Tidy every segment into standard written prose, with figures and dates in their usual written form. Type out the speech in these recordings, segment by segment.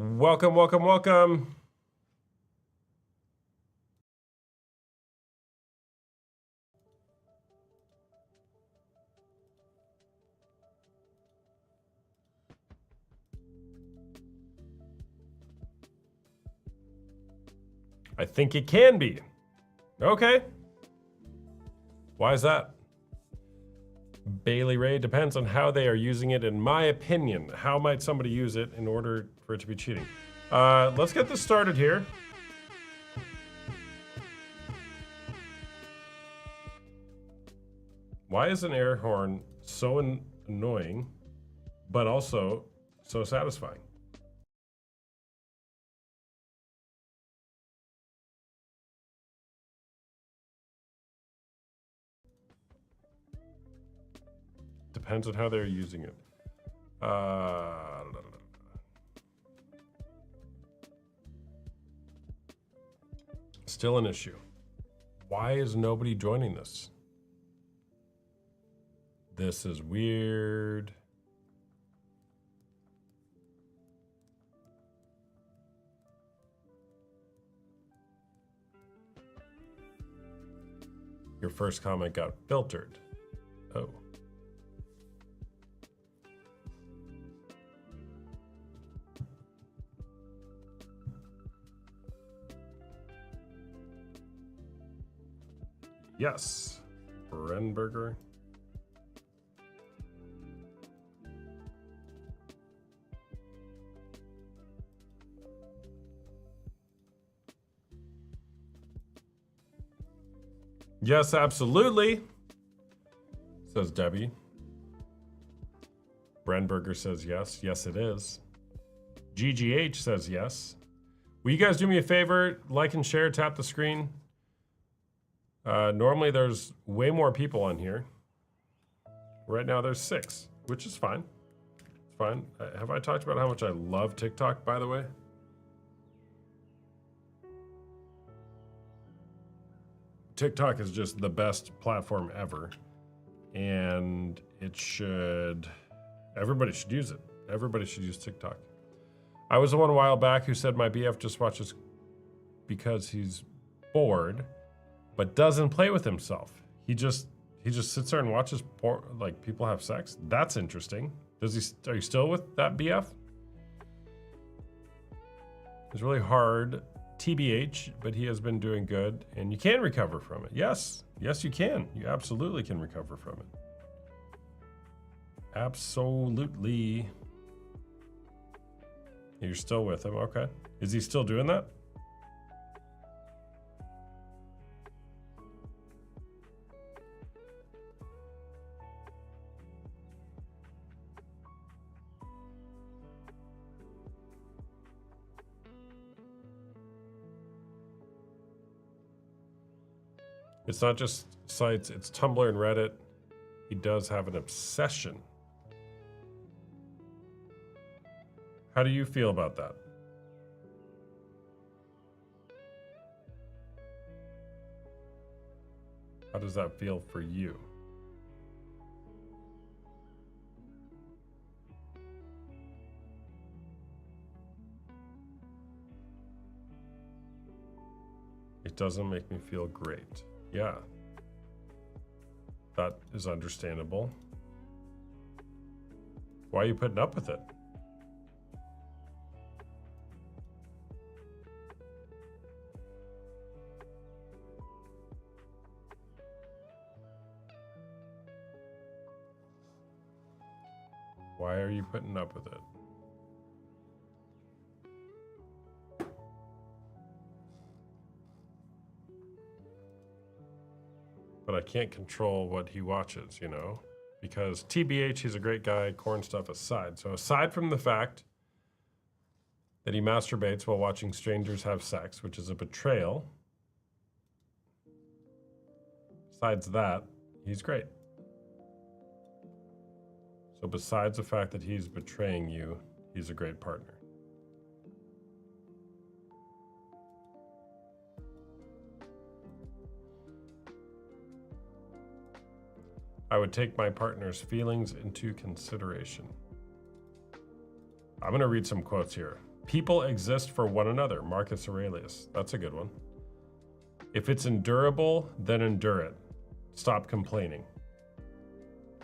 Welcome, welcome, welcome. I think it can be. Okay. Why is that? Bailey Ray, depends on how they are using it. In my opinion, how might somebody use it in order for it to be cheating? Let's get this started here. Why is an air horn so annoying, but also so satisfying? Depends on how they're using it. Still an issue. Why is nobody joining this? This is weird. Your first comment got filtered. Oh. Yes. Brenberger. Yes, absolutely, says Debbie. Brenberger says yes. Yes, it is. GGH says yes. Will you guys do me a favor? Like and share, tap the screen. Normally there's way more people on here. Right now there's 6, which is fine. It's fine. Have I talked about how much I love TikTok, by the way? TikTok is just the best platform ever. And everybody should use it. Everybody should use TikTok. I was the one a while back who said my BF just watches because he's bored, but doesn't play with himself. He just sits there and watches like people have sex. That's interesting. Are you still with that BF? It's really hard, TBH, but he has been doing good, and you can recover from it. Yes, you can. You absolutely can recover from it. Absolutely. You're still with him, okay. Is he still doing that? It's not just sites, it's Tumblr and Reddit. He does have an obsession. How do you feel about that? How does that feel for you? It doesn't make me feel great. Yeah. That is understandable. Why are you putting up with it? Why are you putting up with it? But I can't control what he watches, you know? Because TBH, he's a great guy, corn stuff aside. So aside from the fact that he masturbates while watching strangers have sex, which is a betrayal, besides that, he's great. So besides the fact that he's betraying you, he's a great partner. I would take my partner's feelings into consideration. I'm gonna read some quotes here. People exist for one another. Marcus Aurelius. That's a good one. If it's endurable, then endure it. Stop complaining.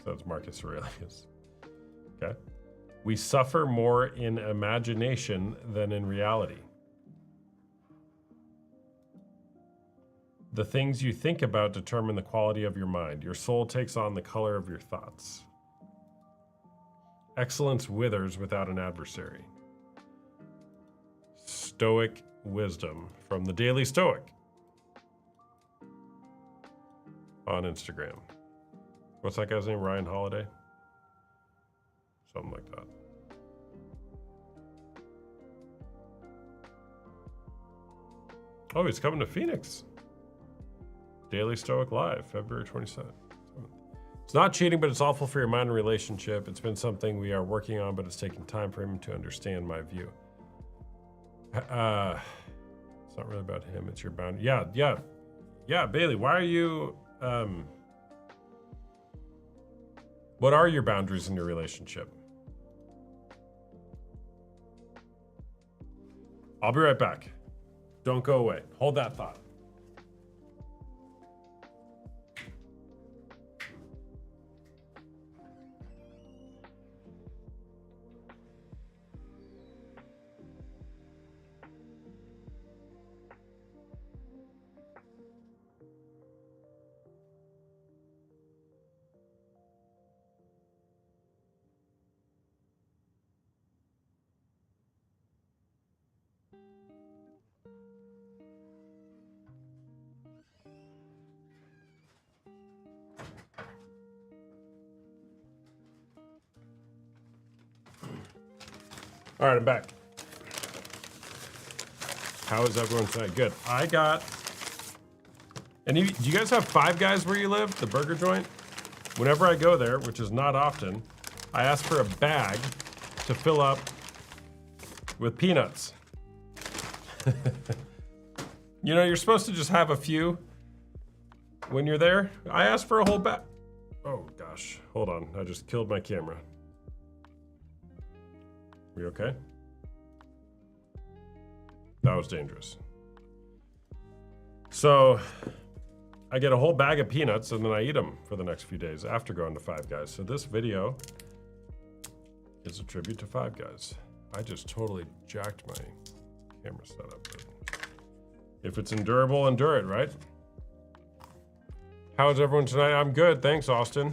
So that's Marcus Aurelius. Okay. We suffer more in imagination than in reality. The things you think about determine the quality of your mind. Your soul takes on the color of your thoughts. Excellence withers without an adversary. Stoic wisdom from the Daily Stoic on Instagram. What's that guy's name? Ryan Holiday? Something like that. Oh, he's coming to Phoenix. Daily Stoic Live, February 27th. It's not cheating, but it's awful for your mind and relationship. It's been something we are working on, but it's taking time for him to understand my view. It's not really about him. It's your boundary. Yeah, Bailey, why are you... what are your boundaries in your relationship? I'll be right back. Don't go away. Hold that thought. All right, I'm back. How is everyone tonight? Good. I got... And do you guys have Five Guys where you live? The burger joint? Whenever I go there, which is not often, I ask for a bag to fill up with peanuts. You know, you're supposed to just have a few when you're there. I asked for a whole bag. Oh, gosh. Hold on. I just killed my camera. We okay? That was dangerous. So I get a whole bag of peanuts and then I eat them for the next few days after going to Five Guys. So this video is a tribute to Five Guys. I just totally jacked my camera setup. If it's endurable, endure it, right? How is everyone tonight? I'm good, thanks, Austin.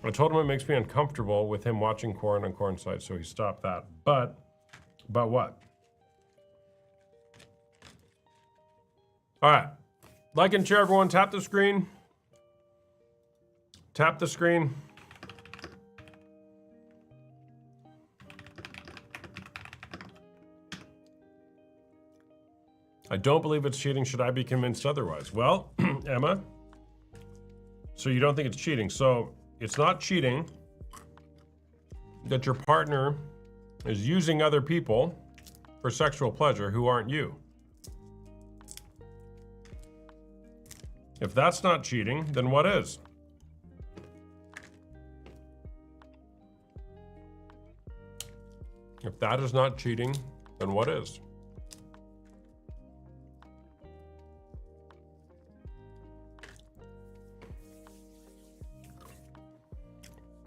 I told him it makes me uncomfortable with him watching Corn on Corn Site, so he stopped that. But what? All right, like and share, everyone. Tap the screen. Tap the screen. I don't believe it's cheating. Should I be convinced otherwise? Well, Emma, so you don't think it's cheating. So it's not cheating that your partner is using other people for sexual pleasure who aren't you. If that's not cheating, then what is? If that is not cheating, then what is?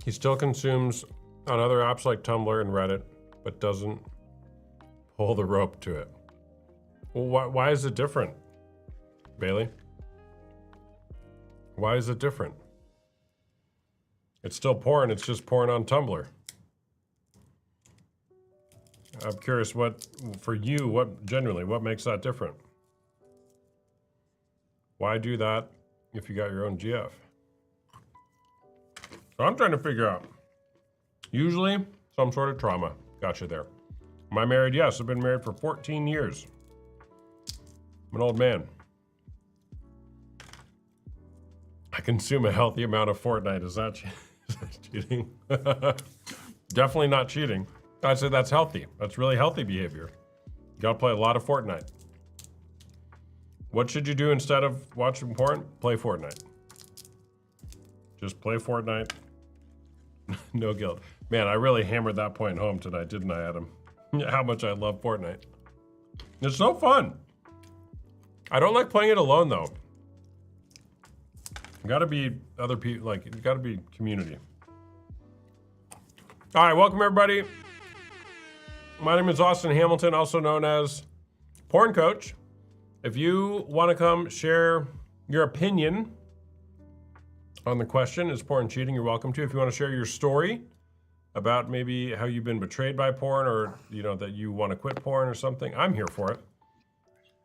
He still consumes on other apps like Tumblr and Reddit, but doesn't pull the rope to it. Well, why is it different, Bailey? Why is it different? It's still porn, it's just porn on Tumblr. I'm curious for you, what makes that different? Why do that if you got your own GF? So I'm trying to figure out. Usually, some sort of trauma got you there. Am I married? Yes, I've been married for 14 years. I'm an old man. I consume a healthy amount of Fortnite. Is that cheating? Definitely not cheating. I'd say that's healthy. That's really healthy behavior. You gotta play a lot of Fortnite. What should you do instead of watching porn? Play Fortnite. Just play Fortnite. No guilt. Man, I really hammered that point home tonight, didn't I, Adam? how much I love Fortnite. It's so fun. I don't like playing it alone though. You gotta be other people, like, you gotta be community. All right, welcome everybody. My name is Austin Hamilton, also known as Porn Coach. If you want to come share your opinion on the question, is porn cheating? You're welcome to. If you want to share your story about maybe how you've been betrayed by porn, or that you want to quit porn or something, I'm here for it.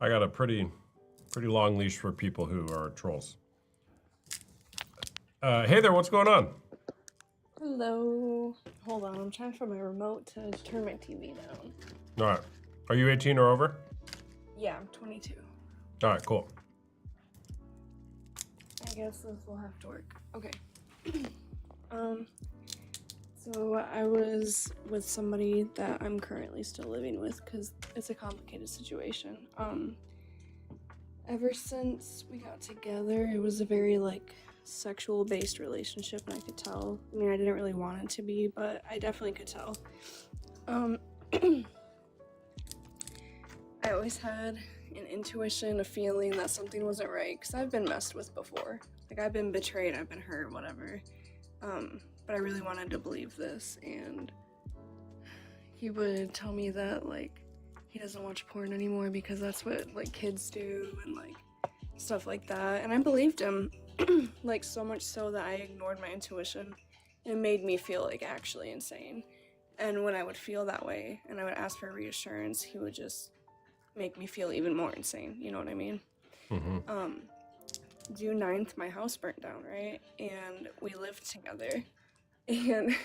I got a pretty long leash for people who are trolls. Hey there, what's going on? Hello. Hold on, I'm trying for my remote to turn my TV down. All right. Are you 18 or over? Yeah, I'm 22. All right, cool. I guess this will have to work. Okay. So I was with somebody that I'm currently still living with because it's a complicated situation. Ever since we got together, it was a very sexual based relationship, and I could tell. I mean, I didn't really want it to be, but I definitely could tell. I always had an intuition, a feeling that something wasn't right, because I've been messed with before. I've been betrayed, I've been hurt, whatever. But I really wanted to believe this, and he would tell me that, he doesn't watch porn anymore because that's what, kids do, and, stuff like that. And I believed him, so much so that I ignored my intuition. It made me feel, actually insane. And when I would feel that way, and I would ask for reassurance, he would just make me feel even more insane, you know what I mean? Mm-hmm. June 9th, my house burnt down, right? And we lived together. And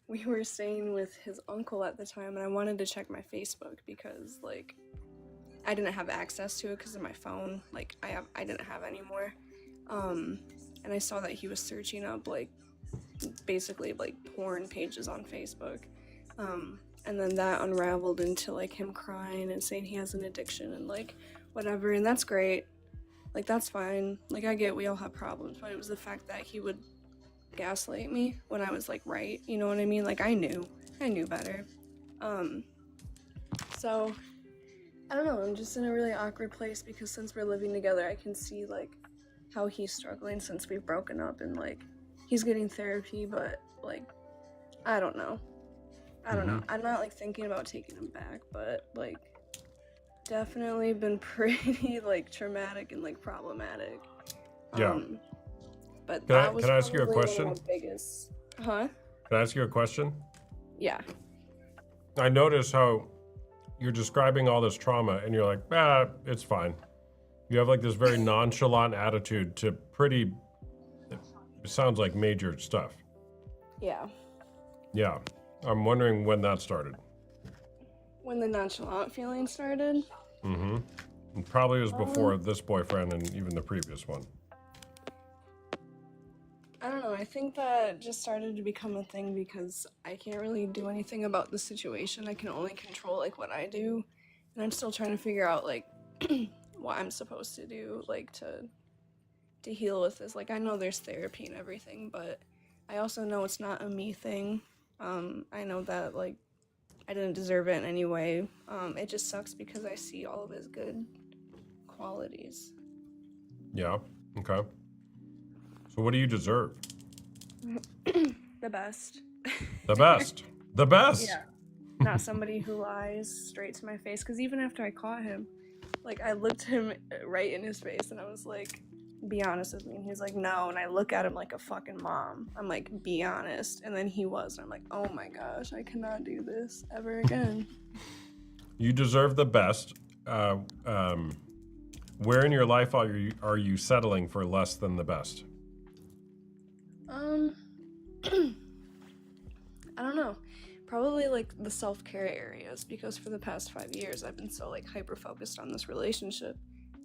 we were staying with his uncle at the time, and I wanted to check my Facebook because, I didn't have access to it because of my phone. I didn't have anymore. And I saw that he was searching up, basically, porn pages on Facebook. And then that unraveled into, him crying and saying he has an addiction and, whatever. And that's great. That's fine. I get we all have problems, but it was the fact that he would gaslight me when I was, right. You know what I mean? I knew better. So, I don't know. I'm just in a really awkward place because since we're living together, I can see, how he's struggling since we've broken up, and, he's getting therapy, but, I don't know. I don't know. I'm not, thinking about taking him back, but, definitely been pretty, traumatic and, problematic. Yeah. But can I ask you a question? One of my biggest... Huh? Can I ask you a question? Yeah. I notice how you're describing all this trauma, and you're like, it's fine. You have, this very nonchalant attitude to pretty... It sounds like major stuff. Yeah. Yeah. I'm wondering when that started. When the nonchalant feeling started? Mm-hmm. It probably was before this boyfriend and even the previous one. I don't know. I think that just started to become a thing because I can't really do anything about the situation. I can only control, what I do. And I'm still trying to figure out, what I'm supposed to do, to heal with this. I know there's therapy and everything, but I also know it's not a me thing. I know that, I didn't deserve it in any way. It just sucks because I see all of his good qualities. Yeah, okay. So what do you deserve? The best. The best. The best? Yeah. Not somebody who lies straight to my face, because even after I caught him, I looked him right in his face, and I was like, be honest with me. And he was like, no. And I look at him like a fucking mom. I'm like, be honest. And then he was. And I'm like, oh my gosh, I cannot do this ever again. You deserve the best. Where in your life are you settling for less than the best? I don't know. Probably the self-care areas, because for the past 5 years I've been so hyper focused on this relationship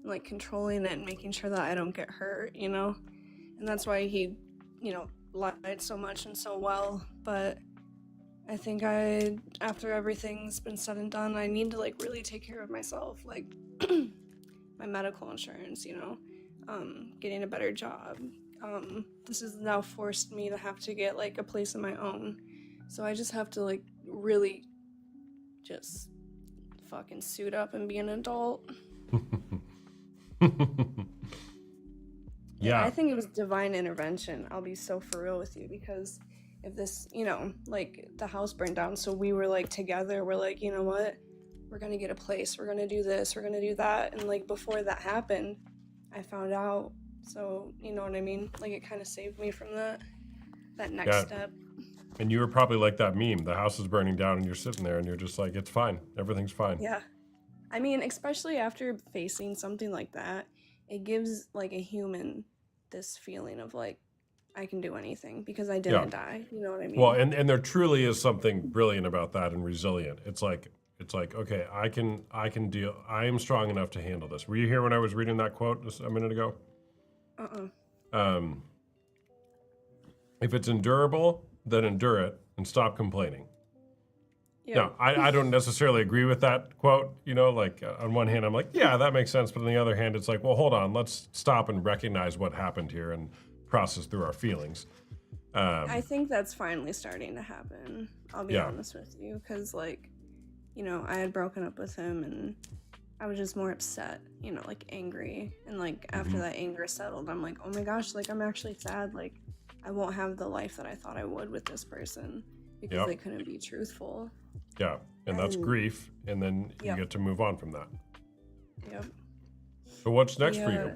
and controlling it and making sure that I don't get hurt, and that's why he lied so much and so well. But I think after everything's been said and done, I need to really take care of myself, my medical insurance, getting a better job. This has now forced me to have to get a place of my own. So I just have to really just fucking suit up and be an adult. Yeah. I think it was divine intervention. I'll be so for real with you, because if this, like the house burned down, so we were like together, we're like, you know what? We're gonna get a place, we're gonna do this, we're gonna do that. And like before that happened, I found out. So, you know what I mean? Like it kind of saved me from that next step. And you were probably like that meme. The house is burning down and you're sitting there and you're just like, it's fine. Everything's fine. Yeah. I mean, especially after facing something like that, it gives like a human this feeling of like, I can do anything because I didn't die. You know what I mean? Well, and there truly is something brilliant about that and resilient. It's like, okay, I can deal. I am strong enough to handle this. Were you here when I was reading that quote just a minute ago? If it's endurable, then endure it and stop complaining. Yeah. Now, I don't necessarily agree with that quote. Like on one hand, I'm like, yeah, that makes sense. But on the other hand, it's like, well, hold on, let's stop and recognize what happened here and process through our feelings. I think that's finally starting to happen. I'll be honest with you, because like, I had broken up with him and I was just more upset, like angry. And like after that anger settled, I'm like, oh my gosh, like I'm actually sad. Like I won't have the life that I thought I would with this person because they couldn't be truthful. Yeah, and that's grief, and then you get to move on from that. Yep. So what's next for you?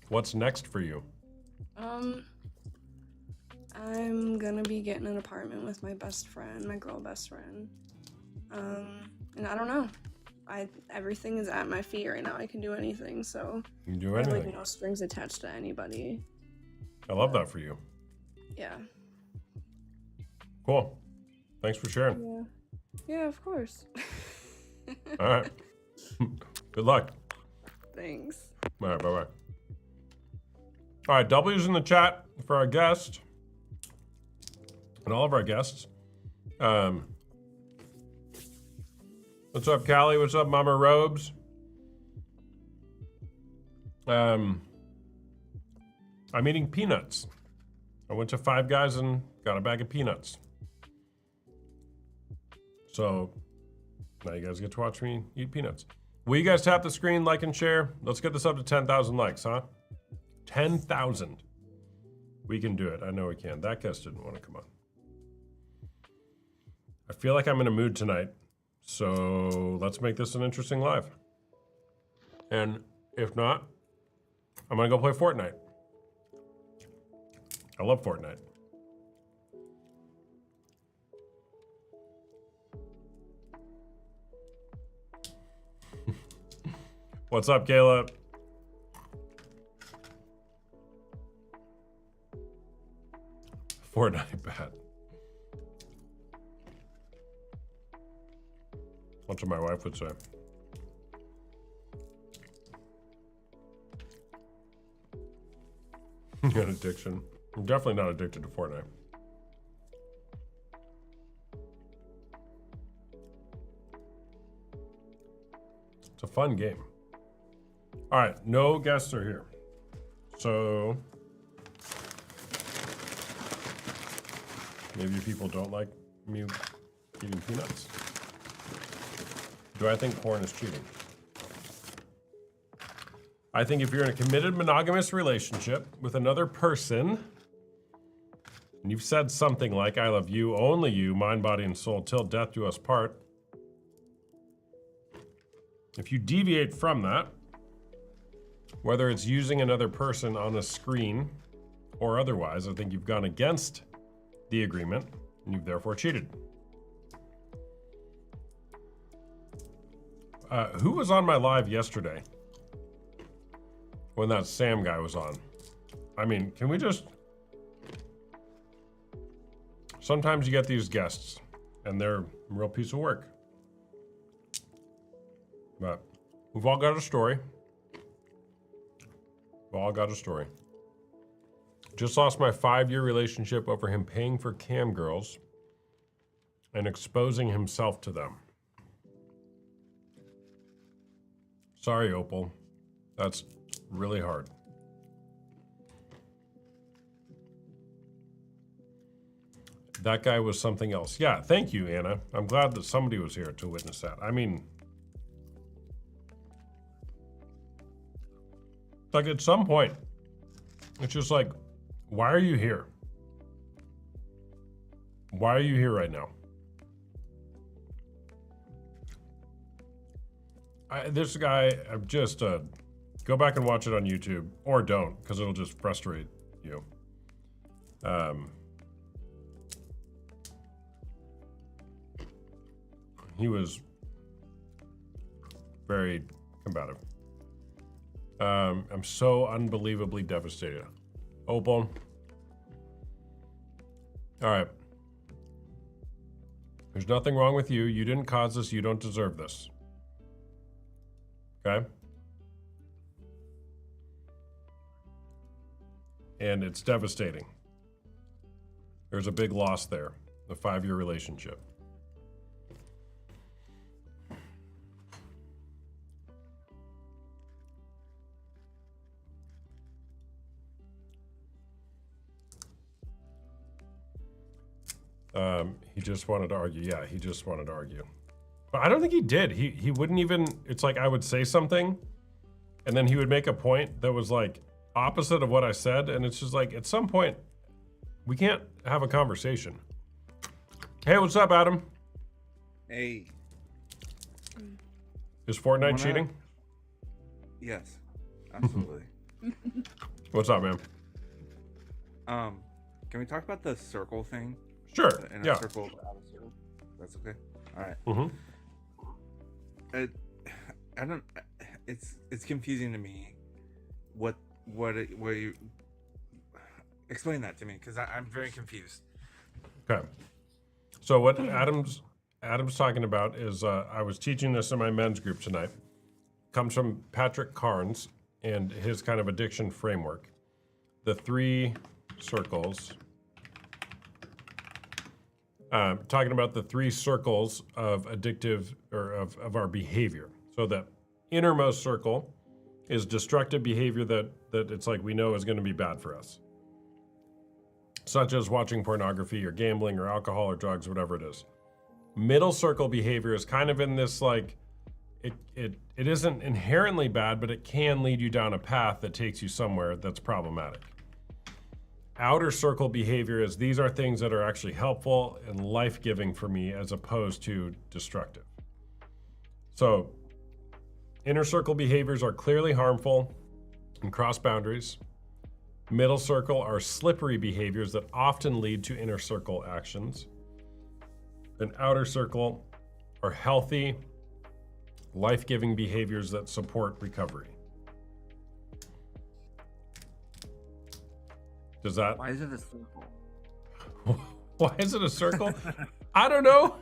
What's next for you? I'm gonna be getting an apartment with my best friend, my girl best friend. And I don't know. Everything is at my feet right now. I can do anything, so you can do anything. I have like no strings attached to anybody. I love that for you. Yeah. Cool. Thanks for sharing. Yeah, of course. All right. Good luck. Thanks. All right, bye-bye. All right, W's in the chat for our guest and all of our guests. What's up, Callie? What's up, Mama Robes? I'm eating peanuts. I went to Five Guys and got a bag of peanuts. So now you guys get to watch me eat peanuts. Will you guys tap the screen, like, and share? Let's get this up to 10,000 likes, huh? 10,000. We can do it. I know we can. That guest didn't want to come on. I feel like I'm in a mood tonight, so let's make this an interesting live. And if not, I'm going to go play Fortnite. I love Fortnite. What's up, Kayla? Fortnite bad. That's what my wife would say. An addiction. I'm definitely not addicted to Fortnite. It's a fun game. All right, no guests are here. So maybe people don't like me eating peanuts. Do I think porn is cheating? I think if you're in a committed monogamous relationship with another person, and you've said something like, I love you, only you, mind, body, and soul, till death do us part. If you deviate from that, whether it's using another person on a screen or otherwise, I think you've gone against the agreement and you've therefore cheated. Who was on my live yesterday when that Sam guy was on? I mean, can we just... Sometimes you get these guests and they're a real piece of work. But we've all got a story. We've all got a story. Just lost my 5-year relationship over him paying for cam girls and exposing himself to them. Sorry, Opal. That's really hard. That guy was something else. Yeah, thank you, Anna. I'm glad that somebody was here to witness that. I mean, like at some point, it's just like, why are you here? Why are you here right now? This guy, just go back and watch it on YouTube, or don't, because it'll just frustrate you. He was very combative. I'm so unbelievably devastated. Opal. All right. There's nothing wrong with you. You didn't cause this. You don't deserve this. Okay? And it's devastating. There's a big loss there. The 5-year relationship. He just wanted to argue. Yeah, he just wanted to argue. But I don't think he did. He wouldn't even, it's like I would say something and then he would make a point that was like opposite of what I said. And it's just like, at some point, we can't have a conversation. Hey, what's up, Adam? Hey. Is Fortnite cheating? Yes, absolutely. What's up, man? Can we talk about the circle thing? Sure. The inner Yeah. circle, the outer circle. That's okay. All right. Mm-hmm. I don't. It's confusing to me. What you explain that to me, because I'm very confused. Okay. So what Adam's talking about is I was teaching this in my men's group tonight. Comes from Patrick Carnes and his kind of addiction framework. The 3 circles. Talking about the 3 circles of addictive or of our behavior. So the innermost circle is destructive behavior that it's like we know is going to be bad for us. Such as watching pornography or gambling or alcohol or drugs, whatever it is. Middle circle behavior is kind of in this like, it isn't inherently bad, but it can lead you down a path that takes you somewhere that's problematic. Outer circle behavior is these are things that are actually helpful and life-giving for me as opposed to destructive. So inner circle behaviors are clearly harmful and cross boundaries. Middle circle are slippery behaviors that often lead to inner circle actions. And outer circle are healthy, life-giving behaviors that support recovery. Does that? Why is it a circle? Why is it a circle? I don't know.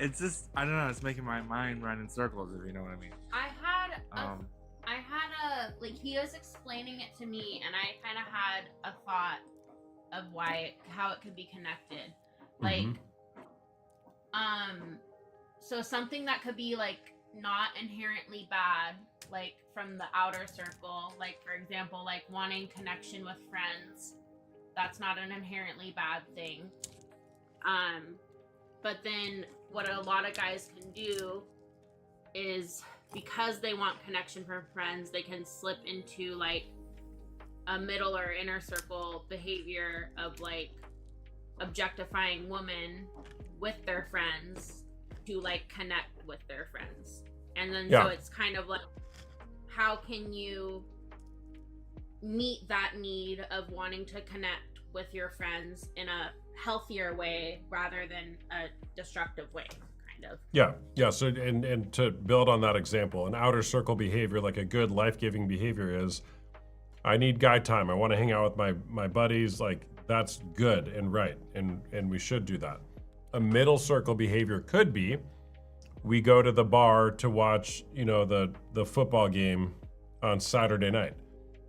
It's just, I don't know. It's making my mind run in circles, if you know what I mean. I had a like he was explaining it to me, and I kind of had a thought of how it could be connected. Like, so something that could be like not inherently bad, like from the outer circle, like for example, like wanting connection with friends, that's not an inherently bad thing. But then what a lot of guys can do is, because they want connection from friends, they can slip into like a middle or inner circle behavior of like objectifying women with their friends to like connect with their friends. And then so it's kind of like, how can you meet that need of wanting to connect with your friends in a healthier way rather than a destructive way, kind of. Yeah. So and to build on that example, an outer circle behavior, like a good life-giving behavior, is I need guy time. I want to hang out with my buddies. Like that's good and right, and we should do that. A middle circle behavior could be we go to the bar to watch, the football game on Saturday night.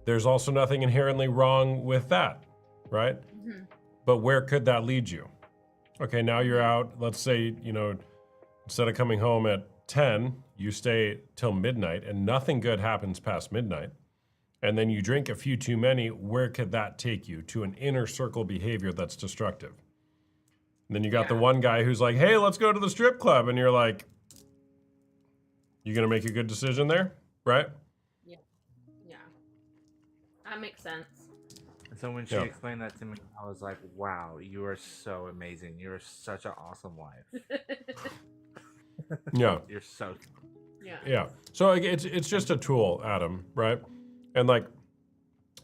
There's also nothing inherently wrong with that, right? Mm-hmm. But where could that lead you? Okay, now you're out. Let's say, instead of coming home at 10, you stay till midnight and nothing good happens past midnight. and then you drink a few too many, where could that take you? To an inner circle behavior that's destructive. And then you got the one guy who's like, hey, let's go to the strip club. And you're like, you gonna make a good decision there, right? Yeah. That makes sense. And so when she Yeah. explained that to me, I was like, wow, you are so amazing. You're such an awesome wife. Yeah. You're so. Yeah. So like, it's just a tool, Adam, right? And like,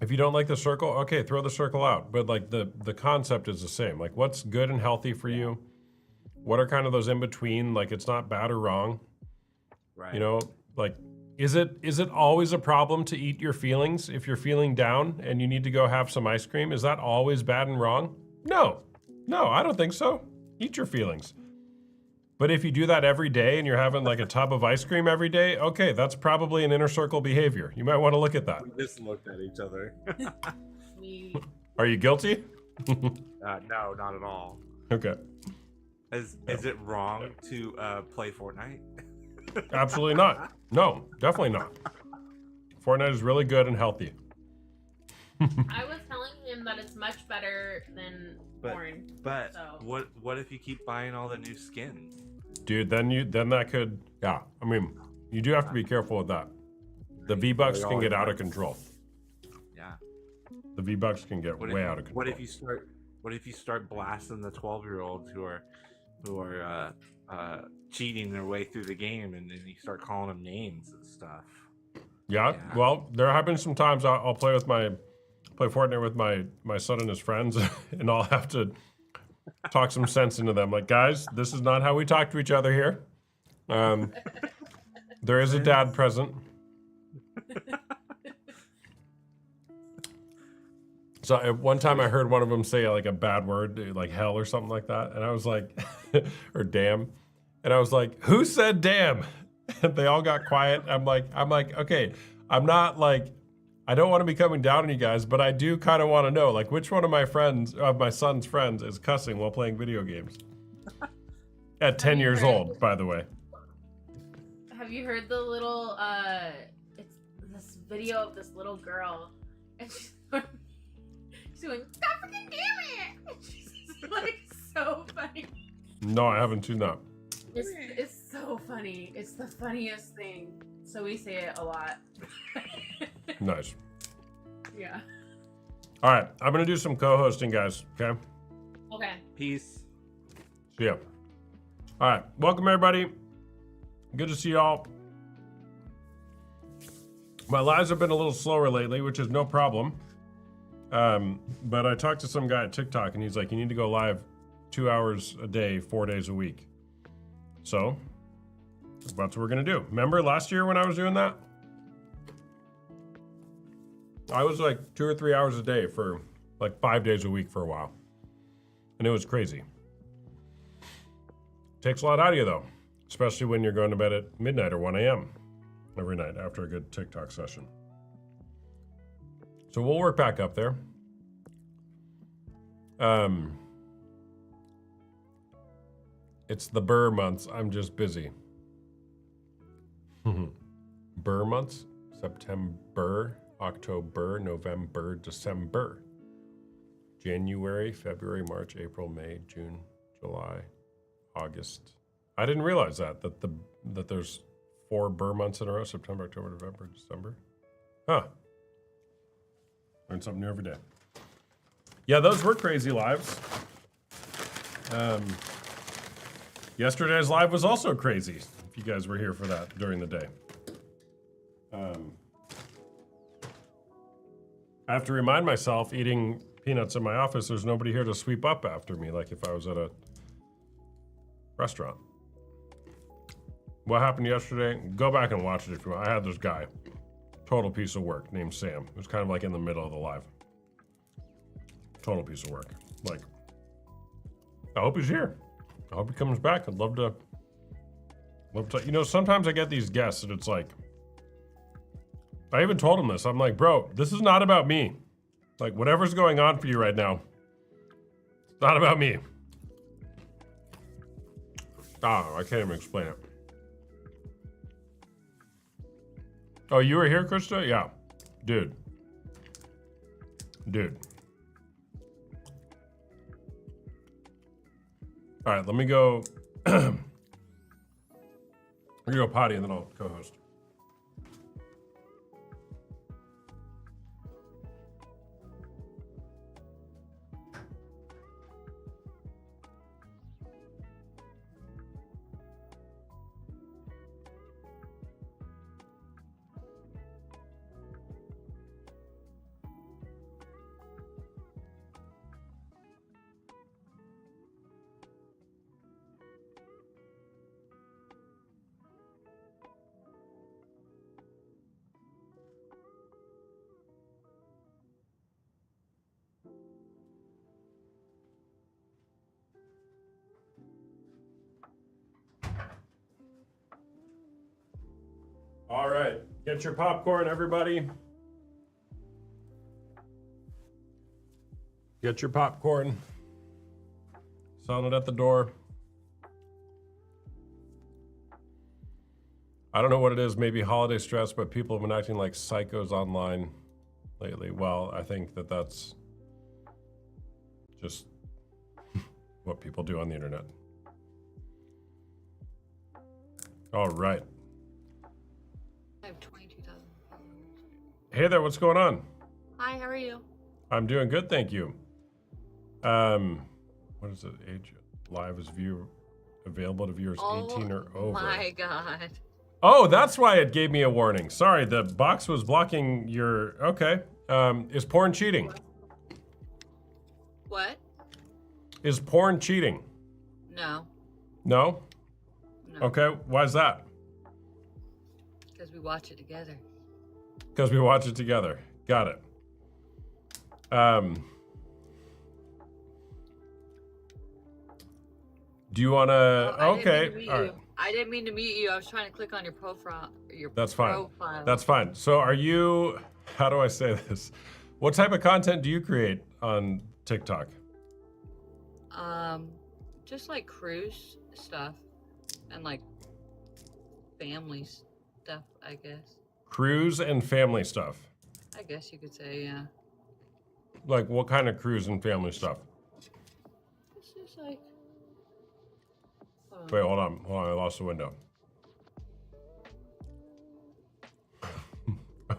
if you don't like the circle, okay, throw the circle out. But like the concept is the same. Like, what's good and healthy for you? What are kind of those in between? Like, it's not bad or wrong. Right. You know, like, is it always a problem to eat your feelings if you're feeling down and you need to go have some ice cream? Is that always bad and wrong? No, I don't think so. Eat your feelings. But if you do that every day and you're having like a tub of ice cream every day, okay, that's probably an inner circle behavior. You might want to look at that. We just looked at each other. Are you guilty? No, not at all. Okay. Is it wrong to play Fortnite? Absolutely not. No, definitely not. Fortnite is really good and healthy. I was telling him that it's much better than porn. But So. what if you keep buying all the new skins? Dude, then that could, yeah. I mean, you do have to be careful with that. The V-Bucks can get out of control. Yeah. The V-Bucks can get way out of control. What if you start blasting the 12-year-olds who are cheating their way through the game, and then you start calling them names and stuff? Yeah. Well, there have been some times I'll play Fortnite with my son and his friends, and I'll have to talk some sense into them. Like, guys, this is not how we talk to each other here. There is a dad present. So at one time I heard one of them say like a bad word, like hell or something like that. And I was like, or damn. And I was like, who said damn? And they all got quiet. I'm like, okay, I'm not like, I don't want to be coming down on you guys, but I do kind of want to know, like, which one of my son's friends is cussing while playing video games? At 10 years old, by the way. Have you heard the little it's this video of this little girl and she's going, stop freaking damn it! She's like so funny. No, I haven't seen that. It's so funny. It's the funniest thing. So we say it a lot. Nice. Yeah. All right, I'm going to do some co-hosting, guys, okay? Okay. Peace. See ya. All right, welcome everybody. Good to see y'all. My lives have been a little slower lately, which is no problem. But I talked to some guy at TikTok, and he's like, you need to go live 2 hours a day, 4 days a week. So that's what we're going to do. Remember last year when I was doing that? I was like 2 or 3 hours a day for like 5 days a week for a while. And it was crazy. Takes a lot out of you, though, especially when you're going to bed at midnight or 1 a.m. every night after a good TikTok session. So we'll work back up there. It's the Burr months. I'm just busy. Burr months? September, October, November, December. January, February, March, April, May, June, July, August. I didn't realize that there's 4 Burr months in a row: September, October, November, December. Huh. Learn something new every day. Yeah, those were crazy lives. Yesterday's live was also crazy, if you guys were here for that during the day. I have to remind myself, eating peanuts in my office, there's nobody here to sweep up after me, like if I was at a restaurant. What happened yesterday? Go back and watch it if you want. I had this guy, total piece of work, named Sam. It was kind of like in the middle of the live. Total piece of work. Like, I hope he's here. I hope he comes back. I'd love to. You know, sometimes I get these guests and it's like, I even told him this. I'm like, bro, this is not about me. Like, whatever's going on for you right now, it's not about me. I can't even explain it. Oh, you were here, Krista? Yeah. Dude, Dude. All right, let me go. I'm gonna go potty and then I'll co-host. All right, get your popcorn, everybody. Get your popcorn. Selling it at the door. I don't know what it is, maybe holiday stress, but people have been acting like psychos online lately. Well, I think that that's just what people do on the internet. All right. I have 22,000 followers. Hey there, what's going on? Hi, how are you? I'm doing good, thank you. What is it? Age live is view available to viewers 18 or over. Oh my god. Oh, that's why it gave me a warning. Sorry, the box was blocking your. Okay. Is porn cheating? What? Is porn cheating? No. No? No. Okay, why is that? Because we watch it together. Because we watch it together. Got it. Do you want to? Oh, Okay. All right. I didn't mean to mute you. I was trying to click on your profile. That's fine. Profile. That's fine. So are you, how do I say this? What type of content do you create on TikTok? Just like cruise stuff and like family stuff, I guess. Cruise and family stuff. I guess you could say, yeah. Like what kind of cruise and family stuff? It's just like. Wait, hold on. I lost the window.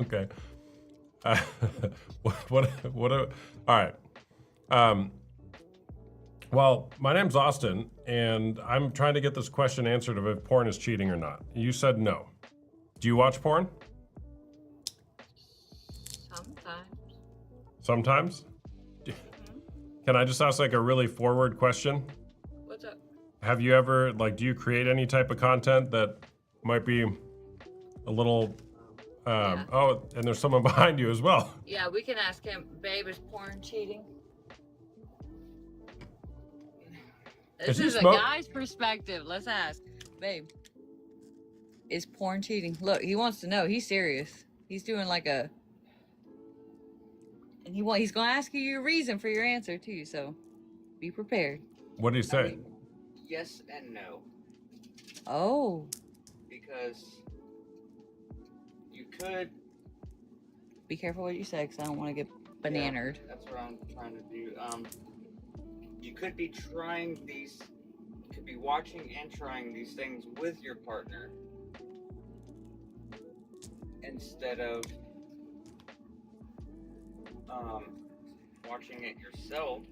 Okay. All right. Well, my name's Austin, and I'm trying to get this question answered of if porn is cheating or not. You said no. Do you watch porn? Sometimes. Sometimes? Can I just ask like a really forward question? What's up? Have you ever, like, do you create any type of content that might be a little, Yeah. Oh, and there's someone behind you as well. Yeah, we can ask him, babe, is porn cheating? Is This he is a smoke- guy's perspective. Let's ask. Babe, is porn cheating? Look, he wants to know. He's serious. He's doing like a... And he's going to ask you your reason for your answer, too, so be prepared. What did he say? I mean, yes and no, Oh, because you could. be careful what you say, because I don't want to get Yeah, bananered. that's what I'm trying to do. You could be trying these. You could be watching and trying these things with your partner instead of watching it yourself.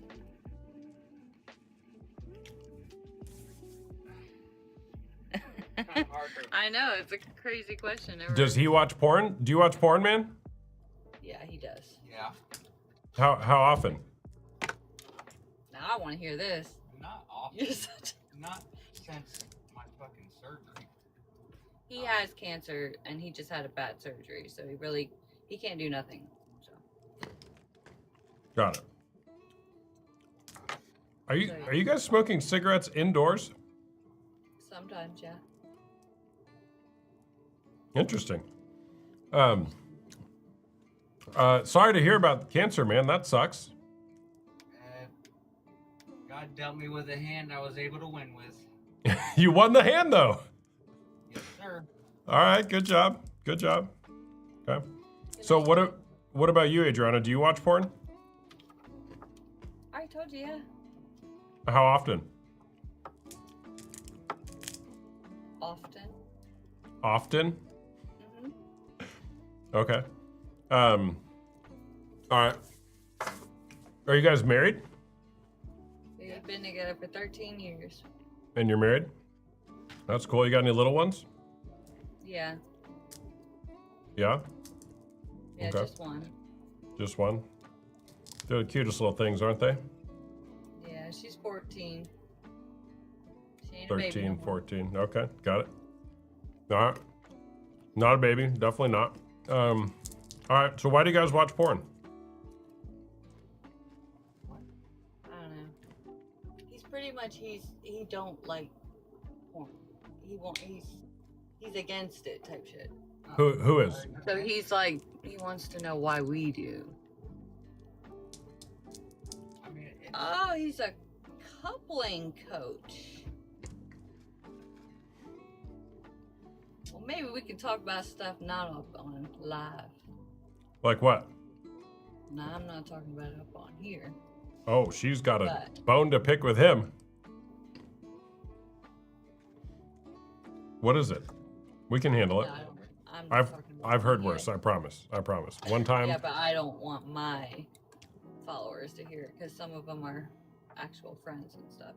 Kinda hard to- I know, it's a crazy question. Does he watch porn? Do you watch porn, man? Yeah, he does. Yeah. How often? Now I want to hear this. Not often. You're such... Not since my fucking surgery. He has cancer, and he just had a bad surgery, so he can't do nothing. So. Got it. Are you guys smoking cigarettes indoors? Sometimes, yeah. Interesting. Sorry to hear about cancer, man. That sucks. God dealt me with a hand I was able to win with. You won the hand, though. Yes, sir. All right, good job. Good job. Okay. So what about you, Adriana? Do you watch porn? already told you, yeah. How often? Often. Often? Hmm. Okay. All right. Are you guys married? We've been together for 13 years. And you're married? That's cool. You got any little ones? Yeah. Yeah? Yeah, Okay. just one. Just one? They're the cutest little things, aren't they? Yeah, she's 14. She ain't a baby 13, no more. 14. Okay, got it. All right. Not a baby. Definitely not. All right. So why do you guys watch porn? I don't know. He's pretty much he don't like porn. He's against it type shit. Who is? So he's like he wants to know why we do. I mean, Oh, he's a coupling coach. Well, maybe we can talk about stuff not up on live. Like what? No, I'm not talking about it up on here. Oh, she's got a But- bone to pick with him. What is it? We can handle it. No, I'm not I've talking about I've heard it here. worse. I promise. I promise. One time. Yeah, but I don't want my followers to hear it because some of them are actual friends and stuff.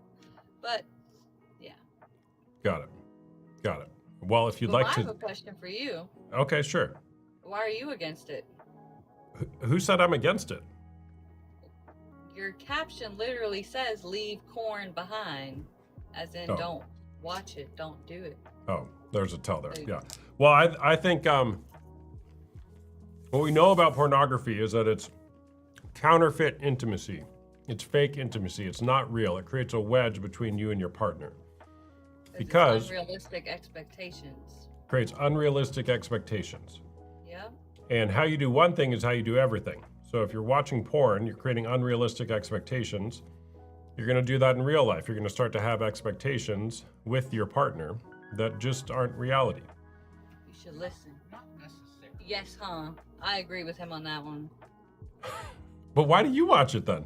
But yeah. Got it. Got it. Well, if you'd But like I have a to. question for you. Okay, sure. Why are you against it? Who said I'm against it? Your caption literally says "leave corn behind," as in Oh. don't watch it, don't do it. Oh, there's a tell there. There you Yeah. Well, I think what we know about pornography is that it's counterfeit intimacy. It's fake intimacy. It's not real. It creates a wedge between you and your partner. 'Cause it's Because- unrealistic expectations. Creates unrealistic expectations. Yeah. And how you do one thing is how you do everything. So if you're watching porn, you're creating unrealistic expectations. You're going to do that in real life. You're going to start to have expectations with your partner that just aren't reality. You should listen. not necessarily. Yes, huh? I agree with him on that one. But why do you watch it then?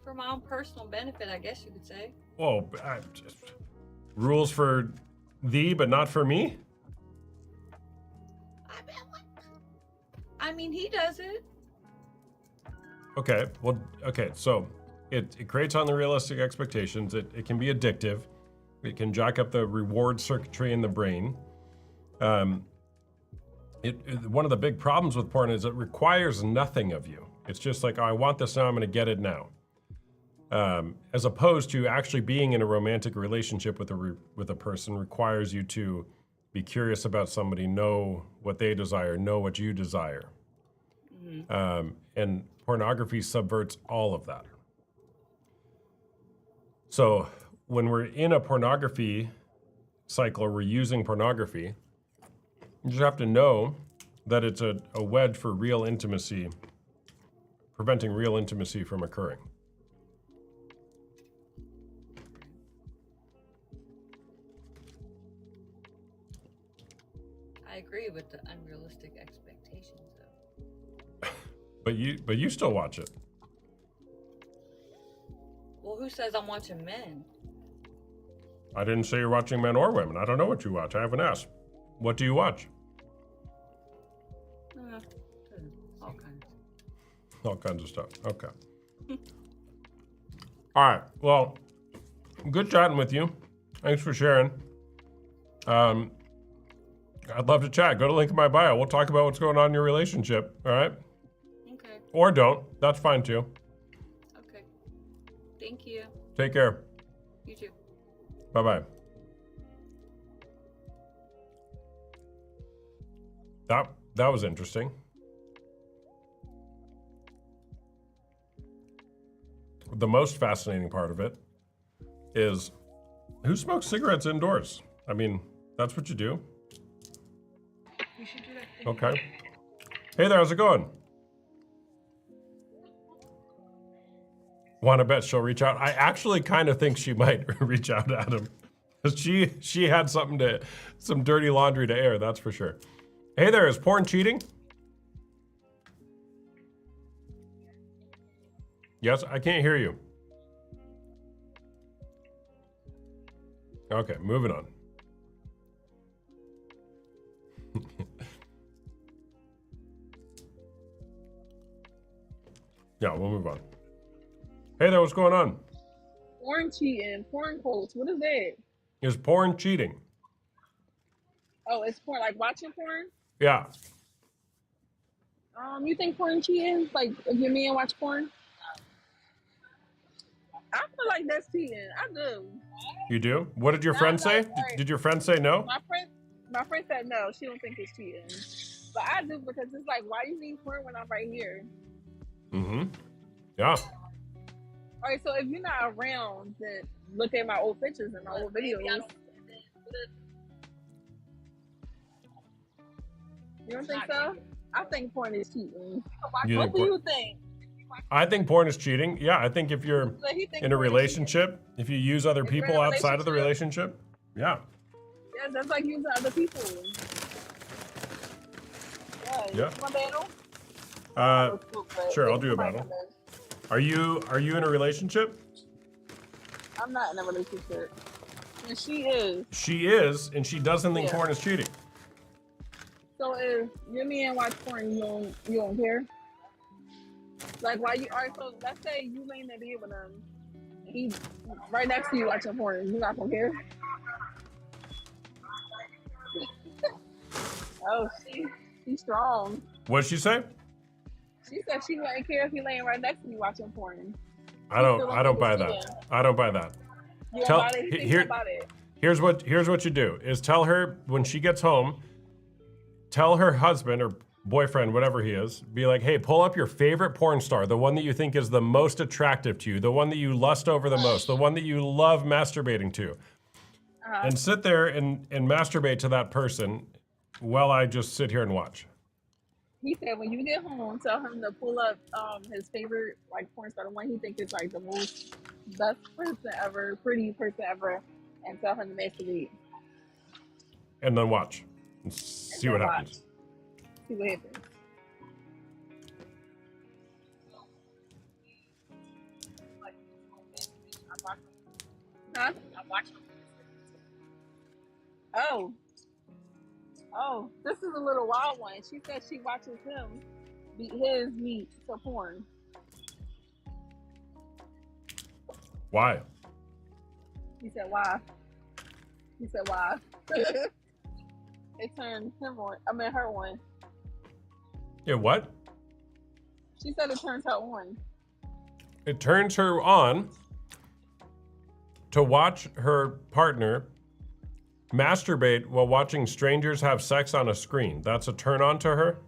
For my own personal benefit, I guess you could say. Whoa, rules for thee, but not for me? I mean, he does it. Okay, well, okay, so it creates unrealistic expectations. It can be addictive. It can jack up the reward circuitry in the brain. One of the big problems with porn is it requires nothing of you. It's just like, oh, I want this now, I'm going to get it now. As opposed to actually being in a romantic relationship with a person requires you to be curious about somebody, know what they desire, know what you desire. And pornography subverts all of that. So when we're in a pornography cycle or we're using pornography, you just have to know that it's a wedge for real intimacy, preventing real intimacy from occurring. I agree with the unrealistic expectations, though. But you still watch it. Well, who says I'm watching men? I didn't say you're watching men or women. I don't know what you watch. I haven't asked. What do you watch? All kinds. All kinds of stuff. Okay. All right. Well, good chatting with you. Thanks for sharing. I'd love to chat. Go to link in my bio. We'll talk about what's going on in your relationship. All right? Okay. Or don't. That's fine too. Okay. Thank you. Take care. You too. Bye-bye. That was interesting. The most fascinating part of it is who smokes cigarettes indoors? I mean, that's what you do. We should do that. Okay. Hey there, how's it going? Want to bet she'll reach out? I actually kind of think she might reach out, Adam. She had some dirty laundry to air, that's for sure. Hey there, is porn cheating? Yes, I can't hear you. Okay, moving on. Yeah, we'll move on. Hey there, what's going on? Porn cheating, porn quotes. What is that? Is porn cheating? Oh, it's porn, like watching porn. Yeah. You think porn cheating? Like if your man watch porn? I feel like that's cheating. I do. You do? What did your No, friend no, say? right. Did your friend say no? My friend said no. She don't think it's cheating, but I do because it's like, why you need porn when I'm right here? Mm-hmm. Yeah. All right, so if you're not around, then look at my old pictures and my old videos. You don't think so? I think porn is cheating. You What think do porn- you think? I think porn is cheating. Yeah, I think if you're So he thinks in a porn is cheating. relationship, if you use other If you're in people a outside of the relationship, yeah. Yeah, that's like using other people. Yeah. Yeah. You want battle? Sure, I'll do a battle. Are you in a relationship? I'm not in a relationship. And she is. She is, and she doesn't think Yeah. porn is cheating. So if your man watch porn, you don't care? Like why you alright, so let's say you laying in bed with him, he right next to you watching porn, you not gonna care? Oh, she's strong. What'd she say? She said she wouldn't care if he laying right next to you watching porn. I don't buy that. I don't buy that. You don't Tell- buy it? You think here- about it? Here's what you do is tell her when she gets home, tell her husband or boyfriend, whatever he is, be like, hey, pull up your favorite porn star, the one that you think is the most attractive to you, the one that you lust over the most, the one that you love masturbating to. And sit there and masturbate to that person while I just sit here and watch. He said when you get home, tell him to pull up his favorite like porn star, the one he thinks is like the most best person ever, pretty person ever, and tell him to masturbate. And then watch. And see then what watch. happens. See what happens. Huh? Oh, this is a little wild one. She said she watches him beat his meat to porn. Why? He said why? He said why? It turned him on. I mean her on. Yeah, what? She said it turns her on. It turns her on to watch her partner masturbate while watching strangers have sex on a screen. That's a turn on to her?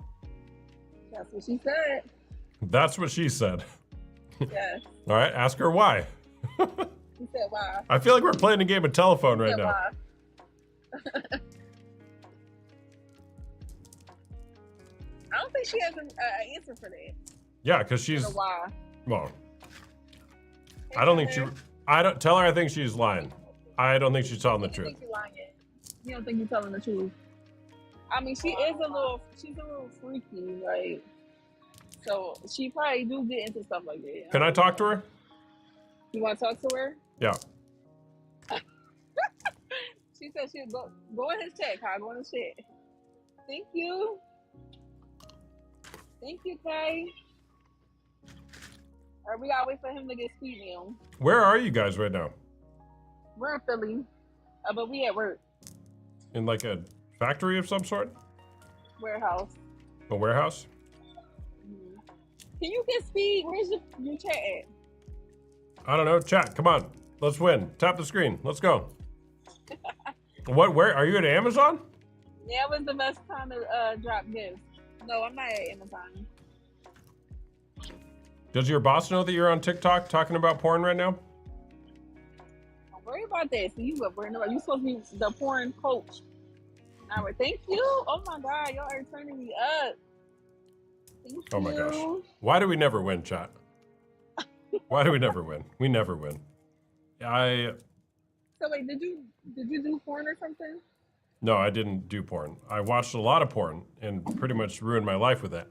That's what she said. That's what she said. Yes. All right, ask her why. He said why? I feel like we're playing a game of telephone He right said now. why? I don't think she has an answer for that. Yeah, because she's, For the why. well, I don't think she, I don't, tell her I think she's lying. I don't think she's telling the You truth. think you're lying. You don't think you're telling the truth. I mean, she's a little freaky, like, so she probably do get into stuff like that. Can I talk to her? You want to talk to her? Yeah. She said she'll go in his chat, Kai. Go in his chat. Thank you. Thank you, Kai. All right, we gotta wait for him to get speed now. Where are you guys right now? We're in Philly, but we at work. In like a factory of some sort? Warehouse. A warehouse? Can you get speed? Where's your chat at? I don't know. Chat, come on. Let's win. Tap the screen. Let's go. Where are you at Amazon? Yeah, it was the best time to drop gifts. No, I'm not at Amazon. Does your boss know that you're on TikTok talking about porn right now? Don't worry about that. See, you up worrying about you supposed to be the porn coach. All right, thank you. Oh my God, y'all are turning me up. Thank Oh my you. gosh. Why do we never win, chat? Why do we never win? We never win. So wait, did you do porn or something? No, I didn't do porn. I watched a lot of porn and pretty much ruined my life with it.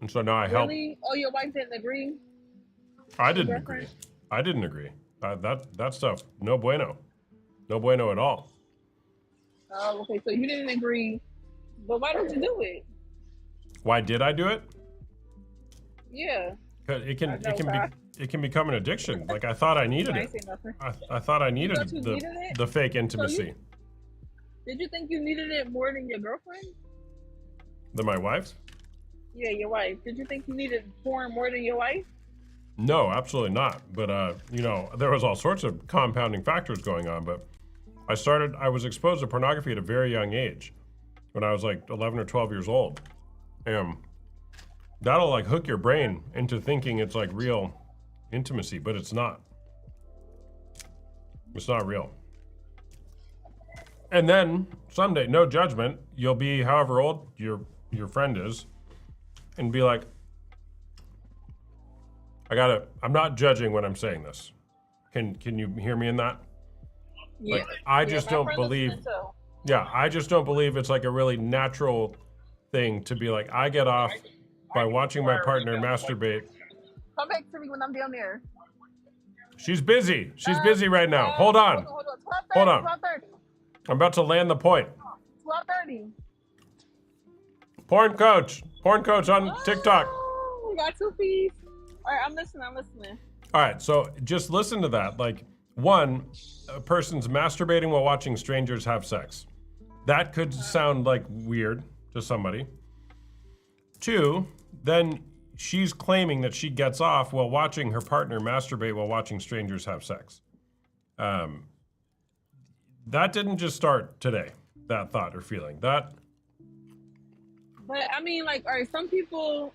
And so now I help. Really? Oh, your wife didn't agree? I Your didn't girlfriend? agree. I didn't agree. That stuff, no bueno. No bueno at all. Oh, okay. So you didn't agree, but why did you do it? Why did I do it? Yeah. 'Cause I know, it can become an addiction. Like I thought I needed I it. ain't say nothing. I thought I needed thought you needed it? the fake intimacy Did you think you needed it more than your girlfriend? than my wife's. Yeah, your wife. Did you think you needed porn more than your wife? No, absolutely not. But you know, there was all sorts of compounding factors going on. But I was exposed to pornography at a very young age, when I was like 11 or 12 years old, and that'll like hook your brain into thinking it's like real intimacy, but it's not. It's not real. And then someday, no judgment, you'll be however old your friend is, and be like, I'm not judging when I'm saying this. Can you hear me in that? Yeah. Like, I Yeah, just my don't friend believe, listening too. yeah, I just don't believe it's like a really natural thing to be like, I get off by watching my partner masturbate. Come back to me when I'm down there. She's busy. She's busy right now. Hold on. Hold on. 12:30. I'm about to land the point. 12:30. Porn coach on TikTok. Oh, we got 2 fees. All right, I'm listening. All right, so just listen to that. Like, one, a person's masturbating while watching strangers have sex. That could sound like weird to somebody. 2, then she's claiming that she gets off while watching her partner masturbate while watching strangers have sex. That didn't just start today, that thought or feeling. That, But I mean, like, all right, some people,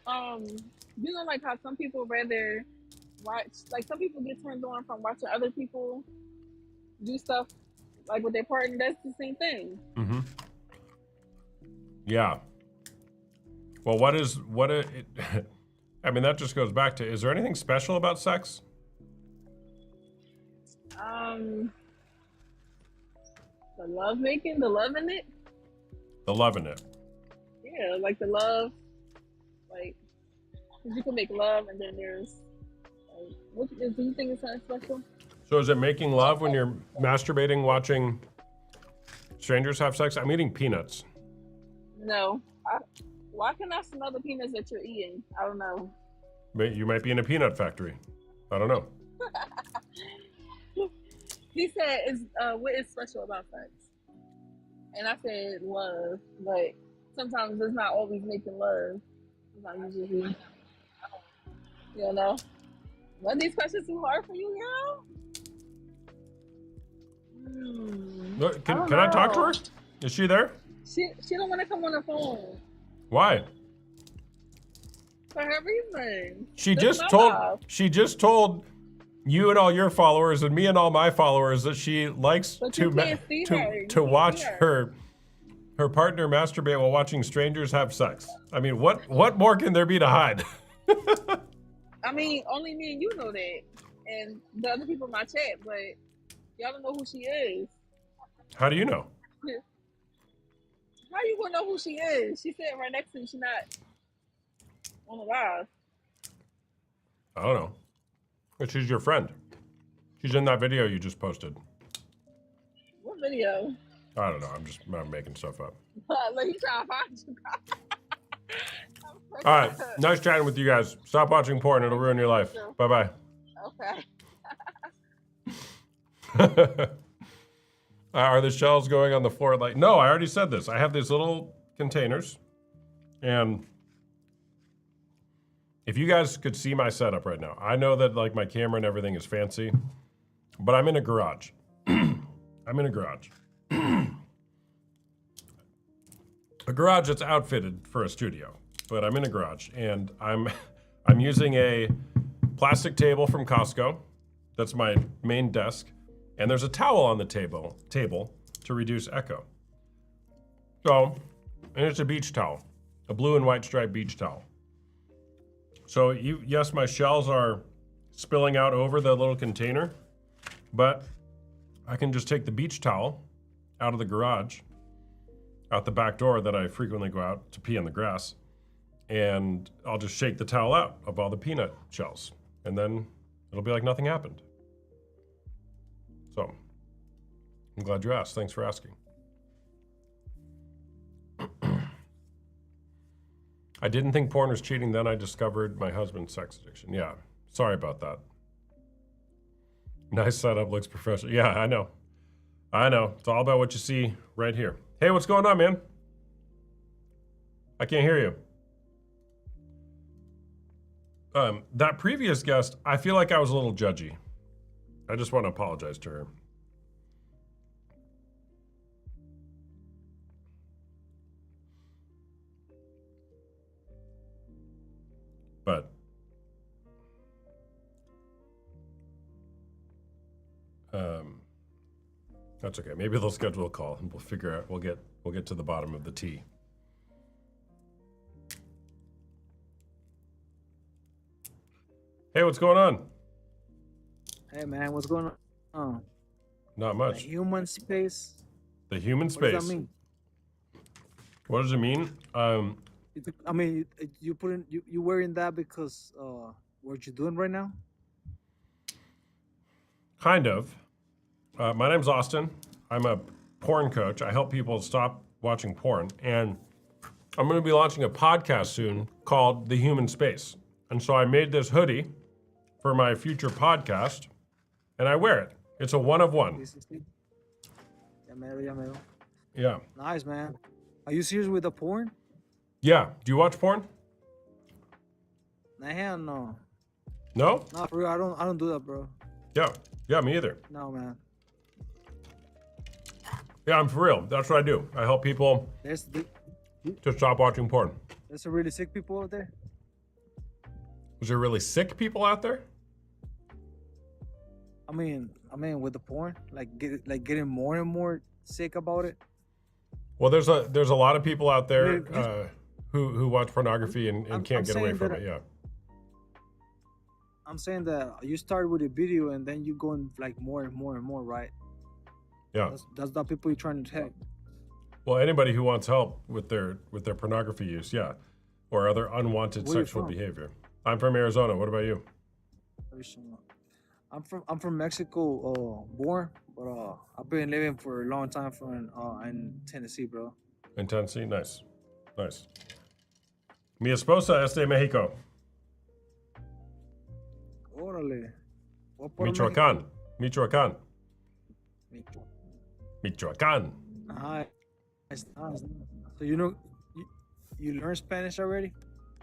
you know, like how some people rather watch, like some people get turned on from watching other people do stuff like with their partner. That's the same thing. mm-hmm. Yeah. Well, I mean, that just goes back to, is there anything special about sex? The love making, the love in it. The love in it. Yeah, like the love, like, 'cause you can make love and then there's, like, do you think it's something special? So is it making love when you're masturbating, watching strangers have sex? I'm eating peanuts. No. Why can I smell the peanuts that you're eating? I don't know. You might be in a peanut factory. I don't know. He said, what is special about sex? And I said love, but sometimes it's not always making love. Sometimes it's just, you know. Are these questions too hard for you, girl? Look, can I talk to her? Is she there? She don't want to come on the phone Why? for her reason. She That's just my job. told you and all your followers and me and all my followers that she likes But to you can't see her. You to can't watch see her. her partner masturbate while watching strangers have sex. I mean, what more can there be to hide? I mean, only me and you know that, and the other people in my chat, but y'all don't know who she is. How do you know? How you gonna know who she is? She's sitting right next to you. She's not on the live. I don't know. But she's your friend. She's in that video you just posted. What video? I don't know. I'm making stuff up. Like he trying to find you. All right. Nice chatting with you guys. Stop watching porn. It'll ruin your life. Bye-bye. Okay. Are the shells going on the floor? Like, no, I already said this. I have these little containers, and if you guys could see my setup right now, I know that like my camera and everything is fancy, but I'm in a garage. I'm in a garage. A garage that's outfitted for a studio, but I'm in a garage, and I'm using a plastic table from Costco. That's my main desk. And there's a towel on the table to reduce echo. So, and it's a beach towel, a blue and white striped beach towel. So yes, my shells are spilling out over the little container, but I can just take the beach towel out of the garage, out the back door that I frequently go out to pee on the grass, and I'll just shake the towel out of all the peanut shells, and then It'll be like nothing happened. So, I'm glad you asked. Thanks for asking. I didn't think porn was cheating, then I discovered my husband's sex addiction. Yeah, sorry about that. Nice setup, looks professional. Yeah, I know. I know. It's all about what you see right here. Hey, what's going on, man? I can't hear you. That previous guest, I feel like I was a little judgy. I just want to apologize to her. But that's okay. Maybe they'll schedule a call and we'll figure out. We'll get to the bottom of the tea. Hey, what's going on? Hey man, what's going on? Not The much. human space. The human What space. does that mean? What does it mean? I mean, you put in you wearing that because what you doing right now? Kind of. My name's Austin. I'm a porn coach. I help people stop watching porn, and I'm going to be launching a podcast soon called The Human Space. And so I made this hoodie for my future podcast, and I wear it. It's a one of one. Yeah, man. Yeah. Nice, man. Are you serious with the porn? Yeah. Do you watch porn? Nah, hell no. No? Not for real. I don't do that, bro. Yeah. Yeah, me either. No, man. Yeah, I'm for real. That's what I do. I help people There's to stop watching porn. some really sick people out there. Is there really sick people out there? I mean, with the porn, getting more and more sick about it. Well, there's a lot of people out there Yeah, who watch pornography and I'm can't get away saying from that it. Yeah. I'm saying that you start with a video and then you go in like more and more and more, right? Yeah. That's the people you're trying to attack. Well, anybody who wants help with their pornography use, yeah, or other unwanted Where you sexual from? behavior. I'm from Arizona. What about you? I'm from Mexico, born, but I've been living for a long time in Tennessee, bro. In Tennessee? Nice. Nice. Mi esposa es de Mexico. Órale. What part of Michoacán. Michoacán. Mexico? Michoacán. Nice. So you learn Spanish already?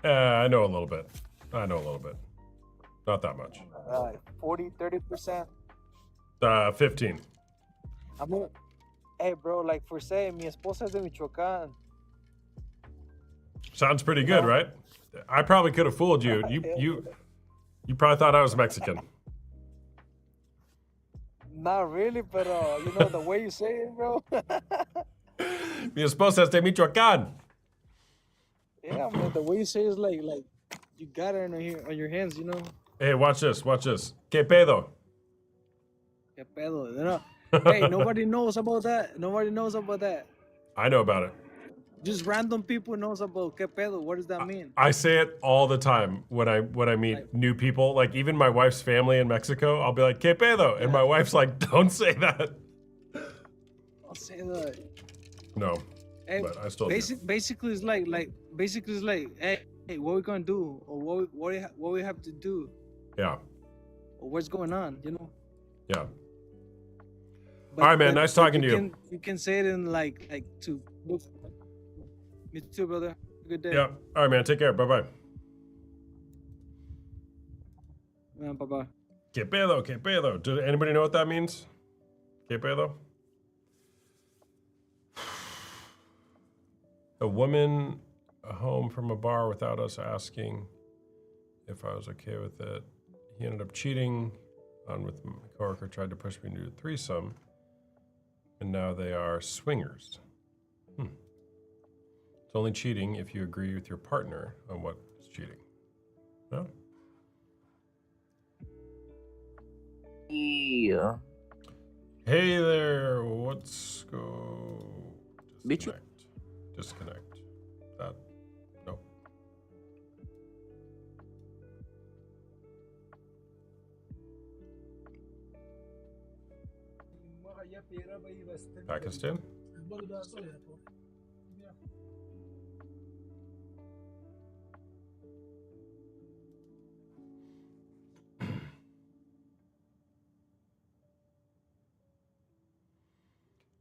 I know a little bit. Not that much. 30%. 15. I mean, hey, bro, like for say, mi esposa es de Michoacán. Sounds pretty good, right? I probably could have fooled you. You probably thought I was Mexican. Not really, but the way you say it, bro. Mi esposa es de Michoacán. Yeah, man, the way you say it is like you got it on your hands, you know. Hey, watch this. ¿Qué pedo? ¿Qué pedo? Hey, nobody knows about that. I know about it. Just random people knows about ¿Qué pedo? What does that mean? I say it all the time when I meet new people. Like even my wife's family in Mexico, I'll be like, ¿Qué pedo? And my wife's like, don't say that. I'll say that. No, Hey, but I still do. basically it's like, hey, what we gonna do, or what we have to do, Yeah, or what's going on, you know. yeah. All right, man, nice talking to you. You can say it in like to. Me too, brother. Good day. Yeah. All right, man. Take care. Bye-bye. Man, bye-bye. ¿Qué pedo? ¿Qué pedo? Does anybody know what that means? ¿Qué pedo? A woman home from a bar without us asking if I was okay with it. He ended up cheating on with my coworker, tried to push me into a threesome, and now they are swingers. It's only cheating if you agree with your partner on what is cheating. No? Yeah. Hey there, what's go? Bitch. Disconnect. That. Nope. Pakistan?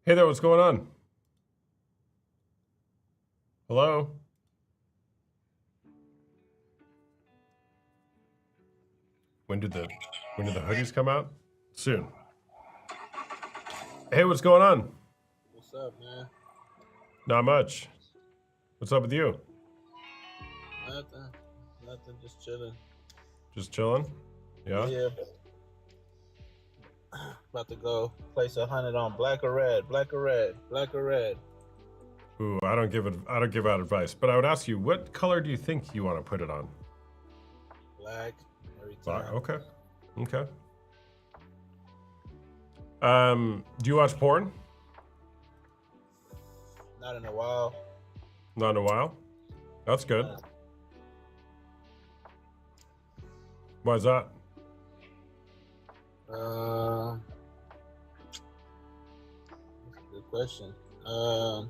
Hey there, what's going on? Hello? When did the hoodies come out? Soon. Hey, what's going on? What's up, man? Not much. What's up with you? Nothing, just chilling. Just chilling? Yeah? Yeah. About to go place 100 on black or red, black or red, black or red. Ooh, I don't give out advice, but I would ask you, what color do you think you want to put it on? Black every Black. time. Okay. Okay. Do you watch porn? Not in a while. Not in a while. That's good. Why is that? That's a good question. I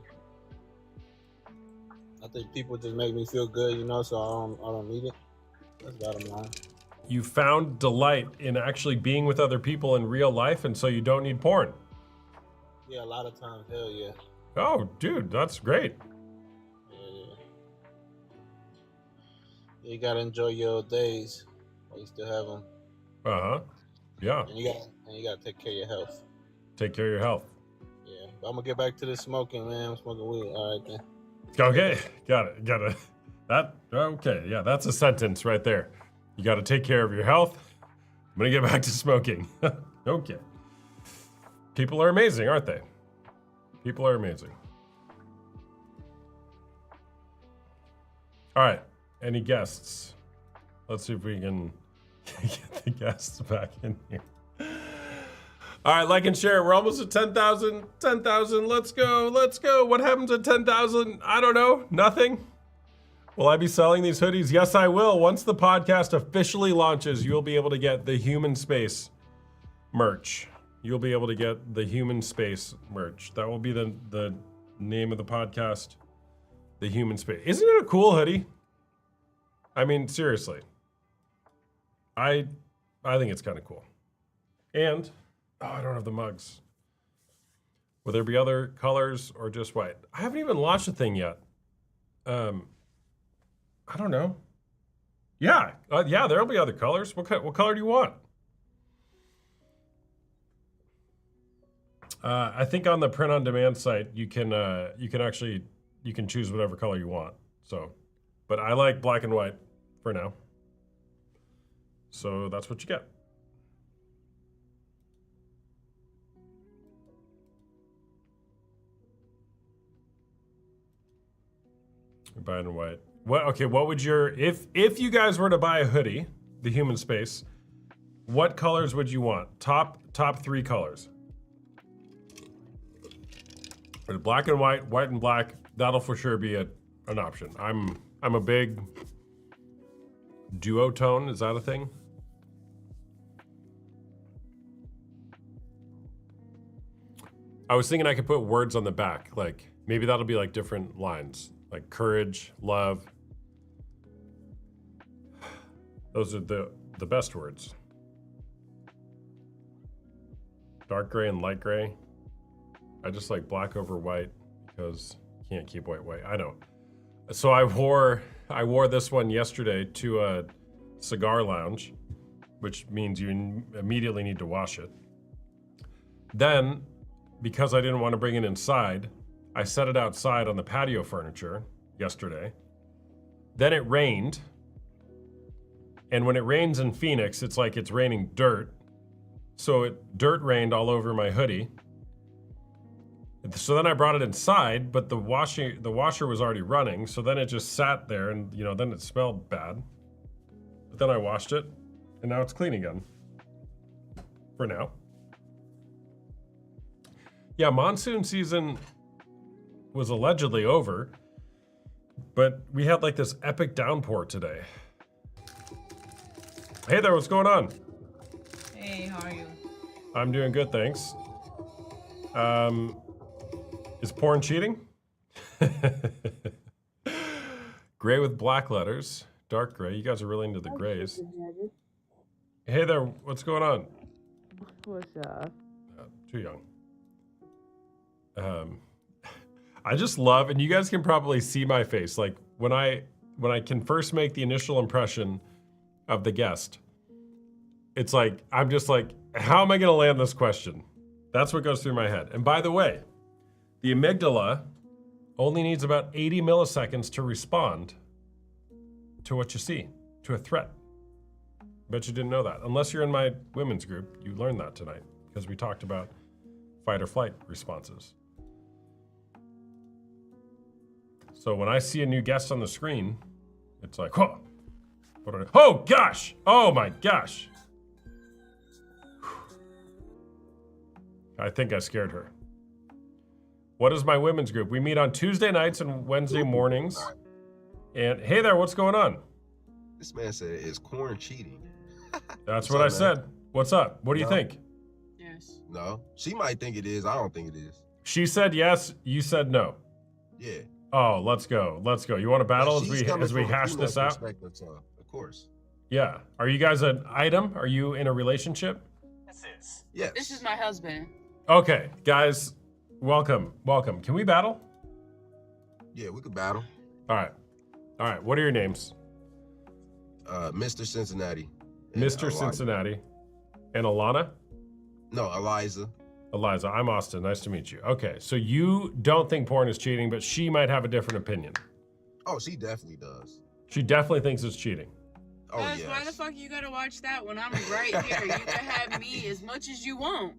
think people just make me feel good, you know, so I don't need it. That's bottom line. You found delight in actually being with other people in real life, and so you don't need porn. Yeah, a lot of times, hell yeah. Oh, dude, that's great. Yeah. You gotta enjoy your days while you still have them. Uh-huh. Yeah. And you gotta take care of your health. Take care of your health. Yeah, but I'm gonna get back to this smoking, man. I'm smoking weed. All right, then. Okay, got it. Okay, yeah, that's a sentence right there. You got to take care of your health. I'm gonna get back to smoking. Okay. People are amazing, aren't they? People are amazing. All right, any guests? Let's see if we can get the guests back in here. All right, like and share. We're almost at 10,000. 10,000. Let's go. What happens at 10,000? I don't know. Nothing. Will I be selling these hoodies? Yes, I will. Once the podcast officially launches, you'll be able to get the Human Space merch. You'll be able to get the Human Space merch. That will be the name of the podcast. The Human Space. Isn't it a cool hoodie? I mean, seriously. I think it's kind of cool. And I don't have the mugs. Will there be other colors or just white? I haven't even launched the thing yet. I don't know. Yeah, there'll be other colors. What color do you want? I think on the print on demand site you can choose whatever color you want. So, but I like black and white for now. So that's what you get. Buying in white. What would your if you guys were to buy a hoodie, the Human Space, what colors would you want? Top 3 colors. Black and white, white and black. That'll for sure be an option. I'm a big duotone. Is that a thing? I was thinking I could put words on the back, like maybe that'll be like different lines. Like courage, love. Those are the best words. Dark gray and light gray. I just like black over white because you can't keep white. I know. So I wore this one yesterday to a cigar lounge, which means you immediately need to wash it. Then, because I didn't want to bring it inside, I set it outside on the patio furniture yesterday. Then it rained. And when it rains in Phoenix, it's like it's raining dirt. So dirt rained all over my hoodie. So then I brought it inside, but the washer was already running. So then it just sat there and, then it smelled bad. But then I washed it and now it's clean again. For now. Yeah, monsoon season was allegedly over, but we had like this epic downpour today. Hey there, what's going on? Hey, how are you? I'm doing good, thanks. Is porn cheating? Gray with black letters. Dark gray. You guys are really into the grays. Hey there, what's going on? What's up? Too young. I just love, and you guys can probably see my face, like when I can first make the initial impression of the guest, it's like, I'm just like, how am I gonna land this question? That's what goes through my head. And by the way, the amygdala only needs about 80 milliseconds to respond to what you see, to a threat. Bet you didn't know that. Unless you're in my women's group, you learned that tonight because we talked about fight or flight responses. So when I see a new guest on the screen, it's like, whoa, oh gosh, oh my gosh. I think I scared her. What is my women's group? We meet on Tuesday nights and Wednesday mornings. And hey there, what's going on? This man said, is corn cheating? That's what I said. What's up? What do you think? Yes. No. She might think it is. I don't think it is. She said yes, you said no. Yeah. Oh, let's go. Let's go. You want to battle Like, as we hash this out? So, of course. Yeah. Are you guys an item? Are you in a relationship? Yes. This is my husband. Okay, guys, welcome. Welcome. Can we battle? Yeah, we could battle. All right. All right. What are your names? Mr. Cincinnati. and Mr. Eliza. Cincinnati. And Alana? No, Eliza. Eliza, I'm Austin. Nice to meet you. Okay, so you don't think porn is cheating, but she might have a different opinion. Oh, she definitely does. She definitely thinks it's cheating. Oh, Guys, yes. why the fuck you gotta watch that when I'm right here? You can have me as much as you want.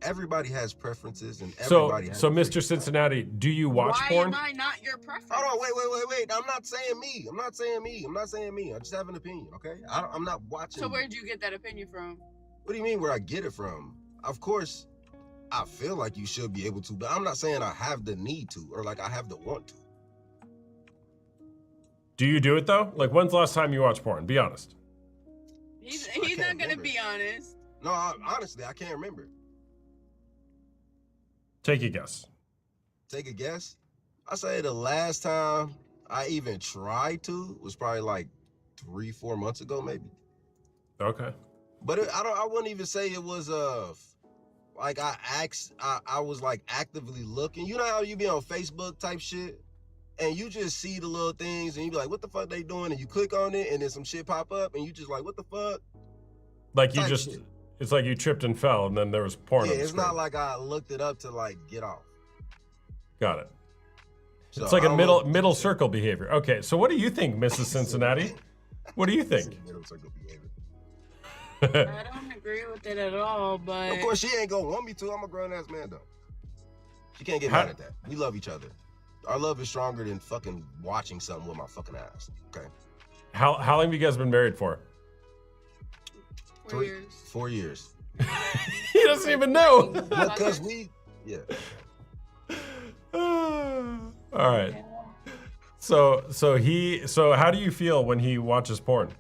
Everybody has preferences, and So, everybody has so Mr. Cincinnati, do you watch Why porn? am I not your preference? Hold on, wait. I'm not saying me. I'm not saying me. I just have an opinion, okay? I'm not watching. So where'd you get that opinion from? What do you mean where I get it from? Of course, I feel like you should be able to, but I'm not saying I have the need to or like I have the want to. Do you do it though? Like, when's the last time you watched porn? Be honest. He's I not can't gonna remember. be honest. No, honestly, I can't remember. Take a guess. Take a guess. I say the last time I even tried to was probably like 3-4 months ago, maybe. Okay. But I wouldn't even say it was like I was like actively looking. You know how you be on Facebook type shit and you just see the little things and you be like, what the fuck they doing? And you click on it and then some shit pop up and you just like, what the fuck? Like you Type just, shit. it's like you tripped and fell and then there was porn Yeah, on the it's screen. not like I looked it up to like get off. Got it. So It's like I a don't middle know. middle circle behavior. Okay, so what do you think, Mrs. Cincinnati? What do you think? Middle circle behavior. I don't agree with it at all, but Of course, she ain't gonna want me to. I'm a grown ass man though. She can't get How- mad at that. We love each other. Our love is stronger than fucking watching something with my fucking ass. Okay. How long have you guys been married for? 4 years. He doesn't even know. Because we, yeah. All right. So how do you feel when he watches porn?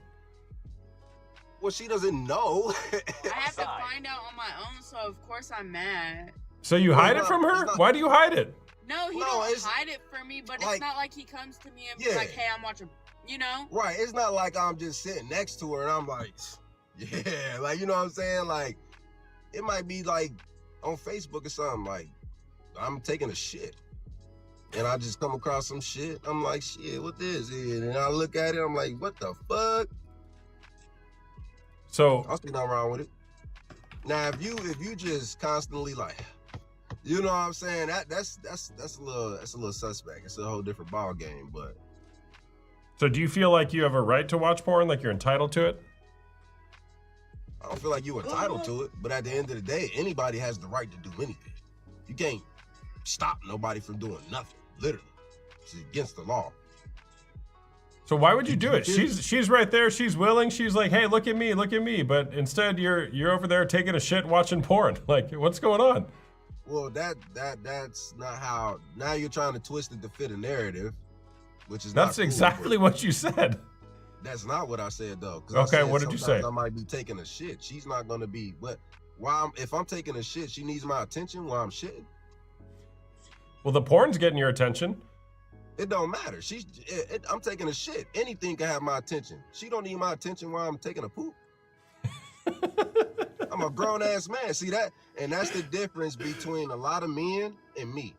Well, she doesn't know. I have to find out on my own, so of course I'm mad. So you hide it from it's her? not- Why do you hide it? No, he No, don't it's hide it from me, but like- it's not like he comes to me and be Yeah. like, hey, I'm watching, you know? Right. It's not like I'm just sitting next to her and I'm like, yeah, like, you know what I'm saying? Like, it might be like on Facebook or something, like, I'm taking a shit. And I just come across some shit. I'm like, shit, what this is? And I look at it, I'm like, what the fuck? So I'll see nothing wrong with it. Now, if you just constantly like, you know what I'm saying? That's a little suspect. It's a whole different ball game. But so do you feel like you have a right to watch porn? Like you're entitled to it? I don't feel like you're entitled to it. But at the end of the day, anybody has the right to do anything. You can't stop nobody from doing nothing. Literally, it's against the law. So why would you do it? She's right there. She's willing. She's like, hey, look at me. But instead, you're over there taking a shit, watching porn. Like, what's going on? Well, that's not how. Now you're trying to twist it to fit a narrative, which is not That's cool, exactly but what you said. That's not what I said though. 'cause Okay, I said what did you sometimes say? I might be taking a shit. She's not gonna be. But if I'm taking a shit, she needs my attention while I'm shitting. Well, the porn's getting your attention. It don't matter. I'm taking a shit. Anything can have my attention. She don't need my attention while I'm taking a poop. I'm a grown ass man. See that? And that's the difference between a lot of men and me.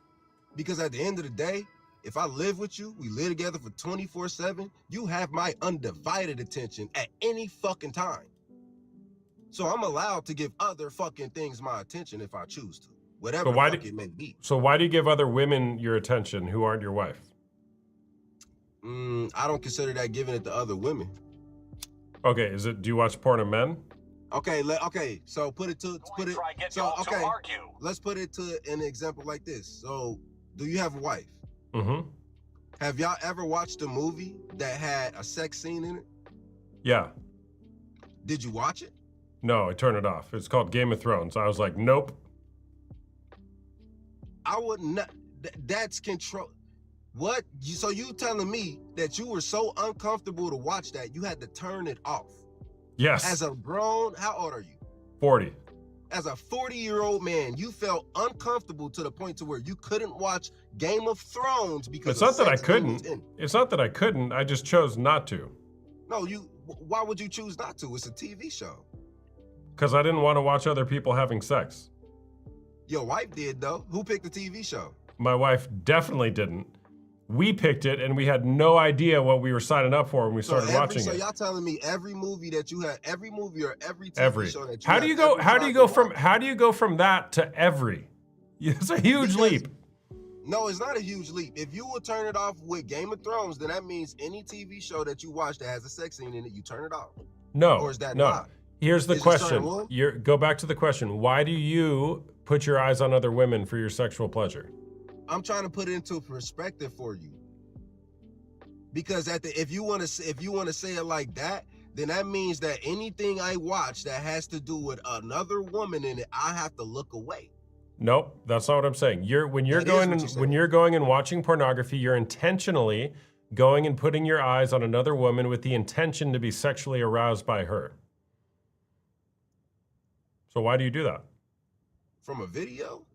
Because at the end of the day, if I live with you, we live together for 24/7, you have my undivided attention at any fucking time. So I'm allowed to give other fucking things my attention if I choose to. Whatever it may be. So why do you give other women your attention who aren't your wife? I don't consider that giving it to other women. Okay, do you watch porn of men? Okay, so let's put it to an example like this. So, do you have a wife? Mm-hmm. Have y'all ever watched a movie that had a sex scene in it? Yeah. Did you watch it? No, I turned it off. It's called Game of Thrones. I was like, nope. I would not. That's control. What? So you telling me that you were so uncomfortable to watch that you had to turn it off? Yes. As a grown, how old are you? 40. As a 40-year-old man, you felt uncomfortable to the point to where you couldn't watch Game of Thrones because It's not that I couldn't. It's not that I couldn't. I just chose not to. No, why would you choose not to? It's a TV show. Because I didn't want to watch other people having sex. Your wife did, though. Who picked the TV show? My wife definitely didn't. We picked it, and we had no idea what we were signing up for when we started watching So it. y'all telling me every movie that you had, every movie or every TV show that you How do you go from that to every? It's a huge leap. No, it's not a huge leap. If you will turn it off with Game of Thrones, then that means any TV show that you watch that has a sex scene in it, you turn it off. No, Or is that no. not? Here's the Is it certain question. one? Go back to the question. Why do you put your eyes on other women for your sexual pleasure? I'm trying to put it into perspective for you. Because if you want to say it like that, then that means that anything I watch that has to do with another woman in it, I have to look away. Nope, that's not what I'm saying. When you're going and watching pornography, you're intentionally going and putting your eyes on another woman with the intention to be sexually aroused by her. So why do you do that? From a video?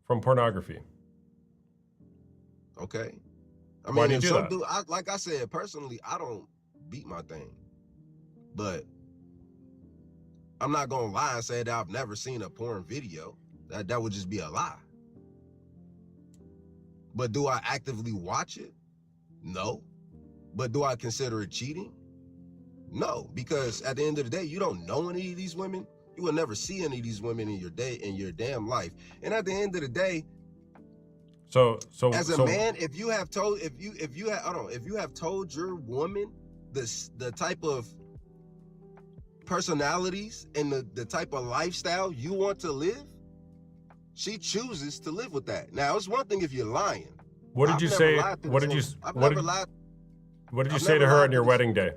From pornography. Okay. I Why mean, do you do that? like I said, personally, I don't beat my thing. But I'm not going to lie and say that I've never seen a porn video. That would just be a lie. But do I actively watch it? No. But do I consider it cheating? No, because at the end of the day, you don't know any of these women. You will never see any of these women in your damn life. And at the end of the day, as a man, if you have told your woman the type of personalities and the type of lifestyle you want to live, she chooses to live with that. Now, it's one thing if you're lying. What did you say? What did you say to her on your wedding day?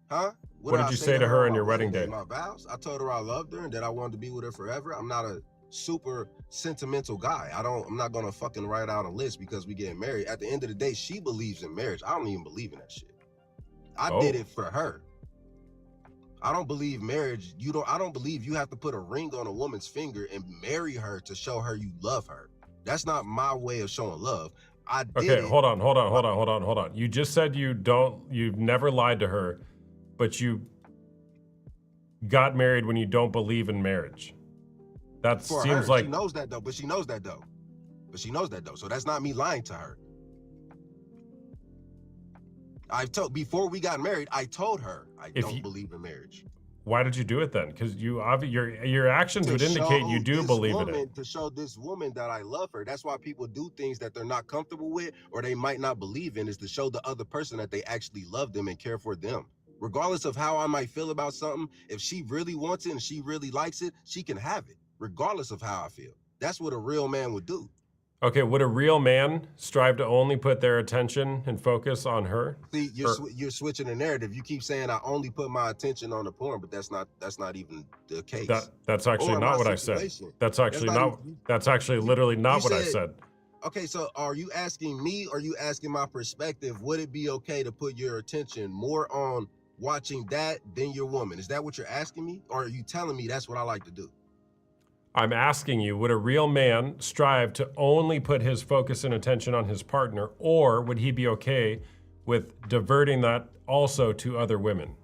Huh? What did you say to her on your wedding day? My vows. I told her I loved her and that I wanted to be with her forever. I'm not a super sentimental guy. I'm not gonna fucking write out a list because we getting married. At the end of the day, she believes in marriage. I don't even believe in that shit. I did it for her. I don't believe marriage. I don't believe you have to put a ring on a woman's finger and marry her to show her you love her. That's not my way of showing love. Hold on. You just said you've never lied to her, but you got married when you don't believe in marriage. That For seems her, like she knows that though. She knows that though. So that's not me lying to her. Before we got married, I told her I don't believe in marriage. Why did you do it then? Because your actions would indicate you do believe in it. To show this woman that I love her. That's why people do things that they're not comfortable with or they might not believe in, is to show the other person that they actually love them and care for them. Regardless of how I might feel about something, if she really wants it and she really likes it, she can have it, regardless of how I feel. That's what a real man would do. Okay, would a real man strive to only put their attention and focus on her? See, you're switching the narrative. You keep saying I only put my attention on the porn, but that's not even the case. That's actually not what I said. That's actually literally not what I said. Okay, so are you asking me or are you asking my perspective? Would it be okay to put your attention more on watching that than your woman. Is that what you're asking me? Or are you telling me that's what I like to do? I'm asking you, would a real man strive to only put his focus and attention on his partner, or would he be okay with diverting that also to other women?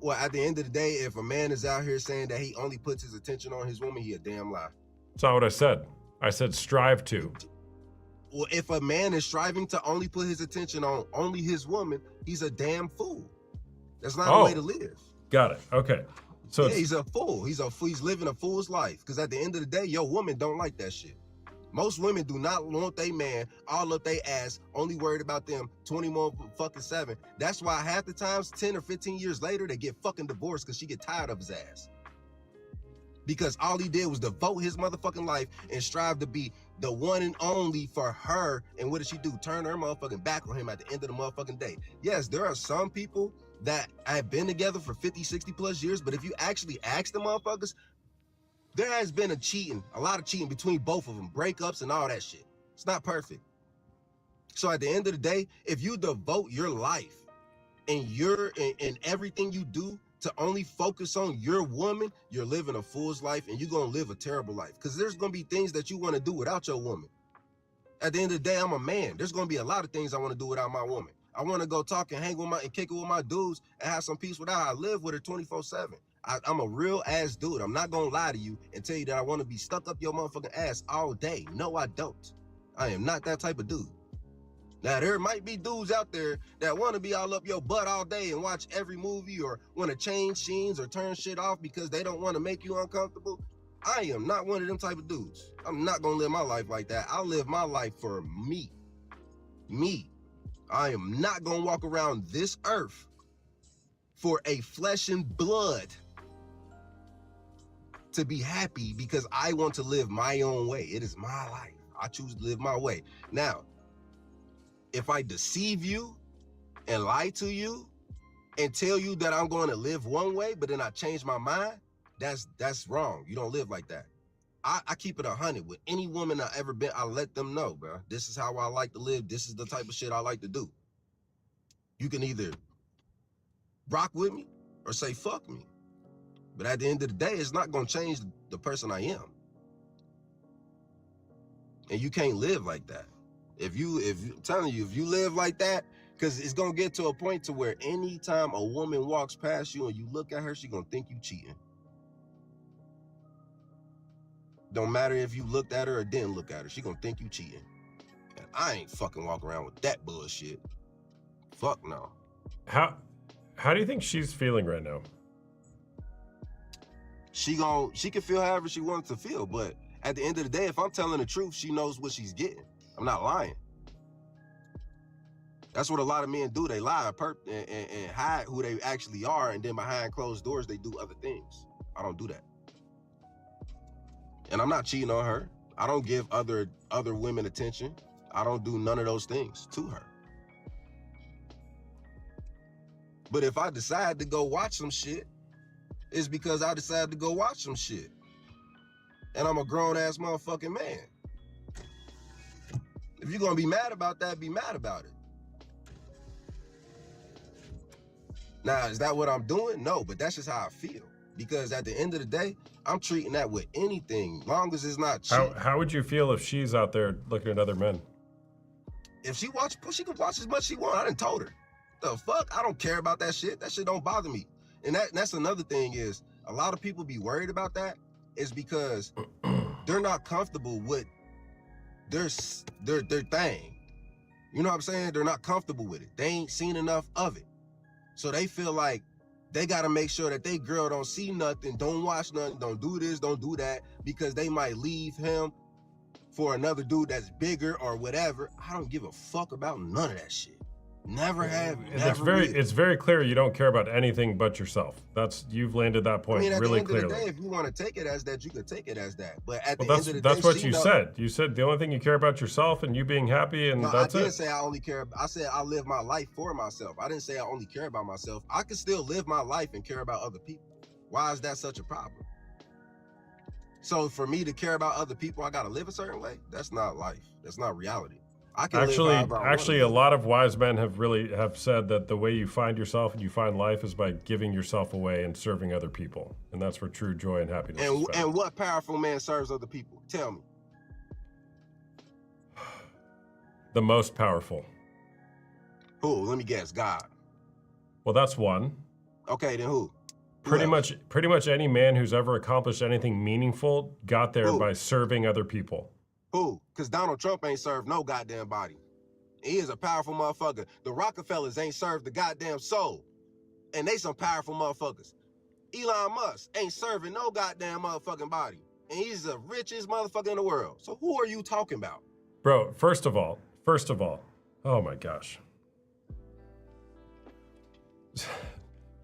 Well, at the end of the day, if a man is out here saying that he only puts his attention on his woman, he a damn lie. That's not what I said. I said strive to. Well, if a man is striving to only put his attention on only his woman, he's a damn fool. That's not the way to live. Got it. Okay. So yeah, he's a fool. He's living a fool's life. Because at the end of the day, your woman don't like that shit. Most women do not want their man all up their ass, only worried about them 24/7. That's why half the times, 10 or 15 years later, they get fucking divorced because she get tired of his ass. Because all he did was devote his motherfucking life and strive to be the one and only for her. And what did she do? Turn her motherfucking back on him at the end of the motherfucking day. Yes, there are some people that have been together for 50, 60 plus years, but if you actually ask the motherfuckers, there has been a lot of cheating between both of them, breakups and all that shit. It's not perfect. So at the end of the day, if you devote your life and and everything you do to only focus on your woman, you're living a fool's life and you're gonna live a terrible life. Because there's gonna be things that you want to do without your woman. At the end of the day, I'm a man. There's gonna be a lot of things I want to do without my woman. I want to go talk and hang with and kick it with my dudes and have some peace without her. I live with her 24/7. I'm a real ass dude. I'm not gonna lie to you and tell you that I want to be stuck up your motherfucking ass all day. No, I don't. I am not that type of dude. Now, there might be dudes out there that want to be all up your butt all day and watch every movie or want to change scenes or turn shit off because they don't want to make you uncomfortable. I am not one of them type of dudes. I'm not gonna live my life like that. I live my life for me. Me. I am not gonna walk around this earth for a flesh and blood to be happy because I want to live my own way. It is my life. I choose to live my way. Now, if I deceive you and lie to you and tell you that I'm going to live one way, but then I change my mind, that's wrong. You don't live like that. I keep it 100 with any woman I ever been. I let them know, bro. This is how I like to live. This is the type of shit I like to do. You can either rock with me or say fuck me. But at the end of the day, it's not going to change the person I am. And you can't live like that. If I'm telling you, if you live like that, because it's going to get to a point to where anytime a woman walks past you and you look at her, she's going to think you cheating. Don't matter if you looked at her or didn't look at her, she's going to think you cheating. And I ain't fucking walking around with that bullshit. Fuck no. How do you think she's feeling right now? She can feel however she wants to feel, but at the end of the day, if I'm telling the truth, she knows what she's getting. I'm not lying. That's what a lot of men do. They lie and hide who they actually are, and then behind closed doors, they do other things. I don't do that. And I'm not cheating on her. I don't give other women attention. I don't do none of those things to her. But if I decide to go watch some shit, it's because I decided to go watch some shit. And I'm a grown-ass motherfucking man. If you're gonna be mad about that, be mad about it. Now, is that what I'm doing? No, but that's just how I feel. Because at the end of the day, I'm treating that with anything, long as it's not cheap. How would you feel if she's out there looking at other men? If she can watch as much as she want. I done told her. The fuck? I don't care about that shit. That shit don't bother me. And that's another thing is, a lot of people be worried about that is because they're not comfortable with their thing. You know what I'm saying? They're not comfortable with it. They ain't seen enough of it. So they feel like they gotta make sure that they girl don't see nothing, don't watch nothing, don't do this, don't do that, because they might leave him for another dude that's bigger or whatever. I don't give a fuck about none of that shit. Never have. It's very clear you don't care about anything but yourself. You've landed that point really clearly. At the end of the day, if you want to take it as that, you could take it as that. But at the end of the day, that's what you said. You said the only thing you care about yourself and you being happy, and that's it. I didn't say I only care. I said I live my life for myself. I didn't say I only care about myself. I can still live my life and care about other people. Why is that such a problem? So for me to care about other people, I gotta live a certain way? That's not life. That's not reality. I can Actually, live however I want to a live. lot of wise men have said that the way you find yourself and you find life is by giving yourself away and serving other people, and that's where true joy and happiness is found. And what powerful man serves other people? Tell me. The most powerful. Who? Let me guess. God. Well, that's one. Okay, then who? Pretty else? much any man who's ever accomplished anything meaningful got there Who? by serving other people. Who? Because Donald Trump ain't served no goddamn body. He is a powerful motherfucker. The Rockefellers ain't served the goddamn soul. And they some powerful motherfuckers. Elon Musk ain't serving no goddamn motherfucking body. And he's the richest motherfucker in the world. So who are you talking about? Bro, first of all, oh my gosh.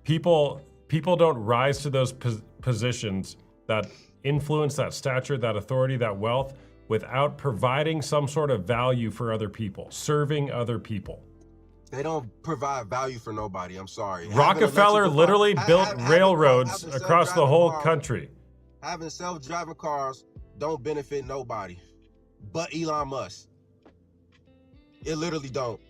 People don't rise to those positions, that influence, that stature, that authority, that wealth, without providing some sort of value for other people, serving other people. They don't provide value for nobody. I'm sorry. Rockefeller literally built railroads across the whole country. Having self-driving cars don't benefit nobody but Elon Musk. It literally don't.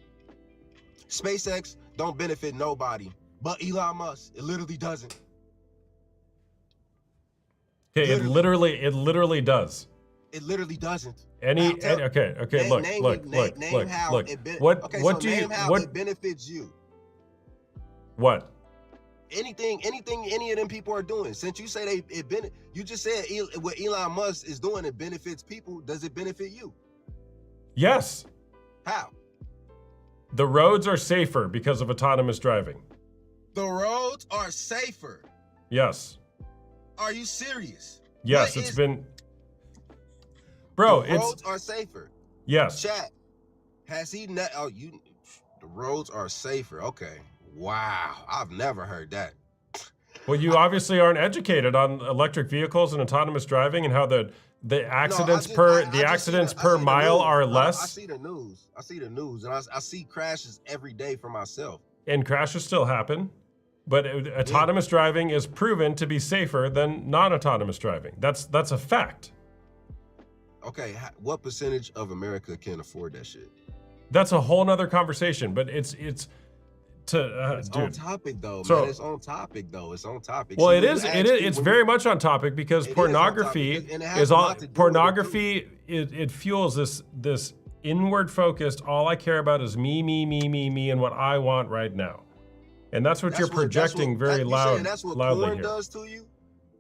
SpaceX don't benefit nobody but Elon Musk. It literally doesn't. Okay, it literally does. It literally doesn't. Okay, look. Name how Look. it Name how it benefits you. What? Anything any of them people are doing. Since you say you just said what Elon Musk is doing, it benefits people. Does it benefit you? Yes. How? The roads are safer because of autonomous driving. The roads are safer. Yes. Are you serious? Yes, it's been. Bro, the roads are safer. Yes. Chat. Has he not? Oh, you. The roads are safer. Okay. Wow. I've never heard that. Well, you obviously aren't educated on electric vehicles and autonomous driving and how the accidents per mile are less. I see the news, and I see crashes every day for myself. And crashes still happen, but autonomous driving is proven to be safer than non-autonomous driving. That's a fact. Okay, what percentage of America can afford that shit? That's a whole nother conversation, but it's on topic though, so, man. It's on topic though. It's on topic. Well, it's very much on topic because pornography is all pornography. It fuels this inward focused. All I care about is me, and what I want right now, and that's what you're projecting very loudly. That's what loudly porn here. does to you.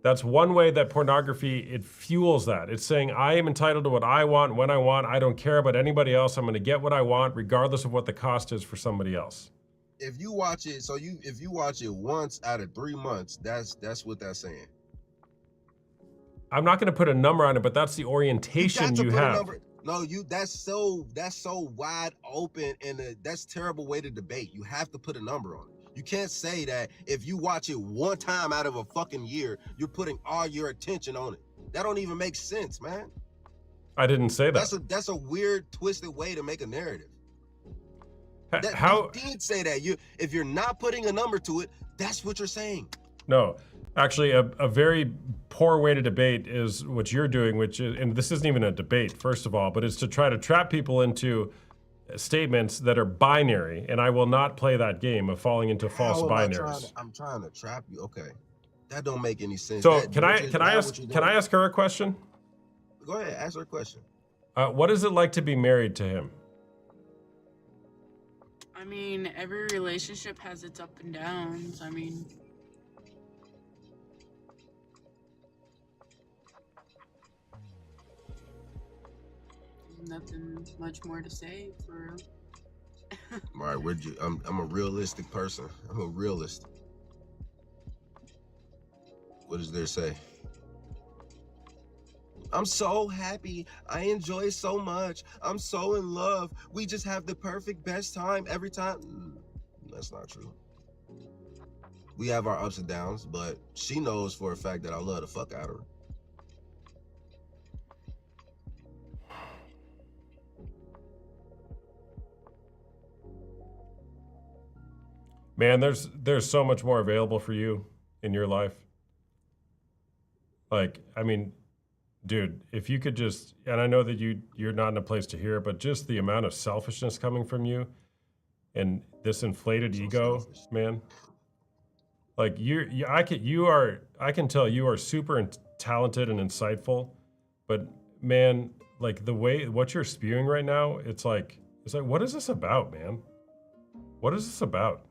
That's one way that pornography, it fuels that. It's saying, I am entitled to what I want, when I want. I don't care about anybody else. I'm going to get what I want, regardless of what the cost is for somebody else. If you watch it, if you watch it once out of 3 months, that's what that's saying. I'm not going to put a number on it, but that's the orientation you have. No, that's so wide open, and that's a terrible way to debate. You have to put a number on it. You can't say that if you watch it one time out of a fucking year, you're putting all your attention on it. That don't even make sense, man. I didn't say that. That's a weird, twisted way to make a narrative. How? You did say that. If you're not putting a number to it, that's what you're saying. No, actually, a very poor way to debate is what you're doing, which is, and this isn't even a debate, first of all, but it's to try to trap people into statements that are binary, and I will not play that game of falling into false binaries. I'm trying to trap you. Okay, that don't make any sense. So can I ask her a question? Go ahead, ask her a question. What is it like to be married to him? I mean, every relationship has its up and downs. I mean, nothing much more to say for real. All right, I'm a realistic person. I'm a realist. What does there say? I'm so happy. I enjoy so much. I'm so in love. We just have the perfect best time every time. That's not true. We have our ups and downs, but she knows for a fact that I love the fuck out of her. Man, there's so much more available for you in your life. Like, I mean, dude, if you could just, and I know that you're not in a place to hear it, but just the amount of selfishness coming from you and this inflated ego, man. Like I can tell you are super talented and insightful, but man, like what you're spewing right now, it's like, what is this about, man? What is this about?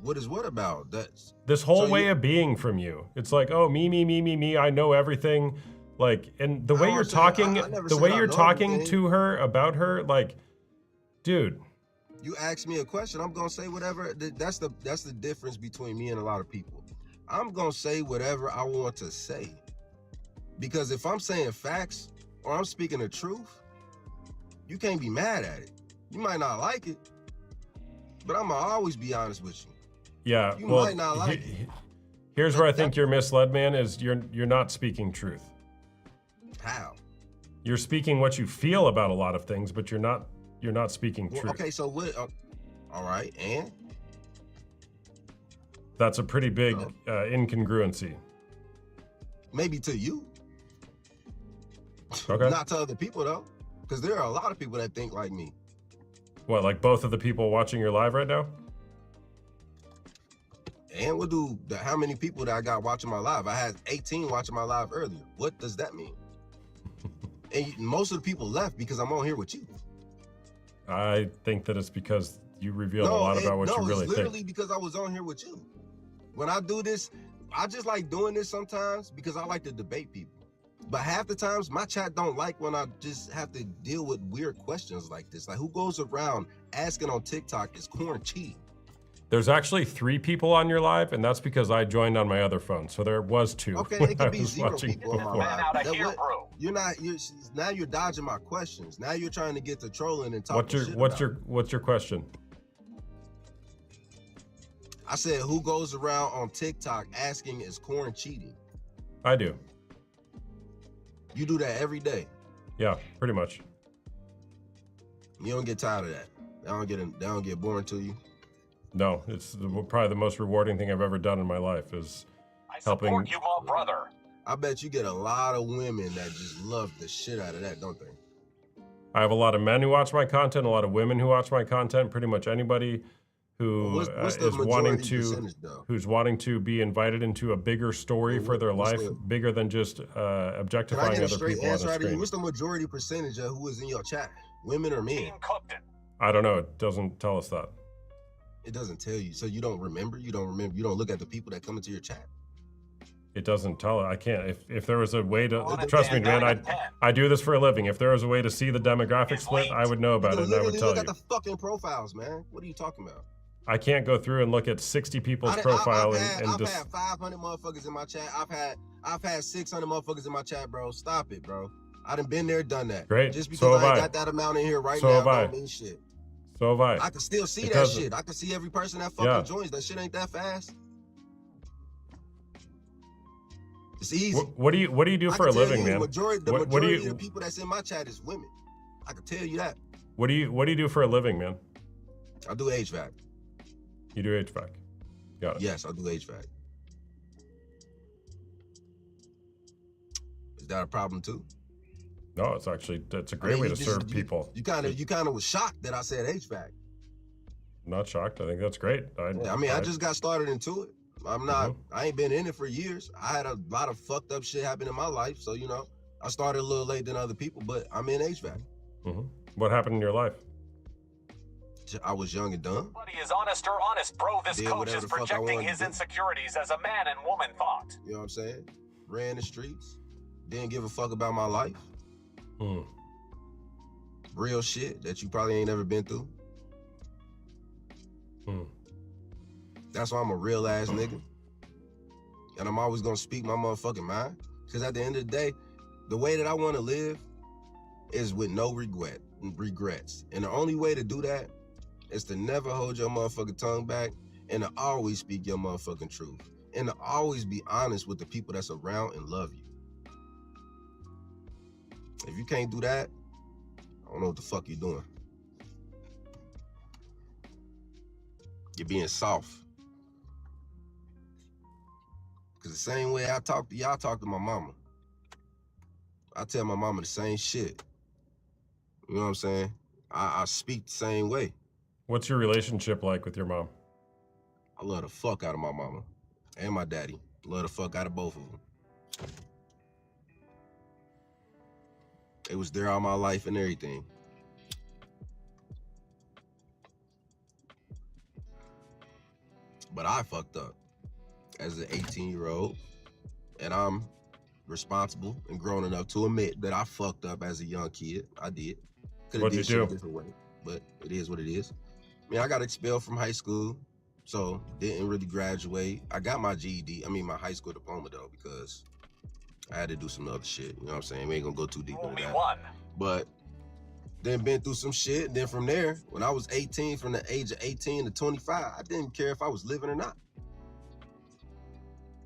What is what about? That's This whole so way you- of being from you. It's like, oh, me, I know everything. Like, and the way I you're don't say- talking, I never the said way I you're know talking everything. to her, about her, like, dude, You ask me a question, I'm gonna say whatever. That's the difference between me and a lot of people. I'm gonna say whatever I want to say. Because if I'm saying facts or I'm speaking the truth, you can't be mad at it. You might not like it, but I'm gonna always be honest with you. yeah. You well, might not like it. here's where I think you're misled, man. Is you're not speaking truth. How? You're speaking what you feel about a lot of things, but you're not speaking Well, truth. okay, so what? All right, and That's a pretty big incongruency. maybe to you, Okay. not to other people though, because there are a lot of people that think like me. What, like both of the people watching your live right now? And we'll do how many people that I got watching my live. I had 18 watching my live earlier. What does that mean? And most of the people left because I'm on here with you. I think that it's because you revealed a lot about what you really it's literally think. because I was on here with you. When I do this, I just like doing this sometimes because I like to debate people. But half the times my chat don't like when I just have to deal with weird questions like this. Like, who goes around asking on TikTok, is corn cheating? There's actually 3 people on your live, and that's because I joined on my other phone. So there was 2 Okay, when it I could be was 0 watching people on my before. live. Now you're dodging my questions. Now you're trying to get to trolling and talking shit about it. What's your question? I said, who goes around on TikTok asking, is corn cheating? I do. You do that every day. Yeah, pretty much. You don't get tired of that. They don't get boring to you. No, it's probably the most rewarding thing I've ever done in my life is helping. you, my brother. I bet you get a lot of women that just love the shit out of that, don't they? I have a lot of men who watch my content, a lot of women who watch my content. Pretty much anybody who What's the is wanting majority to, percentage, though? who's wanting to be invited into a bigger story for their what's life, the- bigger than just Can I objectifying get a other straight people on answer the out of you? screen. What's the majority percentage of who is in your chat? Women or men? I don't know. It doesn't tell us that. It doesn't tell you. So you don't remember? You don't look at the people that come into your chat? It doesn't tell it. I can't. If there was a way to trust me, man, I do this for a living. If there was a way to see the demographic split, I would know about it, and I would Literally tell look you. at the fucking profiles, man. What are you talking about? I can't go through and look at 60 people's profile and I've just. had 500 motherfuckers in my chat. I've had 600 motherfuckers in my chat, bro. Stop it, bro. I done been there, done that. Great. Just because So have I ain't I. got that amount in here right So now have I. don't mean shit. So have I. I can still see It that doesn't. shit. I can see every person that fucking Yeah. joins. That shit ain't that fast. It's easy. What do you do I for a can tell living, you, man? The majority What do of you the people that's in my chat is women. I can tell you that. what do you do for a living, man? I do HVAC. You do HVAC. Got it. Yes, I do HVAC. Is that a problem too? No, it's a great way to serve people. You kind of was shocked that I said HVAC. I'm not shocked. I think that's great. I just got started into it. I'm not. Mm-hmm. I ain't been in it for years. I had a lot of fucked up shit happen in my life, so I started a little late than other people, but I'm in HVAC. Mm-hmm. What happened in your life? I was young and dumb. Buddy is honest or honest, bro. This Did coach whatever is the fuck I projecting wanted his to do. insecurities as a man and woman thought. You know what I'm saying? Ran the streets. Didn't give a fuck about my life. Hmm. Real shit that you probably ain't ever been through. Hmm. That's why I'm a real ass nigga. And I'm always gonna speak my motherfucking mind. Because at the end of the day, the way that I want to live is with no regrets. And the only way to do that is to never hold your motherfucking tongue back and to always speak your motherfucking truth. And to always be honest with the people that's around and love you. If you can't do that, I don't know what the fuck you're doing. You're being soft. Because the same way I talk to y'all, talk to my mama. I tell my mama the same shit. You know what I'm saying? I speak the same way. What's your relationship like with your mom? I love the fuck out of my mama and my daddy. Love the fuck out of both of them. They was there all my life and everything. But I fucked up as an 18-year-old, and I'm responsible and grown enough to admit that I fucked up as a young kid. I did. Could have What'd did you shit a do? different way, but it is what it is. I mean, I got expelled from high school, so didn't really graduate. I got my GED, my high school diploma though, because I had to do some other shit. You know what I'm saying? We ain't gonna go too deep into Only that. one. But then been through some shit. Then from there, when I was 18, from the age of 18 to 25, I didn't care if I was living or not.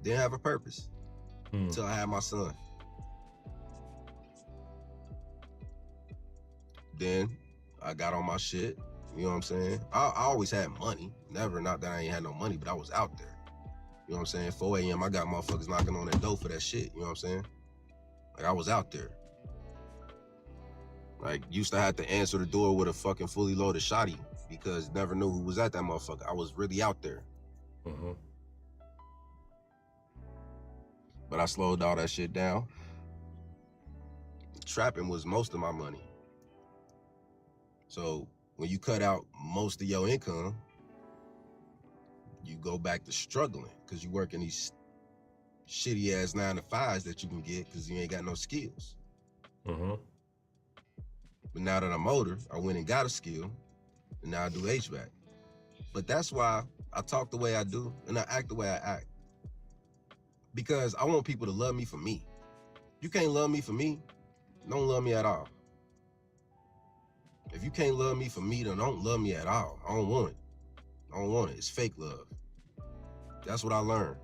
Didn't have a purpose until I had my son. Then I got on my shit. You know what I'm saying? I always had money. Never, not that I ain't had no money, but I was out there. You know what I'm saying? 4 a.m. I got motherfuckers knocking on that door for that shit. You know what I'm saying? Like, I was out there. Like, used to have to answer the door with a fucking fully loaded shotty because never knew who was at that motherfucker. I was really out there. But I slowed all that shit down. Trapping was most of my money. So when you cut out most of your income, you go back to struggling because you work in these shitty ass 9-to-5s that you can get because you ain't got no skills. But now that I'm older, I went and got a skill, and now I do HVAC. But that's why I talk the way I do and I act the way I act. Because I want people to love me for me. You can't love me for me, don't love me at all. If you can't love me for me, then don't love me at all. I don't want it. I don't want it. It's fake love. That's what I learned.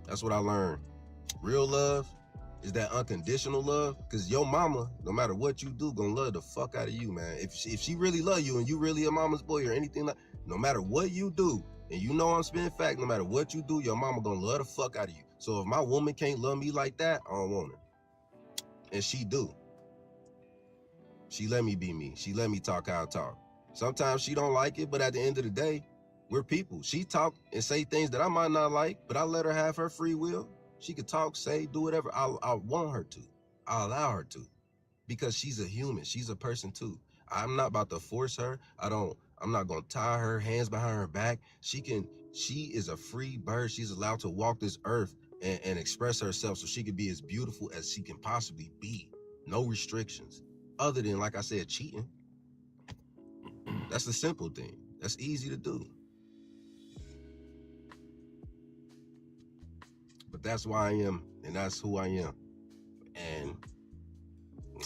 That's what I learned. Real love is that unconditional love, because your mama, no matter what you do, gonna love the fuck out of you, man. If she really love you and you really a mama's boy or anything like, no matter what you do, and you know I'm spitting fact, no matter what you do, your mama gonna love the fuck out of you. So if my woman can't love me like that, I don't want her. And she do. She let me be me. She let me talk how I talk. Sometimes she don't like it, but at the end of the day, we're people. She talk and say things that I might not like, but I let her have her free will. She could talk, say, do whatever I want her to. I allow her to. Because she's a human. She's a person too. I'm not about to force her. I'm not gonna tie her hands behind her back. She is a free bird. She's allowed to walk this earth and express herself so she can be as beautiful as she can possibly be. No restrictions. Other than, like I said, cheating. That's the simple thing. That's easy to do. But that's why I am, and that's who I am. And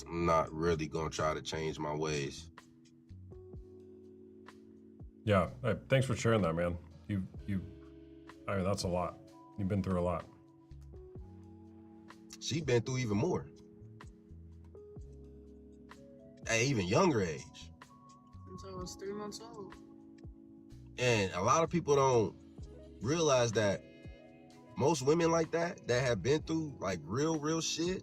I'm not really gonna try to change my ways. Yeah, hey, thanks for sharing that, man. That's a lot. You've been through a lot. She been through even more. At an even younger age. Until I was 3 months old. And a lot of people don't realize that most women like that have been through like real shit,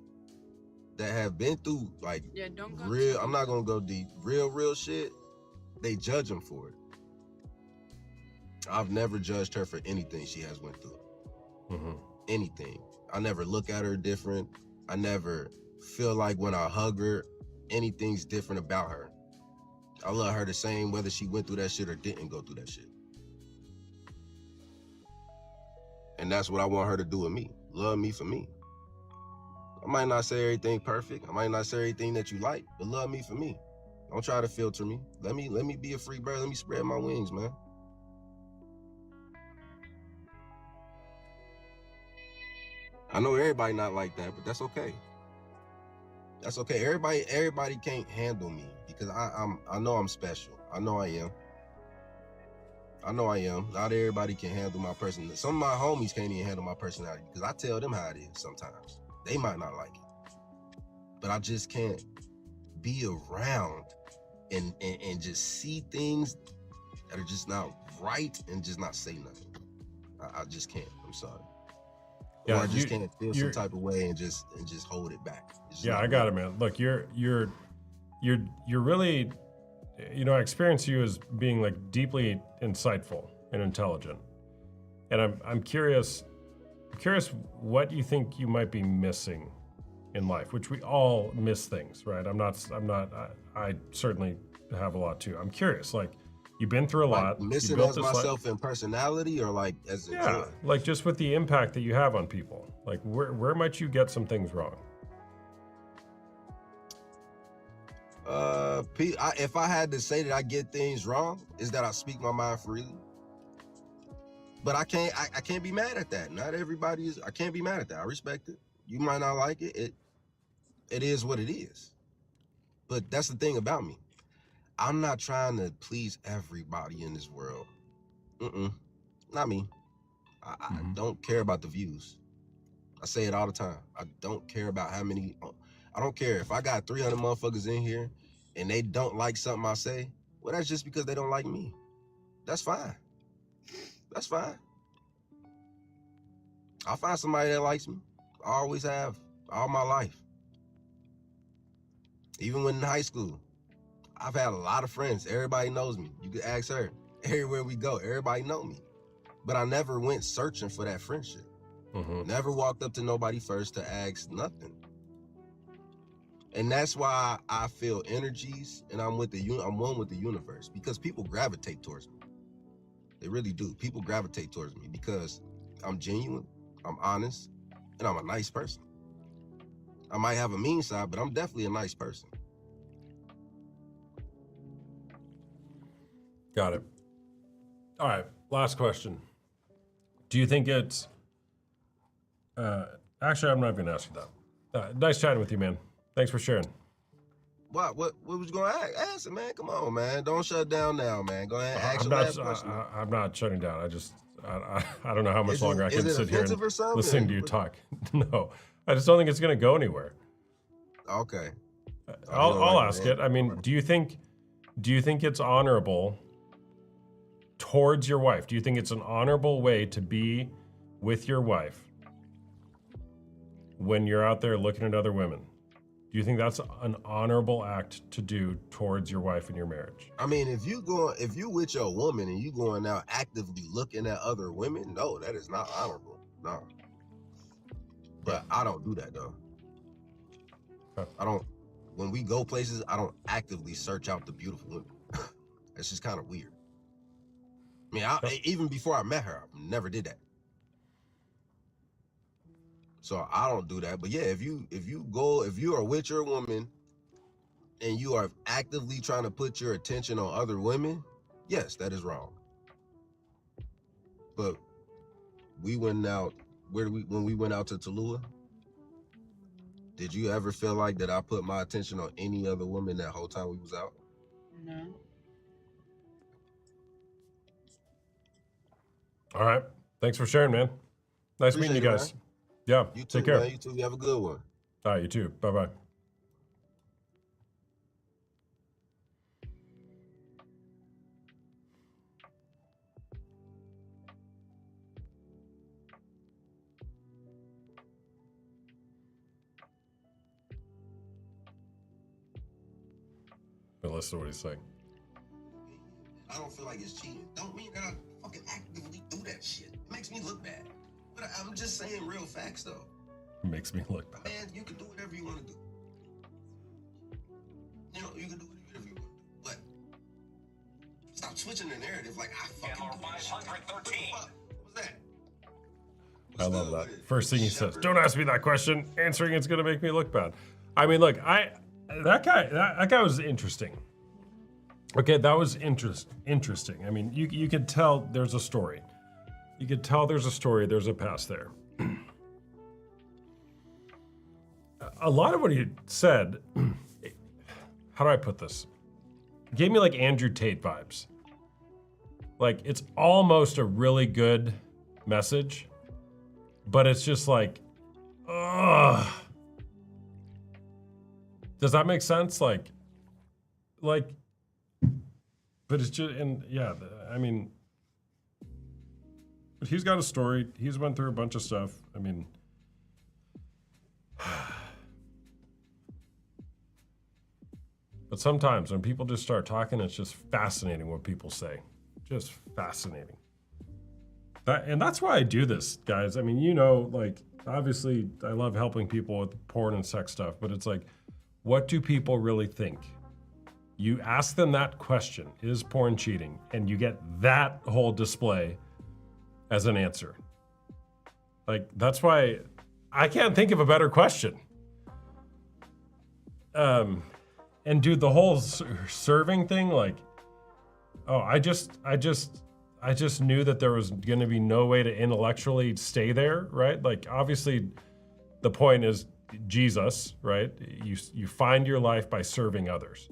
that have been through like don't go real, I'm not gonna go deep, real shit, they judge them for it. I've never judged her for anything she has went through. Anything. I never look at her different. I never feel like when I hug her, anything's different about her. I love her the same whether she went through that shit or didn't go through that shit. And that's what I want her to do with me. Love me for me. I might not say everything perfect. I might not say everything that you like, but love me for me. Don't try to filter me. Let me be a free bird. Let me spread my wings, man. I know everybody not like that, but that's okay. That's okay. Everybody can't handle me because I know I'm special. I know I am. Not everybody can handle my personality. Some of my homies can't even handle my personality because I tell them how it is sometimes. They might not like it. But I just can't be around and just see things that are just not right and just not say nothing. I just can't. I'm sorry. or I just you- can't feel some you're- type of way and just hold it back. It's just Yeah, not I got me. it, man. Look, you're really, I experience you as being like deeply insightful and intelligent, and I'm curious what you think you might be missing in life, which we all miss things, right? I certainly have a lot too. I'm curious, like you've been through a lot. Like you missing built as this life- myself in personality, or like as a Yeah, joy? like just with the impact that you have on people. Like where might you get some things wrong? If I had to say that I get things wrong, is that I speak my mind freely. But I can't be mad at that. Not everybody is. I can't be mad at that. I respect it. You might not like it. It is what it is. But that's the thing about me. I'm not trying to please everybody in this world. Not me. I don't care about the views. I say it all the time. I don't care about how many. I don't care if I got 300 motherfuckers in here and they don't like something I say. Well, that's just because they don't like me. That's fine. That's fine. I'll find somebody that likes me. I always have, all my life. Even when in high school, I've had a lot of friends. Everybody knows me. You can ask her. Everywhere we go, everybody know me. But I never went searching for that friendship. Never walked up to nobody first to ask nothing. And that's why I feel energies, and I'm one with the universe, because people gravitate towards me. They really do. People gravitate towards me because I'm genuine, I'm honest, and I'm a nice person. I might have a mean side, but I'm definitely a nice person. Got it. All right, last question. Do you think it's... actually, I'm not going to ask you that. Nice chatting with you, man. Thanks for sharing. What was you going to ask? Ask it, man. Come on, man. Don't shut down now, man. Go ahead and ask I'm your not, last question. I'm not shutting down. I don't know how much Is it- longer I is can it sit here and offensive or something? listen to you talk. No, I just don't think it's going to go anywhere. Okay. I'll ask it. I mean, do you think it's honorable towards your wife? Do you think it's an honorable way to be with your wife when you're out there looking at other women? Do you think that's an honorable act to do towards your wife in your marriage? I mean, if you with your woman and you going out actively looking at other women, no, that is not honorable. No. But I don't do that though. I don't. When we go places, I don't actively search out the beautiful women. It's just kind of weird. I mean, even before I met her, I never did that. So I don't do that. But yeah, if you are with your woman and you are actively trying to put your attention on other women, yes, that is wrong. But we went out, when we went out to Tallulah, did you ever feel like that I put my attention on any other woman that whole time we was out? No. All right. Thanks for sharing, man. Nice Appreciate meeting you it, guys. man. Yeah. You too, Take care. man. You too. You have a good one. All right, you too. Bye-bye. But listen to what he's saying. I don't feel like it's cheating. Don't mean that I fucking actively do that shit. It makes me look bad. But I'm just saying real facts though. It makes me look bad. Man, you can do whatever you want to do. You know, you can do whatever you want to do. But stop switching the narrative like I fucking do that shit. 513. What was that? I love that. First thing he says, don't ask me that question. Answering it's going to make me look bad. I mean, look, that guy was interesting. Okay, that was interesting. I mean, you could tell there's a story. You could tell there's a story, there's a past there. A lot of what he said, how do I put this? Gave me like Andrew Tate vibes. Like, it's almost a really good message, but it's just like, ugh. Does that make sense? Like, but it's just, and yeah, I mean, but he's got a story. He's went through a bunch of stuff. I mean, But sometimes when people just start talking, it's just fascinating what people say. Just fascinating. And that's why I do this, guys. I mean, you know, like, obviously I love helping people with porn and sex stuff, but it's like, what do people really think? You ask them that question, is porn cheating? And you get that whole display as an answer. Like, that's why I can't think of a better question. And dude, the whole serving thing, like, oh, I just knew that there was going to be no way to intellectually stay there, right? Like, obviously, the point is Jesus, right? You find your life by serving others.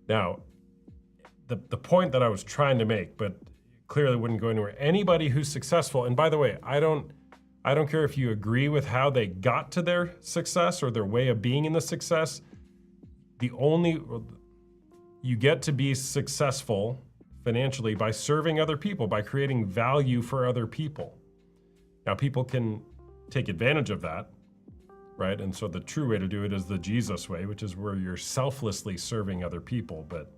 Now, the point that I was trying to make, but clearly wouldn't go anywhere. Anybody who's successful, and by the way, I don't care if you agree with how they got to their success or their way of being in the success. You get to be successful financially by serving other people, by creating value for other people. Now, people can take advantage of that, right? And so the true way to do it is the Jesus way, which is where you're selflessly serving other people. But,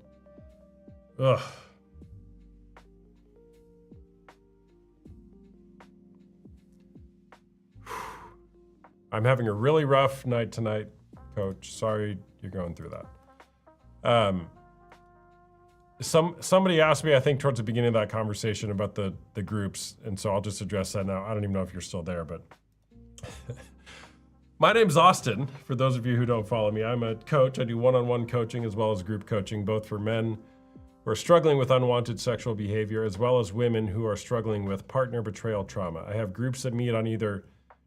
ugh. I'm having a really rough night tonight, Coach. Sorry you're going through that. Somebody asked me, I think towards the beginning of that conversation about the groups, and so I'll just address that now. I don't even know if you're still there, but my name's Austin. For those of you who don't follow me, I'm a coach. I do one-on-one coaching as well as group coaching, both for men who are struggling with unwanted sexual behavior, as well as women who are struggling with partner betrayal trauma. I have groups that meet on either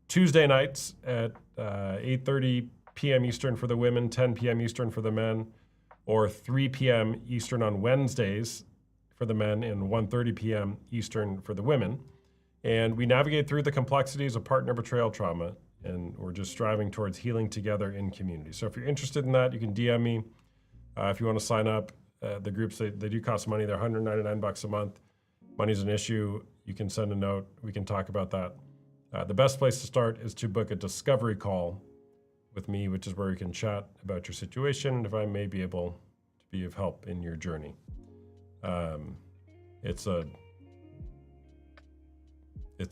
Tuesday nights at 8:30 p.m. Eastern for the women, 10 p.m. Eastern for the men, or 3 p.m. Eastern on Wednesdays for the men and 1:30 p.m. Eastern for the women. And we navigate through the complexities of partner betrayal trauma, and we're just striving towards healing together in community. So if you're interested in that, you can DM me. If you want to sign up, the groups, they do cost money. They're $199 a month. Money's an issue. You can send a note. We can talk about that. The best place to start is to book a discovery call with me, which is where you can chat about your situation and if I may be able to be of help in your journey. It's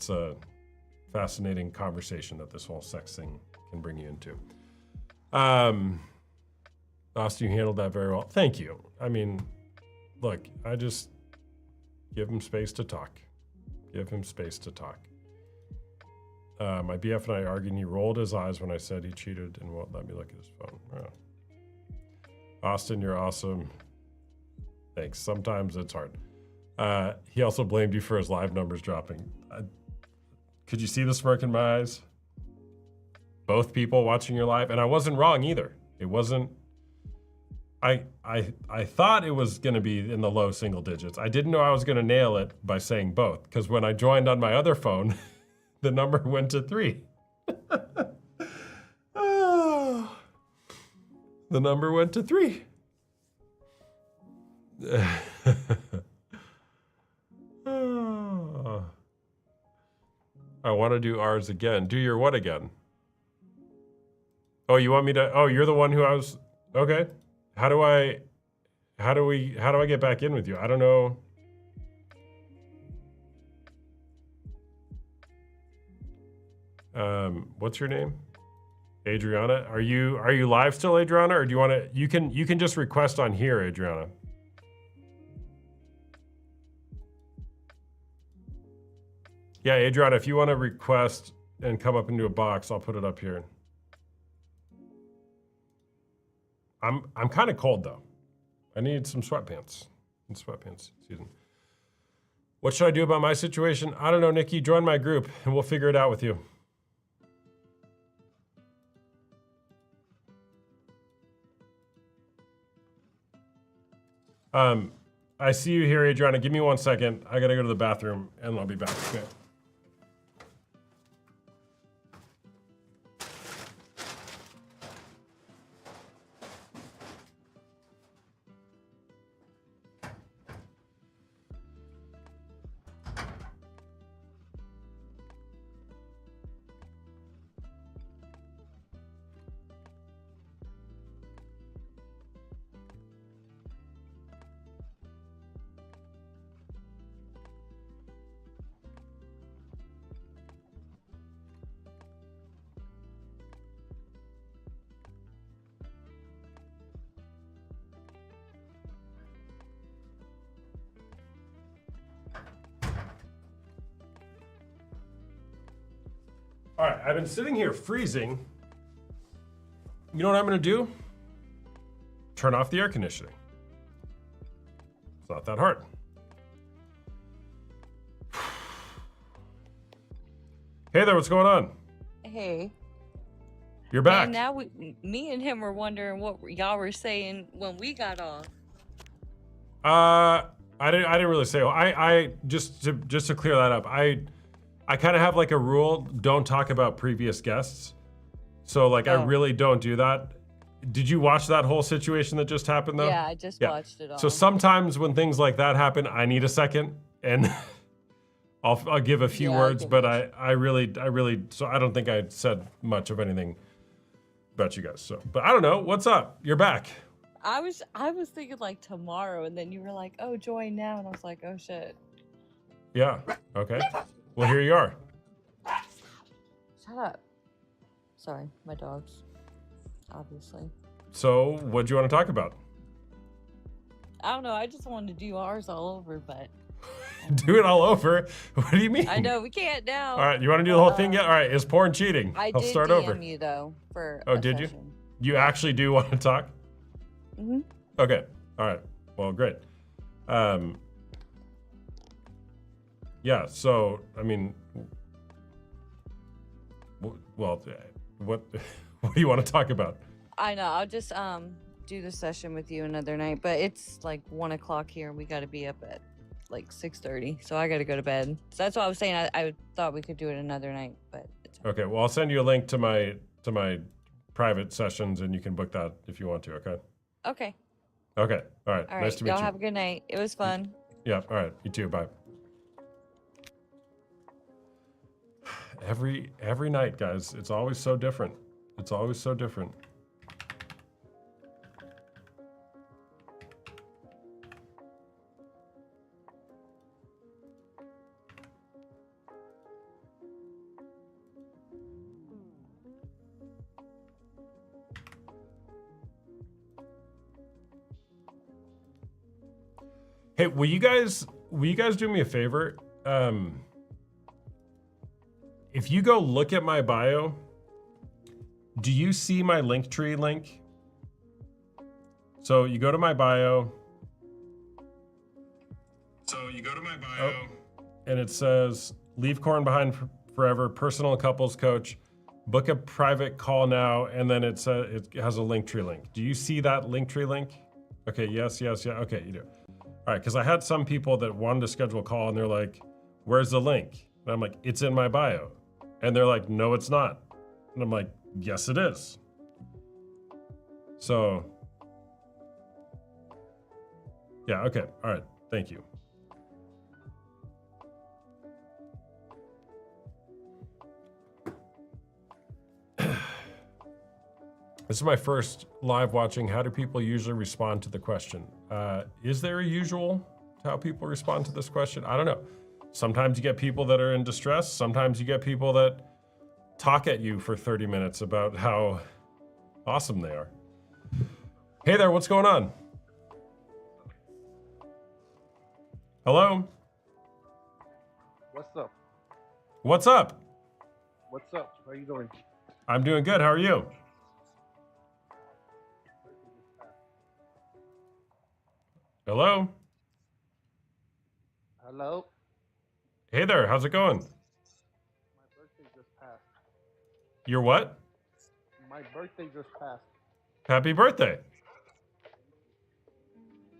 a fascinating conversation that this whole sex thing can bring you into. Austin, you handled that very well. Thank you. I mean, look, I just give him space to talk. Give him space to talk. My BF and I argued, and he rolled his eyes when I said he cheated and won't let me look at his phone. Oh. Austin, you're awesome. Thanks. Sometimes it's hard. He also blamed you for his live numbers dropping. Could you see the smirk in my eyes? Both people watching your live, and I wasn't wrong either. It wasn't. I thought it was going to be in the low single digits. I didn't know I was going to nail it by saying both, because when I joined on my other phone, the number went to 3. Oh, the number went to 3. Oh. I want to do ours again. Do your what again? Oh, you want me to? Oh, you're the one who I was. Okay. How do I get back in with you? I don't know. What's your name? Adriana. Are you live still, Adriana? Or do you want to, you can just request on here, Adriana. Yeah, Adriana, if you want to request and come up into a box, I'll put it up here. I'm kind of cold though. I need some sweatpants. It's sweatpants season. What should I do about my situation? I don't know, Nikki. Join my group and we'll figure it out with you. I see you here, Adriana. Give me 1 second. I gotta go to the bathroom and I'll be back. Okay. All right, I've been sitting here freezing. You know what I'm gonna do? Turn off the air conditioning. It's not that hard. Hey there, what's going on? Hey. You're back. And now me and him were wondering what y'all were saying when we got off. I didn't really say. I just to clear that up. I kind of have like a rule: don't talk about previous guests. So like I really don't do that. Did you watch that whole situation that just happened though? Yeah, I just watched it all. So sometimes when things like that happen, I need a second, and I'll give a few words. But I really so I don't think I said much of anything about you guys. So, but I don't know. What's up? You're back. I was thinking like tomorrow, and then you were like, "Oh, join now," and I was like, "Oh shit." Yeah. Okay. Well, here you are. Shut up. Sorry, my dogs. Obviously. So, what do you want to talk about? I don't know. I just wanted to do ours all over, but Do it all over? What do you mean? I know we can't now. All right, you want to do the whole thing yet? All right, is porn cheating? I'll start DM over. you though for. Oh, a did session. you? You actually do want to talk? Mhm. Okay. All right. Well, great. Yeah. So, I mean, well, what what do you want to talk about? I know. I'll just do the session with you another night, but it's like 1 o'clock here, and we got to be up at like 6:30, so I got to go to bed. So that's why I was saying I thought we could do it another night, but it's Okay. Well, I'll send you a link to my private sessions, and you can book that if you want to. Okay. okay. Okay. All right. All right. Nice to meet Y'all you. have a good night. It was fun. Yeah. All right. You too. Bye. Every night, guys. It's always so different. It's always so different. Hey, will you guys do me a favor? If you go look at my bio, do you see my Linktree link? So you go to my bio. And it says, leave corn behind forever, personal and couples coach, book a private call now, and then it has a Linktree link. Do you see that Linktree link? Okay, yes, yeah. Okay, you do. All right, because I had some people that wanted to schedule a call, and they're like, where's the link? And I'm like, it's in my bio. And they're like, no, it's not. And I'm like, yes, it is. So, yeah, okay, all right, thank you. This is my first live watching. How do people usually respond to the question? Is there a usual to how people respond to this question? I don't know. Sometimes you get people that are in distress. Sometimes you get people that talk at you for 30 minutes about how awesome they are. Hey there, what's going on? Hello? What's up? What's up? What's up? How you doing? I'm doing good. How are you? Hello? Hello? Hey there, how's it going? My birthday just passed. Your what? My birthday just passed. Happy birthday.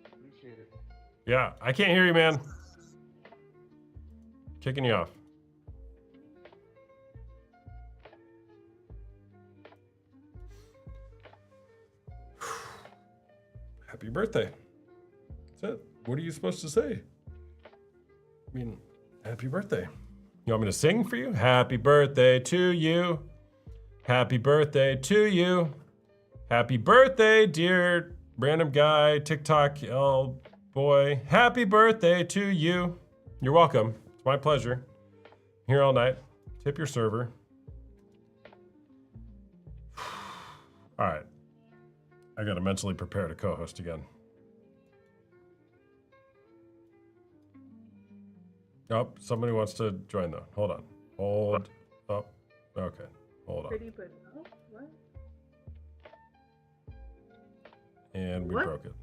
Appreciate it. Yeah, I can't hear you, man. Kicking you off. Happy birthday. That's it. What are you supposed to say? I mean, happy birthday. You want me to sing for you? Happy birthday to you. Happy birthday to you. Happy birthday, dear random guy, TikTok, oh boy. Happy birthday to you. You're welcome. It's my pleasure. Here all night. Tip your server. All right. I gotta mentally prepare to co-host again. Oh, somebody wants to join though. Hold on. Hold up. Okay, hold on. Pretty put. Oh, what? And we What? broke it.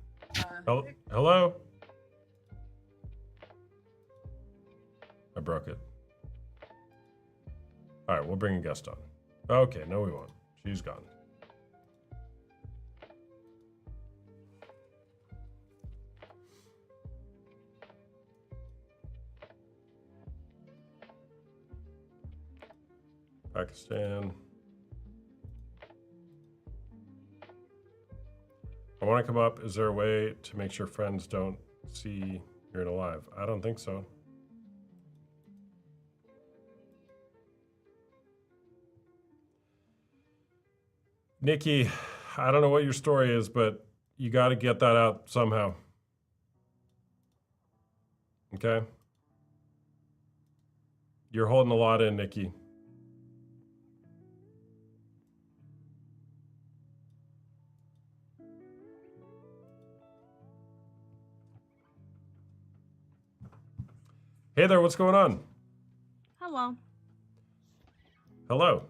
Hello? I broke it. All right, we'll bring a guest on. Okay, no, we won't. She's gone. Pakistan. I want to come up. Is there a way to make sure friends don't see you're in a live? I don't think so. Nikki, I don't know what your story is, but you got to get that out somehow. Okay? You're holding a lot in, Nikki. Hey there, what's going on? Hello. Hello.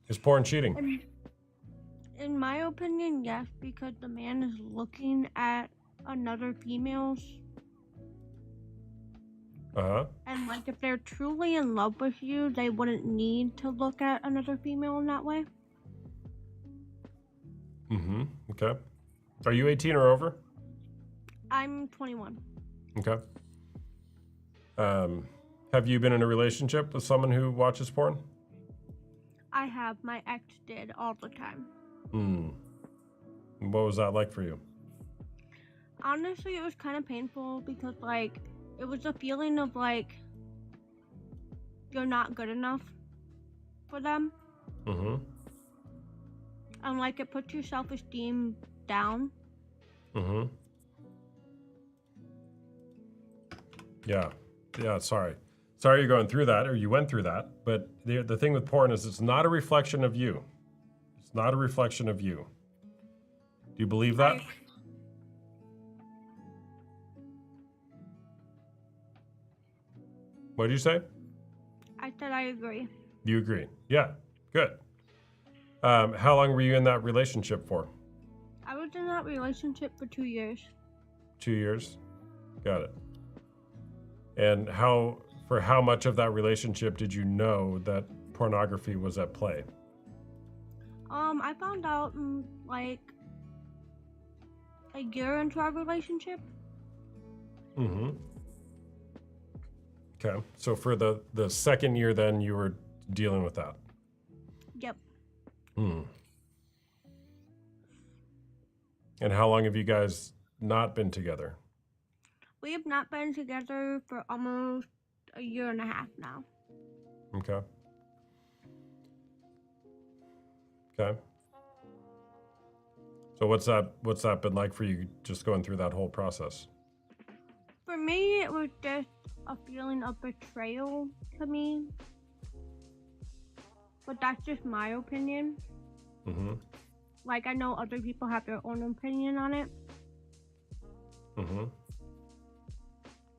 Is porn cheating? In my opinion, yes, because the man is looking at another female's. Uh-huh. And like if they're truly in love with you, they wouldn't need to look at another female in that way. Mm-hmm. Okay. Are you 18 or over? I'm 21. Okay. Have you been in a relationship with someone who watches porn? I have. My ex did all the time. Hmm. What was that like for you? Honestly, it was kind of painful because like it was a feeling of like you're not good enough for them. Mm-hmm. And like it puts your self-esteem down. Mm-hmm. Yeah. Yeah, sorry. Sorry you're going through that, or you went through that. But the thing with porn is it's not a reflection of you. It's not a reflection of you. Do you believe that? What did you say? I said I agree. You agree? Yeah. Good. How long were you in that relationship for? I was in that relationship for 2 years. 2 years? Got it. And for how much of that relationship did you know that pornography was at play? I found out like a year into our relationship. Mm-hmm. Okay. So for the second year then you were dealing with that? Yep. Hmm. And how long have you guys not been together? We have not been together for almost a year and a half now. Okay. Okay. So what's that been like for you, just going through that whole process? For me, it was just a feeling of betrayal to me. But that's just my opinion. Mm-hmm. Like, I know other people have their own opinion on it. Mm-hmm.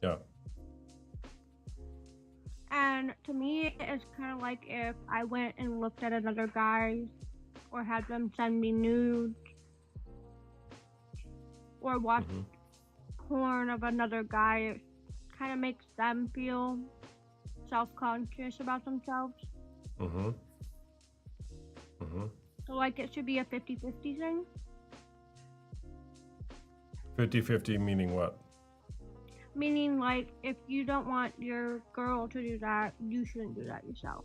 Yeah. And to me, it's kind of like if I went and looked at another guy or had them send me nudes or watched porn of another guy, it kind of makes them feel self-conscious about themselves. Mm-hmm. Mm-hmm. So, like, it should be a 50-50 thing. 50-50 meaning what? Meaning, like, if you don't want your girl to do that, you shouldn't do that yourself.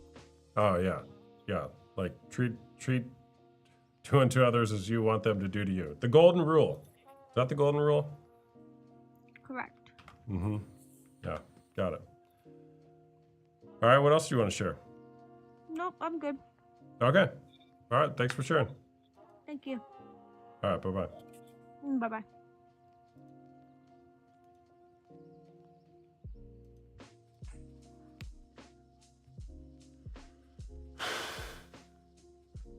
Oh, yeah. Yeah. Like, treat two unto others as you want them to do to you. The golden rule. Is that the golden rule? Correct. Mm-hmm. Yeah. Got it. All right. What else do you want to share? Nope, I'm good. Okay. All right. Thanks for sharing. Thank you. All right. Bye-bye. Bye-bye.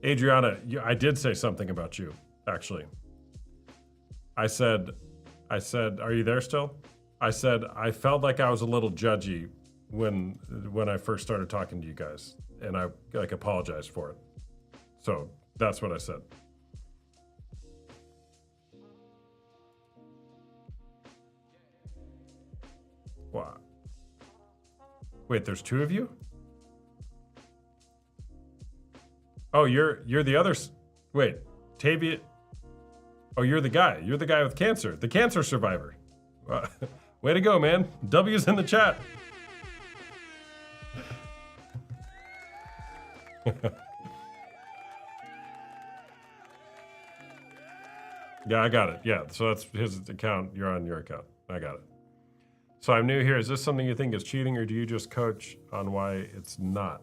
Adriana, I did say something about you, actually. I said, are you there still? I said, I felt like I was a little judgy when I first started talking to you guys, and I like apologized for it. So that's what I said. Wow. Wait, there's two of you? Oh, you're the other. Wait, Tavia. Oh, you're the guy. You're the guy with cancer. The cancer survivor. Way to go, man. W's in the chat. Yeah, I got it. Yeah, so that's his account. You're on your account. I got it. So I'm new here. Is this something you think is cheating, or do you just coach on why it's not?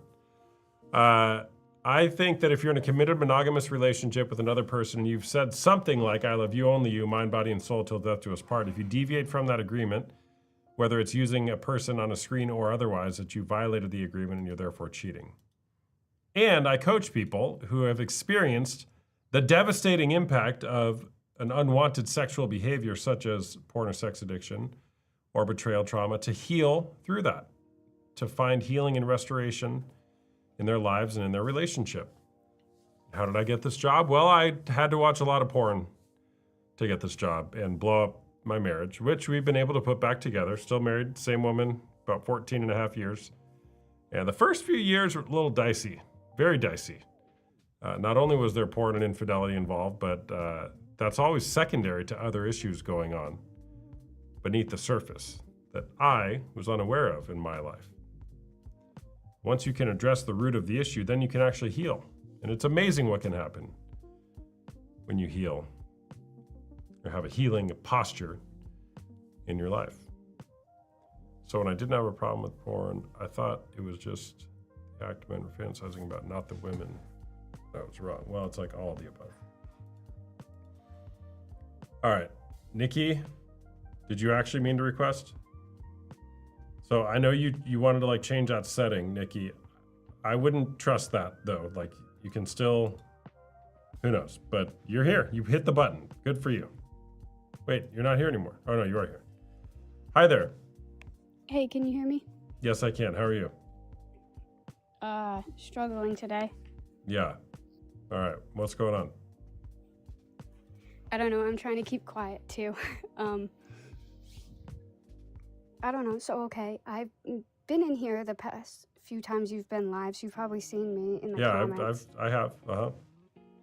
I think that if you're in a committed monogamous relationship with another person and you've said something like, I love you, only you, mind, body, and soul till death do us part, if you deviate from that agreement, whether it's using a person on a screen or otherwise, that you violated the agreement and you're therefore cheating. And I coach people who have experienced the devastating impact of an unwanted sexual behavior such as porn or sex addiction or betrayal trauma to heal through that, to find healing and restoration in their lives and in their relationship. How did I get this job? Well, I had to watch a lot of porn to get this job and blow up my marriage, which we've been able to put back together. Still married, same woman, about 14 and a half years. And the first few years were a little dicey, very dicey. Not only was there porn and infidelity involved, but that's always secondary to other issues going on beneath the surface that I was unaware of in my life. Once you can address the root of the issue, then you can actually heal. And it's amazing what can happen when you heal or have a healing posture in your life. So when I didn't have a problem with porn, I thought it was just the act men were fantasizing about, not the women. That was wrong. Well, it's like all of the above. All right, Nikki, did you actually mean to request? So I know you wanted to like change that setting, Nikki. I wouldn't trust that though. Like you can still, who knows? But you're here. You hit the button. Good for you. Wait, you're not here anymore. Oh no, you are here. Hi there. Hey, can you hear me? Yes, I can. How are you? Struggling today. Yeah. All right. What's going on? I don't know. I'm trying to keep quiet too. I don't know. So, okay. I've been in here the past few times you've been live, so you've probably seen me in the comments. I have.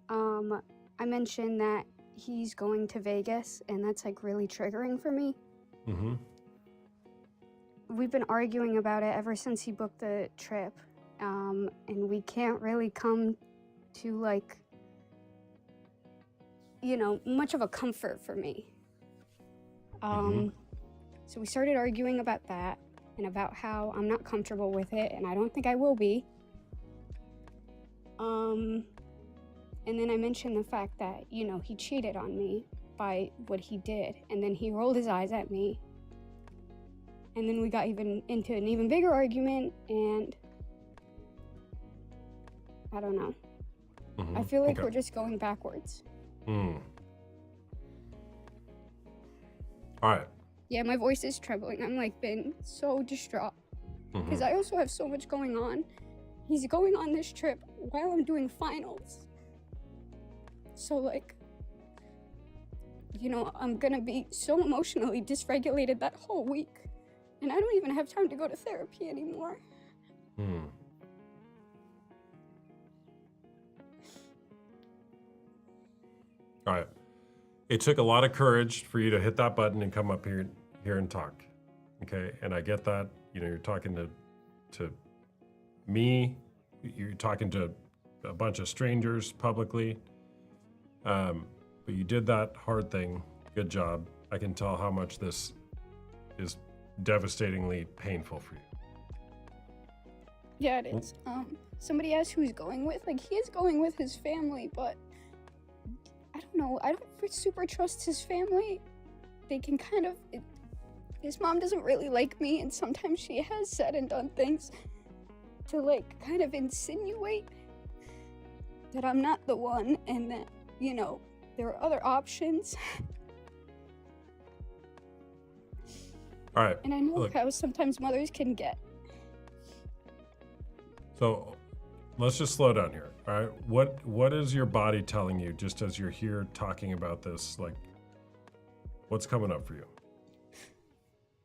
I mentioned that he's going to Vegas, and that's like really triggering for me. Mm-hmm. We've been arguing about it ever since he booked the trip, and we can't really come to like, you know, much of a comfort for me. So we started arguing about that and about how I'm not comfortable with it, and I don't think I will be. And then I mentioned the fact that, you know, he cheated on me by what he did, and then he rolled his eyes at me. And then we got into an even bigger argument, and I don't know. I feel like we're just going backwards. All right. Yeah, my voice is trembling. I'm like been so distraught because I also have so much going on. He's going on this trip while I'm doing finals. So like, you know, I'm gonna be so emotionally dysregulated that whole week. And I don't even have time to go to therapy anymore. All right. It took a lot of courage for you to hit that button and come up here and talk. Okay. And I get that. You know, you're talking to me, you're talking to a bunch of strangers publicly. But you did that hard thing. Good job. I can tell how much this is devastatingly painful for you. Yeah, it is. Somebody asked who he's going with. Like, he is going with his family, but I don't know. I don't super trust his family. They can kind of... his mom doesn't really like me, and sometimes she has said and done things to, like, kind of insinuate that I'm not the one, and that, you know, there are other options. All right. And I know how sometimes mothers can get. So let's just slow down here. All right. What is your body telling you just as you're here talking about this? Like, what's coming up for you?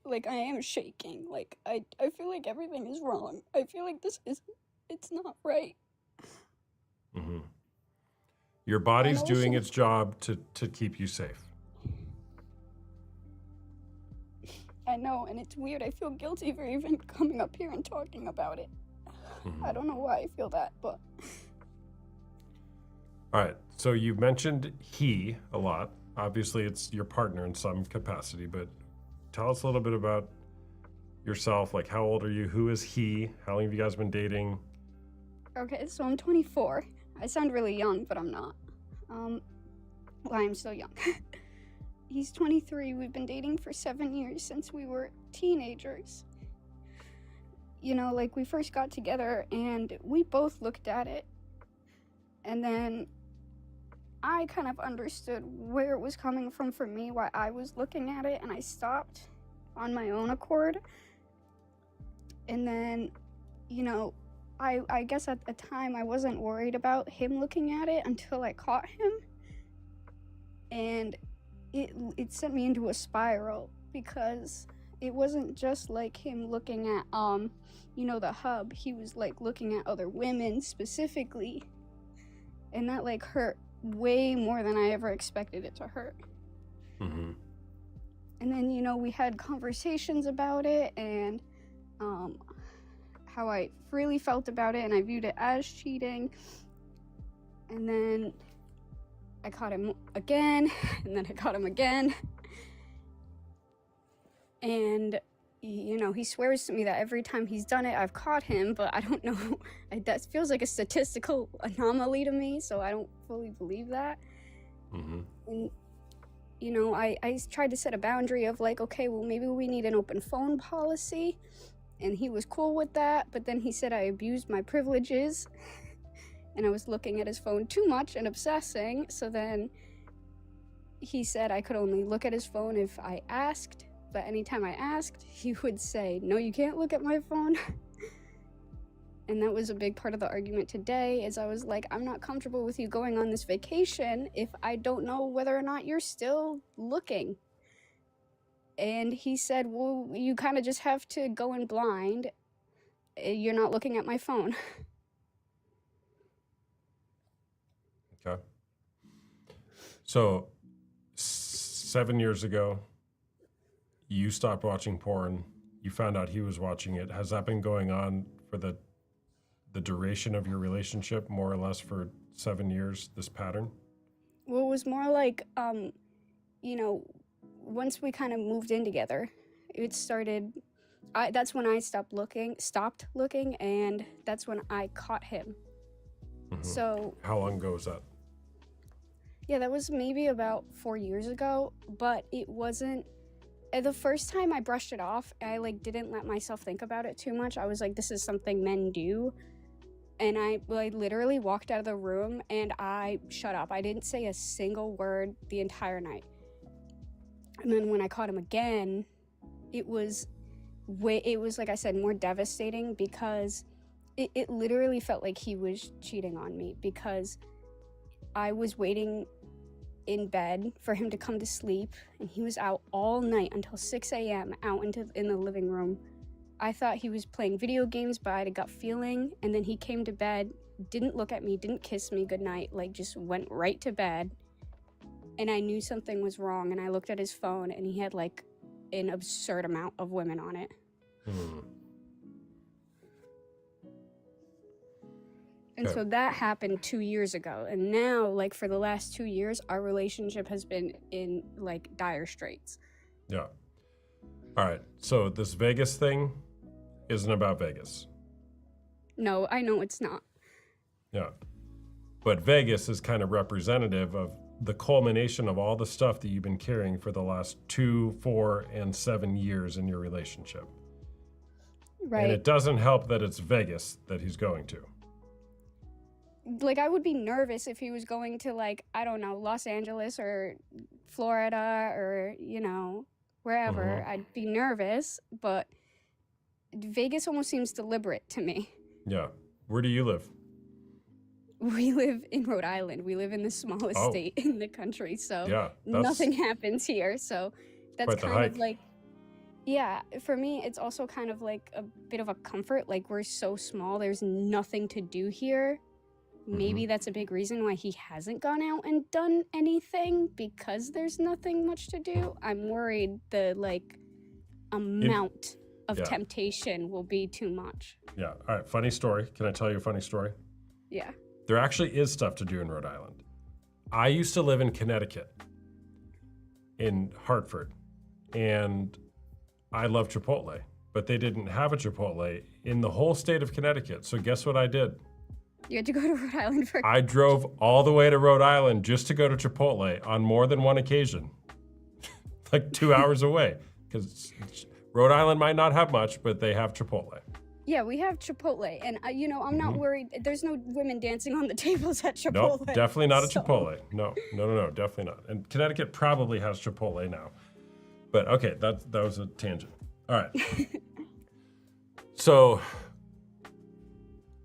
Like, I am shaking. Like, I feel like everything is wrong. I feel like it's not right. Mm-hmm. Your body's And doing also- its job to keep you safe. I know, and it's weird. I feel guilty for even coming up here and talking about it. Mhm. I don't know why I feel that, but All right. So you mentioned he a lot. Obviously, it's your partner in some capacity, but tell us a little bit about yourself. Like, how old are you? Who is he? How long have you guys been dating? okay, so I'm 24. I sound really young, but I'm not. Well, I'm still young. He's 23. We've been dating for 7 years since we were teenagers. You know, like, we first got together and we both looked at it. And then I kind of understood where it was coming from for me, why I was looking at it, and I stopped on my own accord. And then, you know, I guess at the time I wasn't worried about him looking at it until I caught him. And it sent me into a spiral because it wasn't just like him looking at you know, the hub. He was like looking at other women specifically, and that like hurt way more than I ever expected it to hurt. Mm-hmm. And then, you know, we had conversations about it and how I really felt about it, and I viewed it as cheating. And then I caught him again, and then I caught him again. And, you know, he swears to me that every time he's done it, I've caught him, but I don't know. That feels like a statistical anomaly to me, so I don't fully believe that. Mm-hmm. And, you know, I tried to set a boundary of like, okay, well, maybe we need an open phone policy. And he was cool with that, but then he said I abused my privileges and I was looking at his phone too much and obsessing. So then he said I could only look at his phone if I asked, but anytime I asked, he would say, no, you can't look at my phone. And that was a big part of the argument today, is I was like, I'm not comfortable with you going on this vacation if I don't know whether or not you're still looking. And he said, well, you kind of just have to go in blind. You're not looking at my phone. Okay. So 7 years ago, you stopped watching porn. You found out he was watching it. Has that been going on for the duration of your relationship, more or less for 7 years, this pattern? Well, it was more like, you know, once we kind of moved in together, it started, that's when I stopped looking, and that's when I caught him. Mhm. So, How long ago was that? yeah, that was maybe about 4 years ago, but it wasn't, the first time I brushed it off, I like didn't let myself think about it too much. I was like, this is something men do. And I literally walked out of the room and I shut up. I didn't say a single word the entire night. And then when I caught him again, it was like I said, more devastating because it literally felt like he was cheating on me, because I was waiting in bed for him to come to sleep and he was out all night until 6 a.m. out in the living room. I thought he was playing video games, but I had a gut feeling, and then he came to bed, didn't look at me, didn't kiss me goodnight, like just went right to bed. And I knew something was wrong, and I looked at his phone and he had like an absurd amount of women on it. Hmm. And Okay. so that happened 2 years ago. And now, like, for the last 2 years, our relationship has been in like dire straits. Yeah. All right. So this Vegas thing isn't about Vegas. No, I know it's not. Yeah. But Vegas is kind of representative of the culmination of all the stuff that you've been carrying for the last 2, 4, and 7 years in your relationship. Right. And it doesn't help that it's Vegas that he's going to. Like, I would be nervous if he was going to, like, I don't know, Los Angeles or Florida or, you know, wherever. Mhm. I'd be nervous, but Vegas almost seems deliberate to me. Yeah. Where do you live? We live in Rhode Island. We live in the smallest Oh. state in the country, so Yeah, that's nothing happens here. So that's quite the kind of hike. like, yeah, for me, it's also kind of like a bit of a comfort. Like, we're so small, there's nothing to do here. Maybe that's a big reason why he hasn't gone out and done anything, because there's nothing much to do. I'm worried the like amount of yeah. temptation will be too much. Yeah. All right. Funny story. Can I tell you a funny story? Yeah. There actually is stuff to do in Rhode Island. I used to live in Connecticut, in Hartford, and I love Chipotle, but they didn't have a Chipotle in the whole state of Connecticut. So guess what I did? You had to go to Rhode Island for. I drove all the way to Rhode Island just to go to Chipotle on more than one occasion, like 2 hours away, because Rhode Island might not have much, but they have Chipotle. Yeah, we have Chipotle, and I'm not worried. There's no women dancing on the tables at Chipotle. Nope, definitely not a so- Chipotle. No, definitely not. And Connecticut probably has Chipotle now. But okay, that was a tangent. All right. So,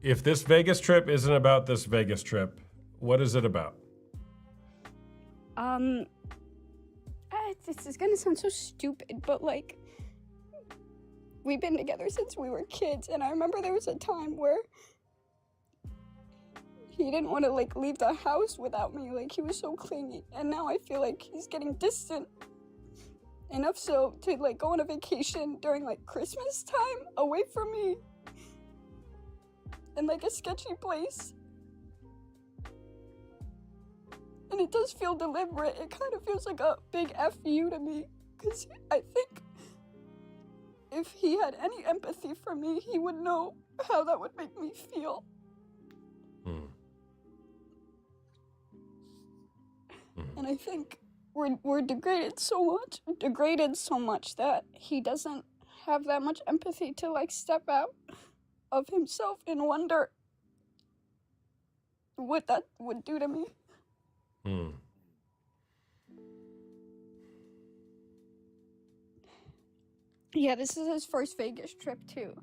if this Vegas trip isn't about this Vegas trip, what is it about? This is gonna sound so stupid, but like, we've been together since we were kids, and I remember there was a time where he didn't want to like leave the house without me. Like, he was so clingy, and now I feel like he's getting distant enough so to like go on a vacation during like Christmas time away from me in like a sketchy place. And it does feel deliberate. It kind of feels like a big F you to me, because I think if he had any empathy for me, he would know how that would make me feel. And I think we're degraded so much that he doesn't have that much empathy to like step out of himself and wonder what that would do to me. Yeah, this is his first Vegas trip too.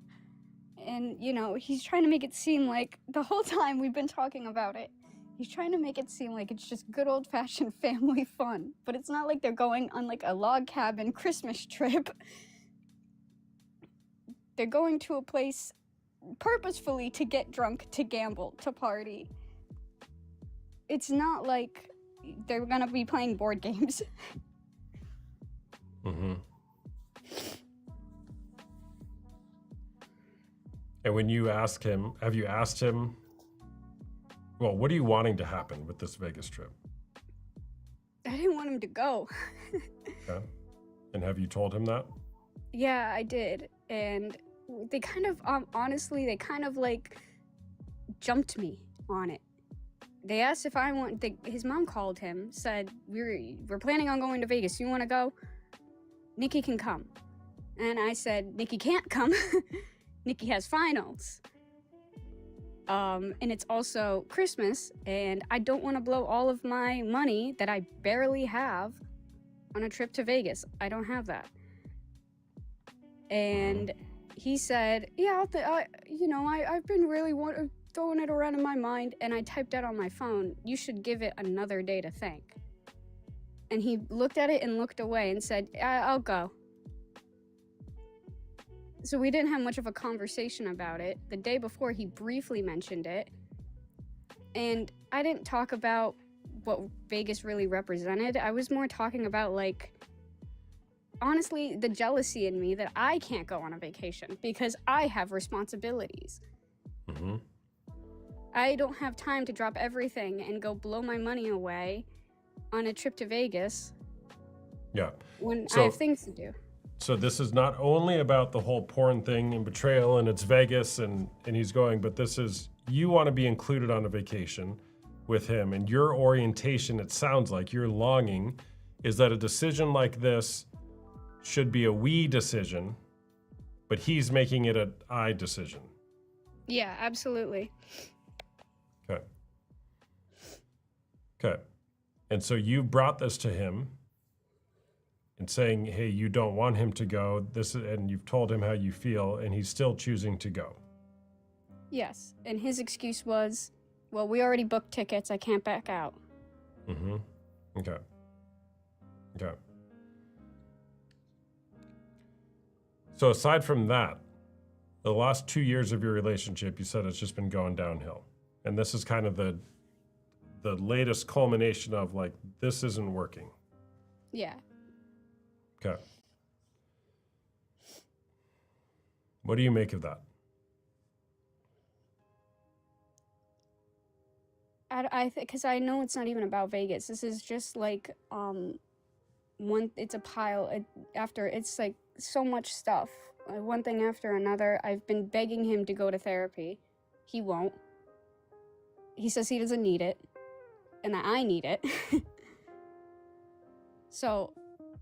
And, you know, he's trying to make it seem like the whole time we've been talking about it, he's trying to make it seem like it's just good old-fashioned family fun. But it's not like they're going on like a log cabin Christmas trip. They're going to a place purposefully to get drunk, to gamble, to party. It's not like they're gonna be playing board games. And when you ask him, have you asked him, well, what are you wanting to happen with this Vegas trip? I didn't want him to go. Okay. And have you told him that? Yeah, I did. And they kind of, honestly, they kind of like jumped me on it. They asked if I want, his mom called him, said, we're planning on going to Vegas. You want to go? Nikki can come. And I said, Nikki can't come. Nikki has finals. And it's also Christmas, and I don't want to blow all of my money that I barely have on a trip to Vegas. I don't have that. And he said, yeah, I've been really throwing it around in my mind, and I typed out on my phone, you should give it another day to think. And he looked at it and looked away and said, I'll go. So we didn't have much of a conversation about it. The day before, he briefly mentioned it. And I didn't talk about what Vegas really represented. I was more talking about, like, honestly, the jealousy in me that I can't go on a vacation because I have responsibilities. I don't have time to drop everything and go blow my money away on a trip to Vegas Yeah. when So- I have things to do. So this is not only about the whole porn thing and betrayal and it's Vegas and he's going, but this is, you want to be included on a vacation with him, and your orientation, it sounds like your longing is that a decision like this should be a we decision, but he's making it an I decision. Yeah, absolutely. Okay. Okay. And so you brought this to him and saying, hey, you don't want him to go, and you've told him how you feel, and he's still choosing to go. Yes, and his excuse was, well, we already booked tickets, I can't back out. Mm-hmm. Okay. Okay. So aside from that, the last 2 years of your relationship, you said it's just been going downhill. And this is kind of the latest culmination of like, this isn't working. Yeah. Okay. What do you make of that? Because I know it's not even about Vegas. This is just like, it's a pile after, it's like so much stuff. One thing after another. I've been begging him to go to therapy. He won't. He says he doesn't need it, and that I need it. So,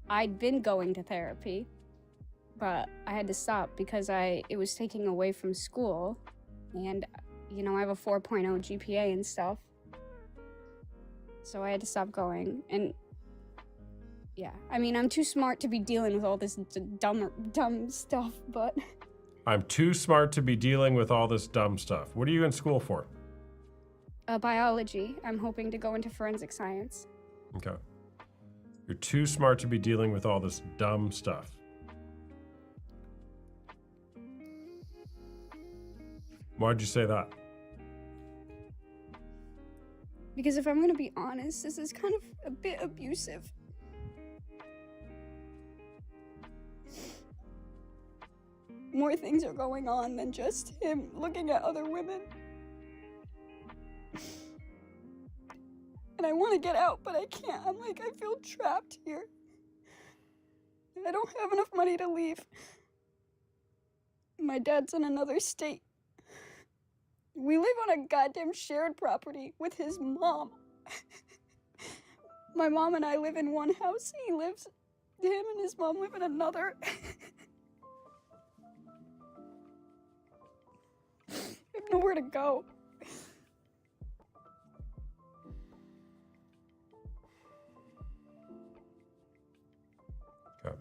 I'd been going to therapy, but I had to stop because it was taking away from school, and, you know, I have a 4.0 GPA and stuff. So I had to stop going, and yeah, I mean, I'm too smart to be dealing with all this dumb stuff, but... I'm too smart to be dealing with all this dumb stuff. What are you in school for? Biology. I'm hoping to go into forensic science. Okay. You're too smart to be dealing with all this dumb stuff. Why'd you say that? Because if I'm going to be honest, this is kind of a bit abusive. More things are going on than just him looking at other women. And I want to get out, but I can't. I feel trapped here. I don't have enough money to leave. My dad's in another state. We live on a goddamn shared property with his mom. My mom and I live in one house. Him and his mom live in another. I have nowhere to go. Okay.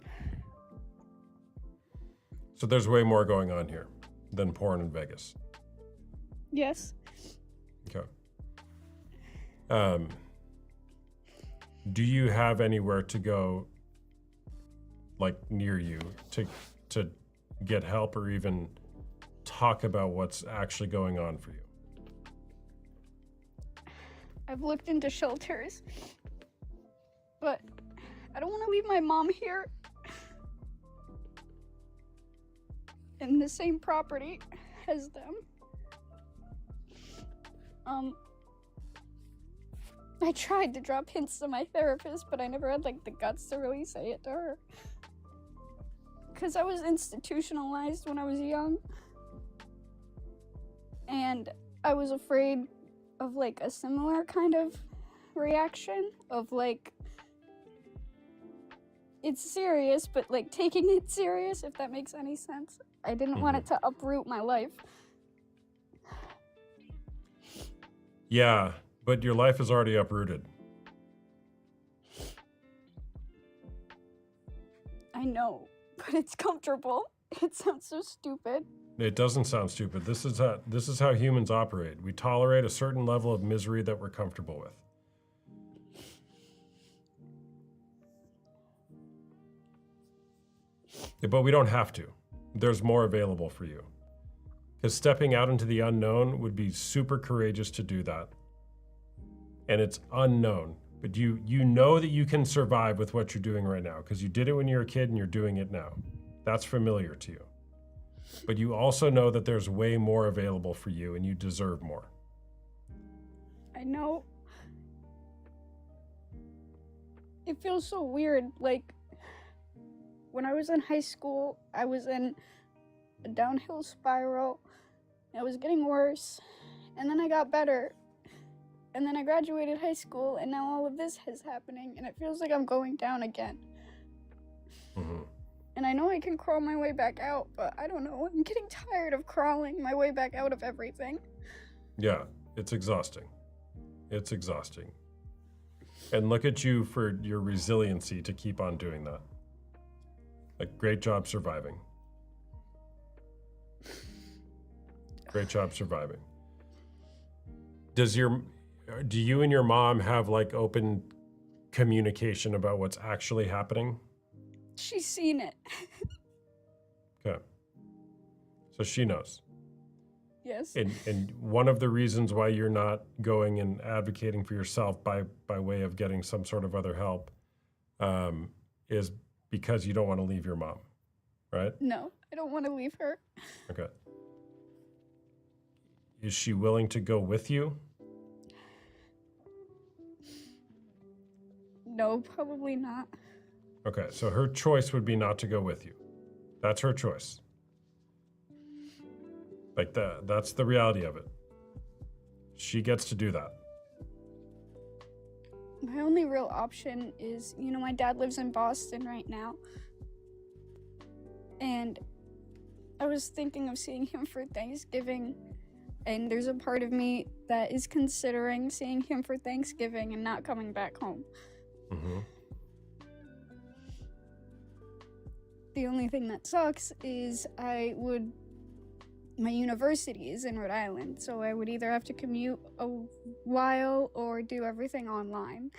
So there's way more going on here than porn in Vegas. Yes. Okay. Do you have anywhere to go, like near you, to get help or even talk about what's actually going on for you? I've looked into shelters, but I don't want to leave my mom here in the same property as them. I tried to drop hints to my therapist, but I never had the guts to really say it to her. Because I was institutionalized when I was young. And I was afraid of a similar kind of reaction of it's serious, but taking it serious, if that makes any sense. I didn't want it to uproot my life. Yeah, but your life is already uprooted. I know, but it's comfortable. It sounds so stupid. It doesn't sound stupid. This is how humans operate. We tolerate a certain level of misery that we're comfortable with. But we don't have to. There's more available for you. Because stepping out into the unknown would be super courageous to do that. And it's unknown. But you know that you can survive with what you're doing right now. Because you did it when you were a kid and you're doing it now. That's familiar to you. But you also know that there's way more available for you and you deserve more. I know. It feels so weird. When I was in high school, I was in a downhill spiral. It was getting worse. And then I got better. And then I graduated high school, and now all of this is happening, and it feels like I'm going down again. Mm-hmm. And I know I can crawl my way back out, but I don't know. I'm getting tired of crawling my way back out of everything. Yeah, it's exhausting. It's exhausting. And look at you for your resiliency to keep on doing that. Great job surviving. Great job surviving. Do you and your mom have like open communication about what's actually happening? She's seen it. Okay. So she knows. Yes. And one of the reasons why you're not going and advocating for yourself by way of getting some sort of other help is because you don't want to leave your mom, right? No, I don't want to leave her. Okay. Is she willing to go with you? No, probably not. Okay, so her choice would be not to go with you. That's her choice. Like that's the reality of it. She gets to do that. My only real option is, my dad lives in Boston right now. And I was thinking of seeing him for Thanksgiving. And there's a part of me that is considering seeing him for Thanksgiving and not coming back home. Mm-hmm. The only thing that sucks is my university is in Rhode Island, so I would either have to commute a while or do everything online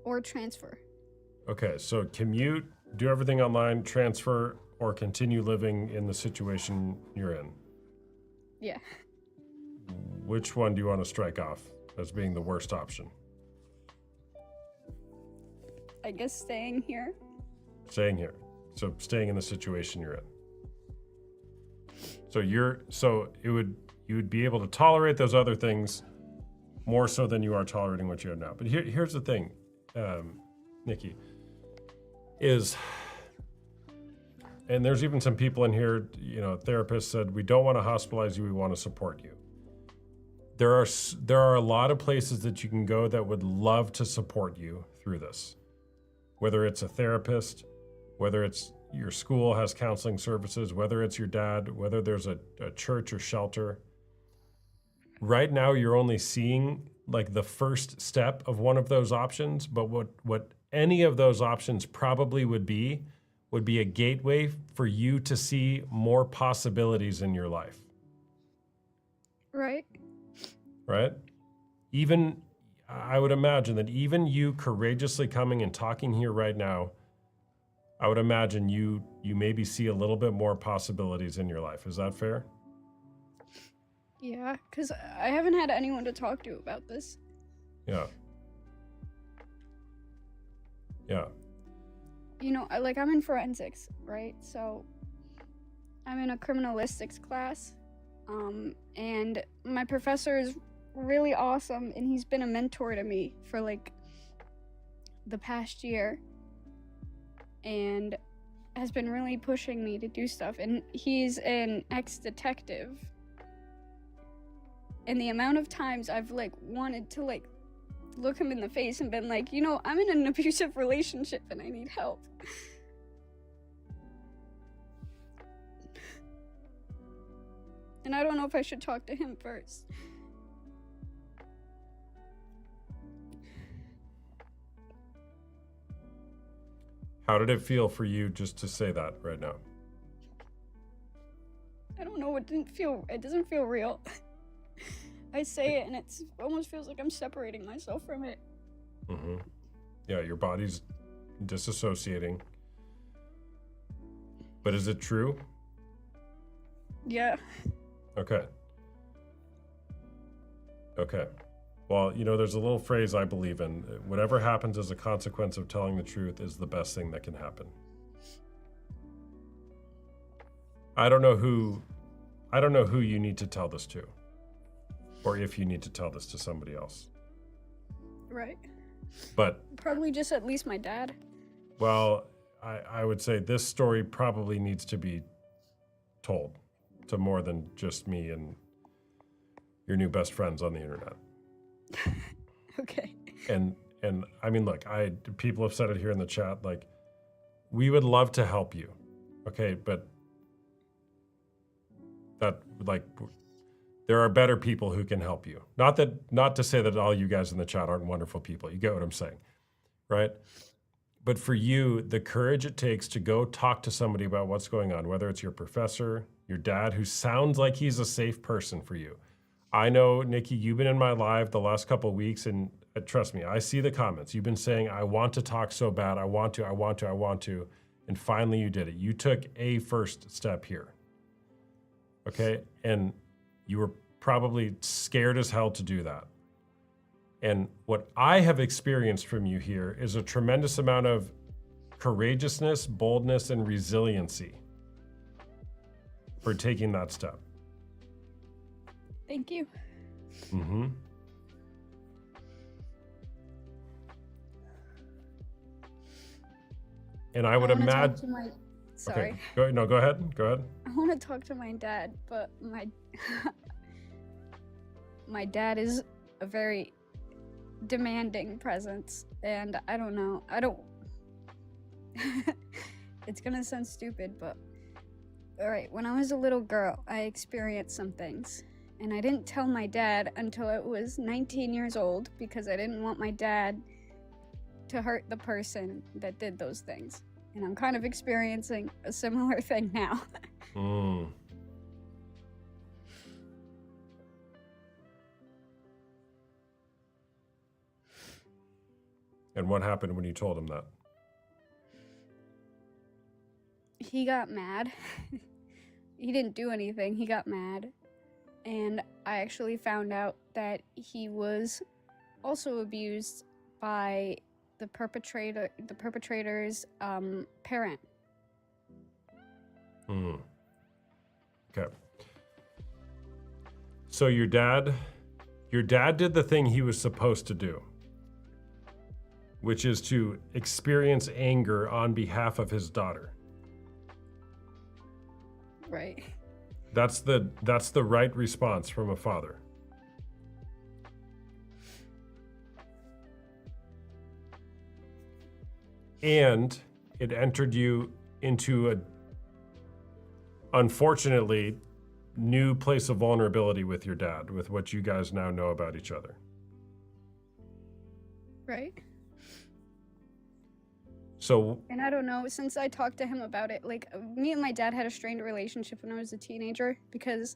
or transfer. Okay, so commute, do everything online, transfer, or continue living in the situation you're in. Yeah. Which one do you want to strike off as being the worst option? I guess staying here. Staying here. So staying in the situation you're in. So you would be able to tolerate those other things more so than you are tolerating what you have now. But here's the thing, Nikki, is, and there's even some people in here, therapists said, we don't want to hospitalize you, we want to support you. There are a lot of places that you can go that would love to support you through this. Whether it's a therapist, whether it's your school has counseling services, whether it's your dad, whether there's a church or shelter. Right now, you're only seeing like the first step of one of those options, but what any of those options probably would be a gateway for you to see more possibilities in your life. Right. Right? Even, I would imagine that even you courageously coming and talking here right now, I would imagine you maybe see a little bit more possibilities in your life. Is that fair? Yeah, because I haven't had anyone to talk to about this. Yeah. Yeah. I'm in forensics, right? So I'm in a criminalistics class, and my professor is really awesome, and he's been a mentor to me for the past year. And has been really pushing me to do stuff. And he's an ex-detective. And the amount of times I've wanted to look him in the face and been like, I'm in an abusive relationship and I need help. And I don't know if I should talk to him first. How did it feel for you just to say that right now? I don't know, it doesn't feel real. I say it and it almost feels like I'm separating myself from it. Mm-hmm. Yeah, your body's disassociating. But is it true? Yeah. Okay. Well, there's a little phrase I believe in. Whatever happens as a consequence of telling the truth is the best thing that can happen. I don't know who you need to tell this to, or if you need to tell this to somebody else. Right. But probably just at least my dad. Well, I would say this story probably needs to be told to more than just me and your new best friends on the internet. Okay. And I mean, look, people have said it here in the chat, we would love to help you. Okay, but there are better people who can help you. Not to say that all you guys in the chat aren't wonderful people. You get what I'm saying, right? But for you, the courage it takes to go talk to somebody about what's going on, whether it's your professor, your dad, who sounds like he's a safe person for you. I know, Nikki, you've been in my live the last couple of weeks, and trust me, I see the comments. You've been saying, I want to talk so bad. I want to. And finally you did it. You took a first step here. Okay? And you were probably scared as hell to do that. And what I have experienced from you here is a tremendous amount of courageousness, boldness, and resiliency for taking that step. Thank you. Mm-hmm. And I would wanna talk imagine. to my- Sorry. Okay. Go ahead. Go ahead. I want to talk to my dad, but my dad is a very demanding presence, and I don't know. It's gonna sound stupid, but all right. When I was a little girl, I experienced some things, and I didn't tell my dad until I was 19 years old because I didn't want my dad to hurt the person that did those things. And I'm kind of experiencing a similar thing now. Mm. And what happened when you told him that? He got mad. He didn't do anything. He got mad. And I actually found out that he was also abused by the perpetrator's parent. Mm. Okay. So your dad did the thing he was supposed to do, which is to experience anger on behalf of his daughter. Right. That's the right response from a father. And it entered you into a, unfortunately, new place of vulnerability with your dad, with what you guys now know about each other. Right. So, And I don't know, since I talked to him about it, like, me and my dad had a strained relationship when I was a teenager because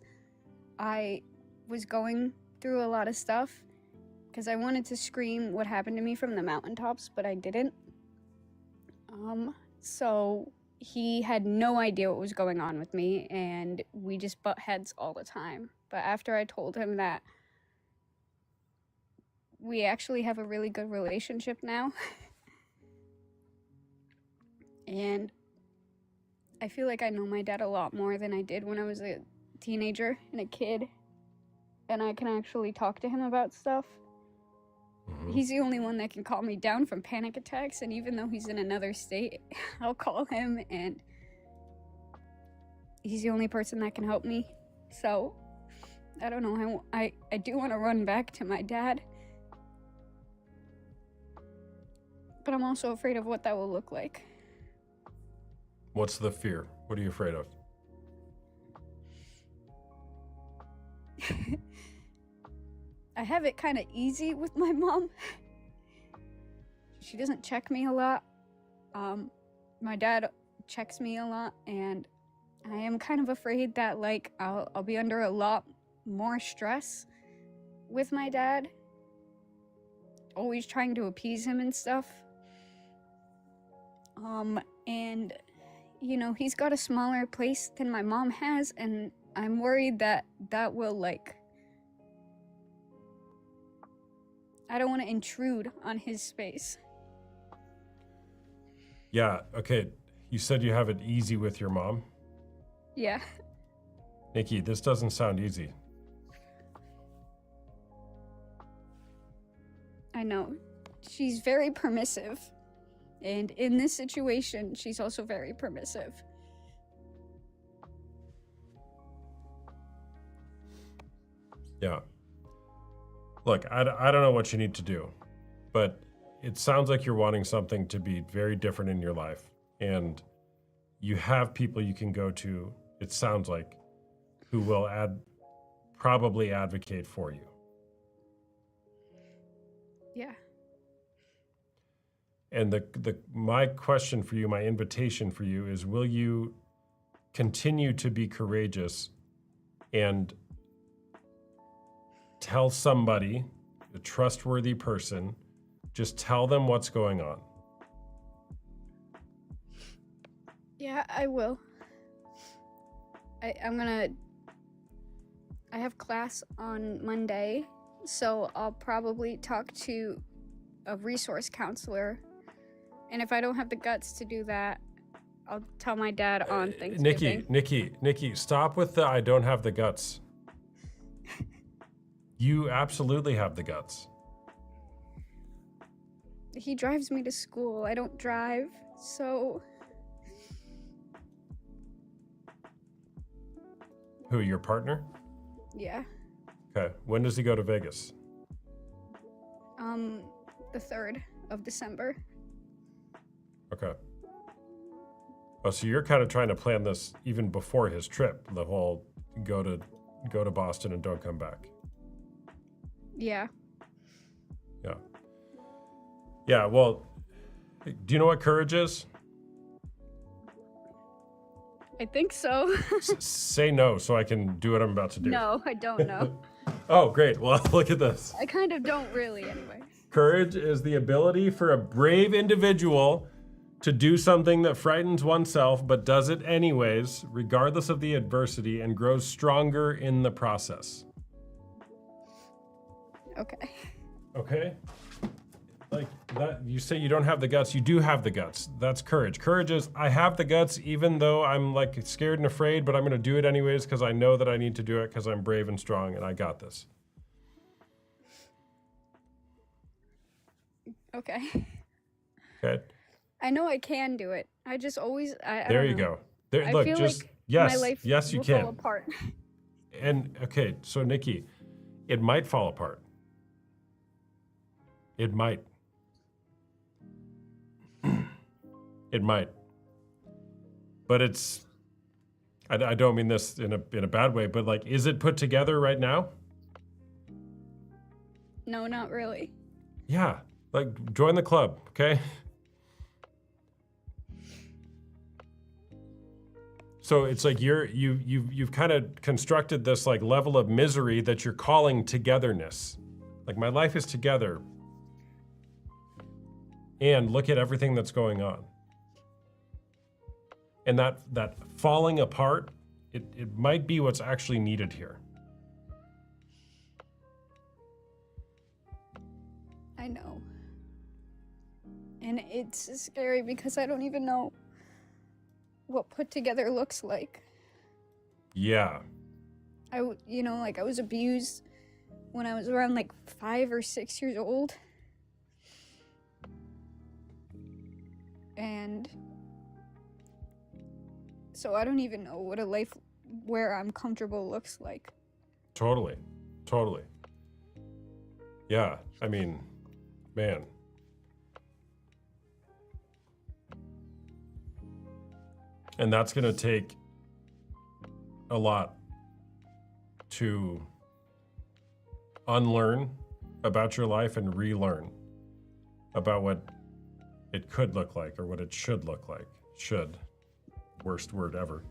I was going through a lot of stuff because I wanted to scream what happened to me from the mountaintops, but I didn't. So he had no idea what was going on with me, and we just butt heads all the time. But after I told him that we actually have a really good relationship now, and I feel like I know my dad a lot more than I did when I was a teenager and a kid, and I can actually talk to him about stuff. He's the only one that can calm me down from panic attacks, and even though he's in another state, I'll call him, and he's the only person that can help me. So, I don't know, I do want to run back to my dad, but I'm also afraid of what that will look like. what's the fear? What are you afraid of? I have it kind of easy with my mom. She doesn't check me a lot. My dad checks me a lot, and I am kind of afraid that, like, I'll be under a lot more stress with my dad. Always trying to appease him and stuff. And, you know, he's got a smaller place than my mom has, and I'm worried that that will, like, I don't want to intrude on his space. Yeah, okay. You said you have it easy with your mom. Yeah. Nikki, this doesn't sound easy. I know. She's very permissive. And in this situation, she's also very permissive. Yeah. Look, I don't know what you need to do, but it sounds like you're wanting something to be very different in your life. And you have people you can go to, it sounds like, who will probably advocate for you. Yeah. And my question for you, my invitation for you is, will you continue to be courageous and tell somebody, a trustworthy person, just tell them what's going on? Yeah, I will. I have class on Monday, so I'll probably talk to a resource counselor. And if I don't have the guts to do that, I'll tell my dad on Thanksgiving. Nikki, stop with the I don't have the guts. You absolutely have the guts. He drives me to school. I don't drive, so... Who, your partner? Yeah. Okay. When does he go to Vegas? The 3rd of December. Okay. Oh, so you're kind of trying to plan this even before his trip, the whole go to Boston and don't come back. Yeah. Yeah. Yeah, well, do you know what courage is? I think so. Say no so I can do what I'm about to do. No, I don't know. Oh, great. Well, look at this. I kind of don't really, anyway. Courage is the ability for a brave individual to do something that frightens oneself but does it anyways, regardless of the adversity, and grows stronger in the process. Okay. Okay? Like that, you say you don't have the guts, you do have the guts. That's courage. Courage is, I have the guts even though I'm like scared and afraid, but I'm gonna do it anyways because I know that I need to do it because I'm brave and strong and I got this. Okay. Okay? I know I can do it. I just always... I There don't you know. go. There, I look, feel just, like yes, my life yes, you will can. fall apart. And okay, so Nikki, it might fall apart. It might. It might. But it's, I don't mean this in a bad way, but like, is it put together right now? No, not really. Yeah, like join the club, okay? So it's like you've kind of constructed this like level of misery that you're calling togetherness. Like my life is together. And look at everything that's going on. And that falling apart, it might be what's actually needed here. I know. And it's scary because I don't even know what put together looks like. Yeah. I was abused when I was around like 5 or 6 years old. And so I don't even know what a life where I'm comfortable looks like. Totally. Yeah, I mean, man. And that's going to take a lot to unlearn about your life and relearn about what it could look like or what it should look like. Should. Worst word ever.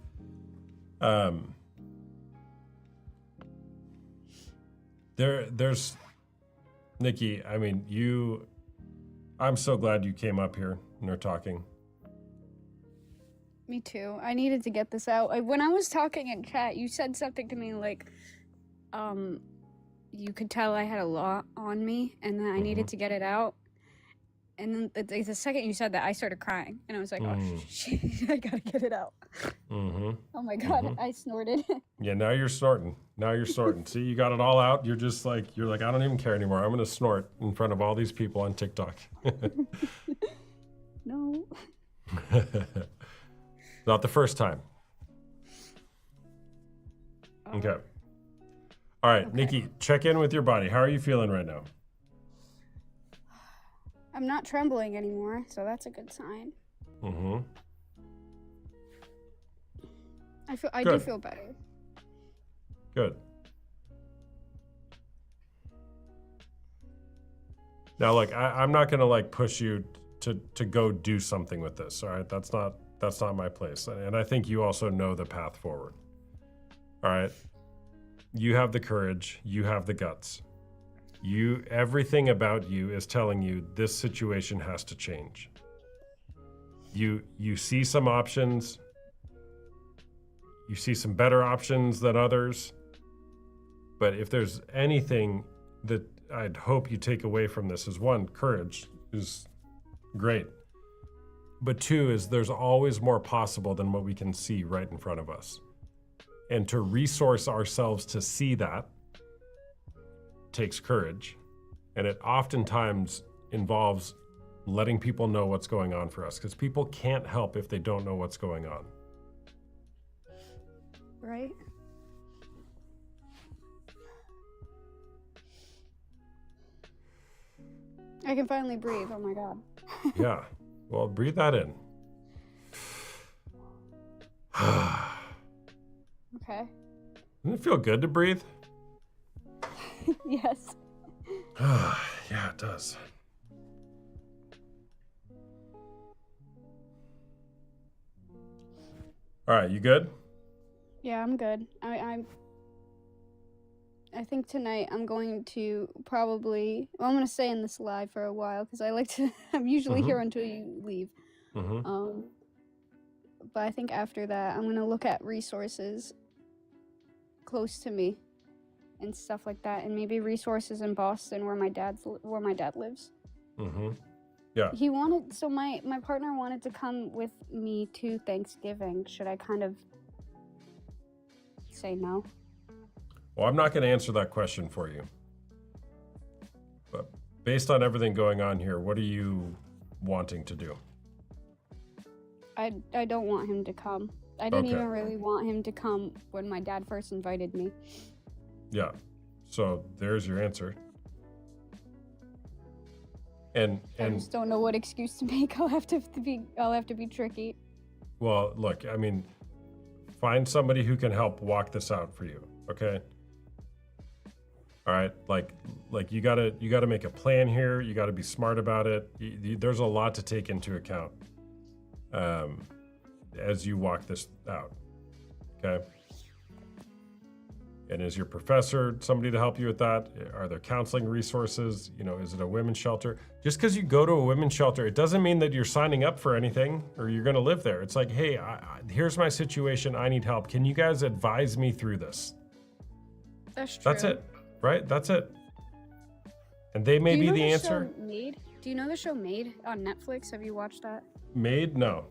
There's Nikki, I mean, I'm so glad you came up here and are talking. Me too. I needed to get this out. When I was talking in chat, you said something to me like, you could tell I had a lot on me and then I needed to get it out. And then the second you said that, I started crying. And I was like, oh, shit, I gotta get it out. Mm-hmm. Oh my God, I snorted. Yeah, now you're snorting. See, you got it all out. You're like, I don't even care anymore. I'm gonna snort in front of all these people on TikTok. No. Not the first time. Okay. All right, okay. Nikki, check in with your body. How are you feeling right now? I'm not trembling anymore, so that's a good sign. Mm-hmm. I do feel better. Good. Now, look, I'm not gonna like push you to go do something with this. All right, that's not my place, and I think you also know the path forward. All right, you have the courage, you have the guts. Everything about you is telling you this situation has to change. You see some options. You see some better options than others. But if there's anything that I'd hope you take away from this is one, courage is great. But two is there's always more possible than what we can see right in front of us. And to resource ourselves to see that takes courage. And it oftentimes involves letting people know what's going on for us, because people can't help if they don't know what's going on. Right? I can finally breathe. Oh my god. Yeah. Well, breathe that in. Okay. Doesn't it feel good to breathe? Yes. Yeah, it does. All right, you good? Yeah, I'm good. I think tonight I'm going to probably. Well, I'm going to stay in this live for a while because I like to. I'm usually here until you leave. But I think after that, I'm going to look at resources close to me and stuff like that, and maybe resources in Boston where my dad lives. Yeah. He wanted. So my partner wanted to come with me to Thanksgiving. Should I kind of say no? Well, I'm not going to answer that question for you. But based on everything going on here, what are you wanting to do? I don't want him to come. I didn't even really want him to come when my dad first invited me. Yeah. So there's your answer. And I just don't know what excuse to make. I'll have to be tricky. well, look, I mean, find somebody who can help walk this out for you, okay? All right, like you gotta make a plan here. You gotta be smart about it. There's a lot to take into account as you walk this out, okay? And is your professor somebody to help you with that? Are there counseling resources? You know, is it a women's shelter? Just because you go to a women's shelter, it doesn't mean that you're signing up for anything or you're going to live there. It's like, hey, here's my situation. I need help. Can you guys advise me through this? That's true. That's it, right? That's it. And they may be the answer. Made? Do you know the show Made on Netflix? Have you watched that? Made? No.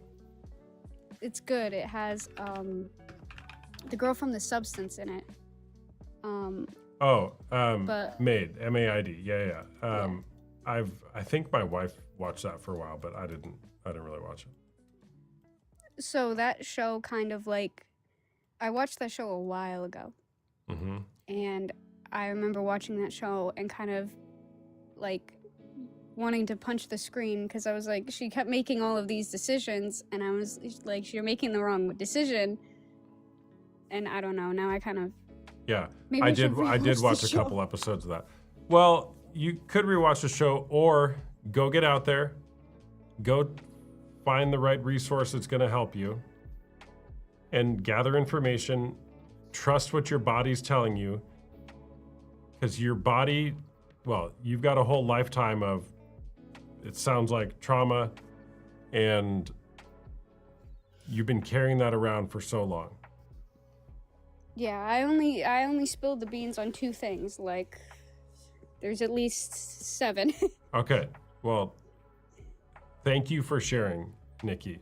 It's good. It has the girl from The Substance in it. But Made, M-A-I-D. Yeah. I think my wife watched that for a while, but I didn't really watch it. So that show kind of like, I watched that show a while ago. And I remember watching that show and kind of like wanting to punch the screen because I was like, she kept making all of these decisions and I was like, you're making the wrong decision. And I don't know, now I kind of, Yeah, maybe I should did. I did rewatch watch the a show. couple episodes of that. Well, you could rewatch the show, or go get out there, go find the right resource that's going to help you, and gather information. Trust what your body's telling you, because your body, well, you've got a whole lifetime of, it sounds like, trauma, and you've been carrying that around for so long. yeah, I only spilled the beans on 2 things. Like, there's at least 7. Okay, well, thank you for sharing, Nikki,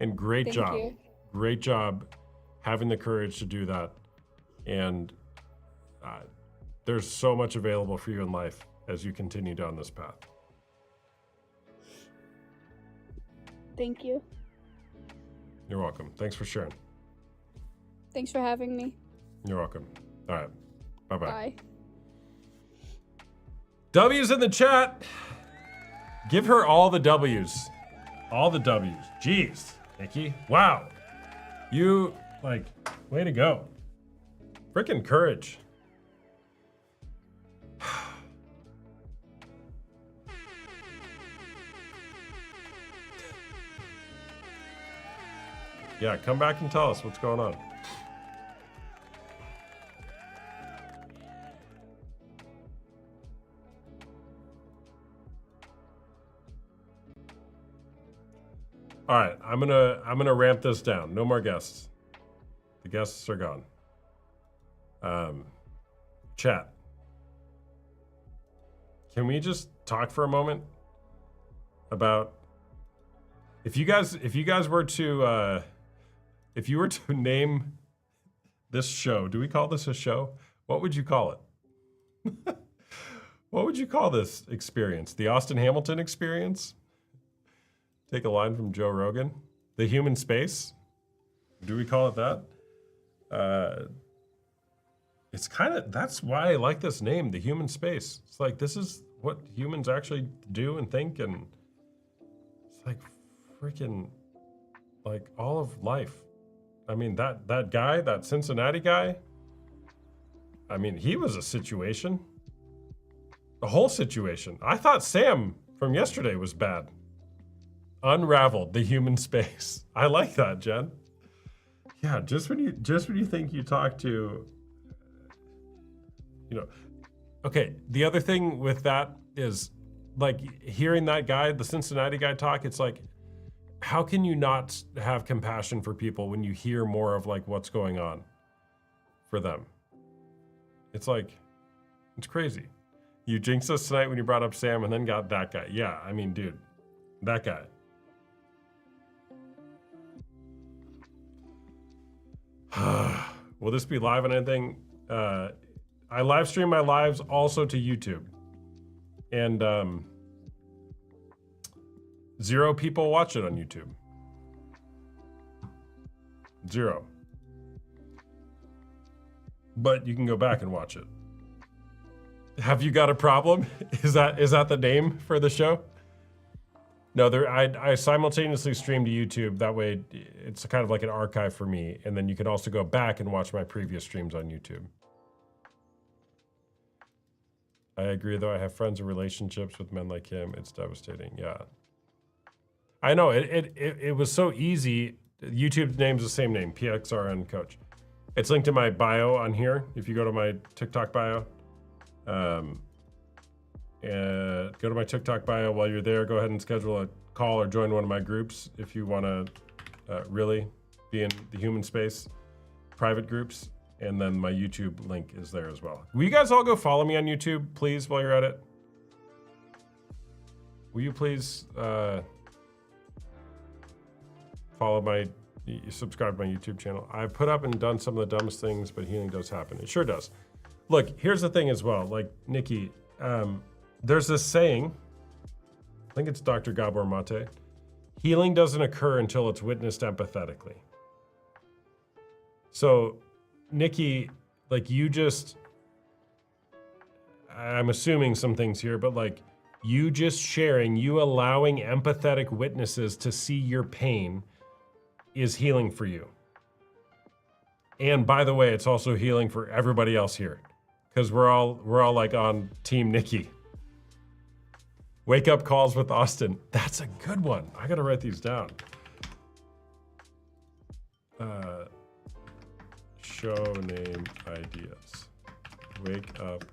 and great Thank job. you. Great job having the courage to do that, and there's so much available for you in life as you continue down this path. Thank you. You're welcome. Thanks for sharing. Thanks for having me. You're welcome. All right, bye-bye. Bye. W's in the chat. Give her all the W's. All the W's. Jeez, Nikki. Wow. You, like, way to go. Frickin' courage. Yeah, come back and tell us what's going on. All right, I'm gonna ramp this down. No more guests. The guests are gone. Chat. Can we just talk for a moment about if you guys were to if you were to name this show, do we call this a show? What would you call it? What would you call this experience? The Austin Hamilton experience? Take a line from Joe Rogan. The human space? Do we call it that? It's kind of, that's why I like this name, the human space. It's like, this is what humans actually do and think, and it's like freaking, like all of life. I mean, that guy, that Cincinnati guy, I mean, he was a situation. The whole situation. I thought Sam from yesterday was bad. Unraveled the human space. I like that, Jen. Yeah, just when you think you talk to, you know, okay, the other thing with that is like hearing that guy, the Cincinnati guy talk, it's like, how can you not have compassion for people when you hear more of like what's going on for them? It's like, it's crazy. You jinxed us tonight when you brought up Sam and then got that guy. Yeah, I mean, dude, that guy. Will this be live on anything? I live stream my lives also to YouTube. And 0 people watch it on YouTube. 0. But you can go back and watch it. Have you got a problem? Is that the name for the show? No, I simultaneously stream to YouTube. That way it's kind of like an archive for me. And then you can also go back and watch my previous streams on YouTube. I agree, though. I have friends and relationships with men like him. It's devastating. Yeah. I know. It was so easy. YouTube name's the same name, PXRN Coach. It's linked in my bio on here. If you go to my TikTok bio, go to my TikTok bio. While you're there, go ahead and schedule a call or join one of my groups if you want to really be in the human space, private groups. And then my YouTube link is there as well. Will you guys all go follow me on YouTube, please, while you're at it? Will you please subscribe to my YouTube channel? I've put up and done some of the dumbest things, but healing does happen. It sure does. Look, here's the thing as well. Like, Nikki, there's this saying, I think it's Dr. Gabor Mate, healing doesn't occur until it's witnessed empathetically. So, Nikki, like I'm assuming some things here, but like you just sharing, you allowing empathetic witnesses to see your pain is healing for you. And by the way, it's also healing for everybody else here, because we're all like on Team Nikki. Wake up calls with Austin. That's a good one. I gotta write these down. Show name ideas. Wake up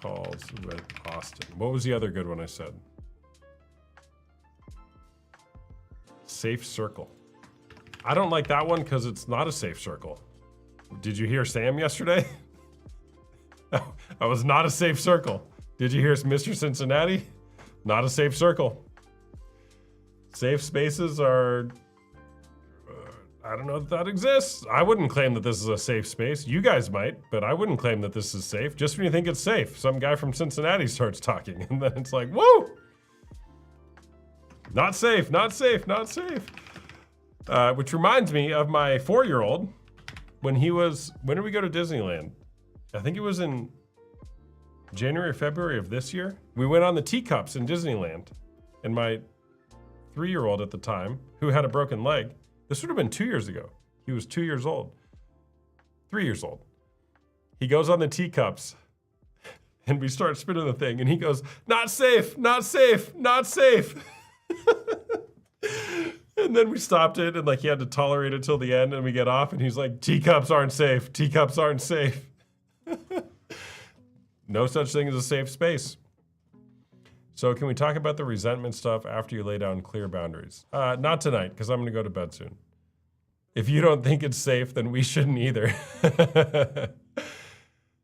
calls with Austin. What was the other good one I said? Safe circle. I don't like that one because it's not a safe circle. Did you hear Sam yesterday? That was not a safe circle. Did you hear Mr. Cincinnati? Not a safe circle. Safe spaces are, I don't know if that exists. I wouldn't claim that this is a safe space. You guys might, but I wouldn't claim that this is safe. Just when you think it's safe, some guy from Cincinnati starts talking, and then it's like, whoa! Not safe, not safe, not safe. Which reminds me of my 4-year-old when did we go to Disneyland? I think it was in January or February of this year. We went on the teacups in Disneyland, and my 3-year-old at the time, who had a broken leg, this would have been 2 years ago. He was 2 years old. 3 years old. He goes on the teacups and we start spinning the thing and he goes, not safe, not safe, not safe. And then we stopped it, and like he had to tolerate it till the end, and we get off, and he's like, teacups aren't safe. Teacups aren't safe. No such thing as a safe space. So can we talk about the resentment stuff after you lay down clear boundaries? Not tonight, because I'm going to go to bed soon. If you don't think it's safe, then we shouldn't either.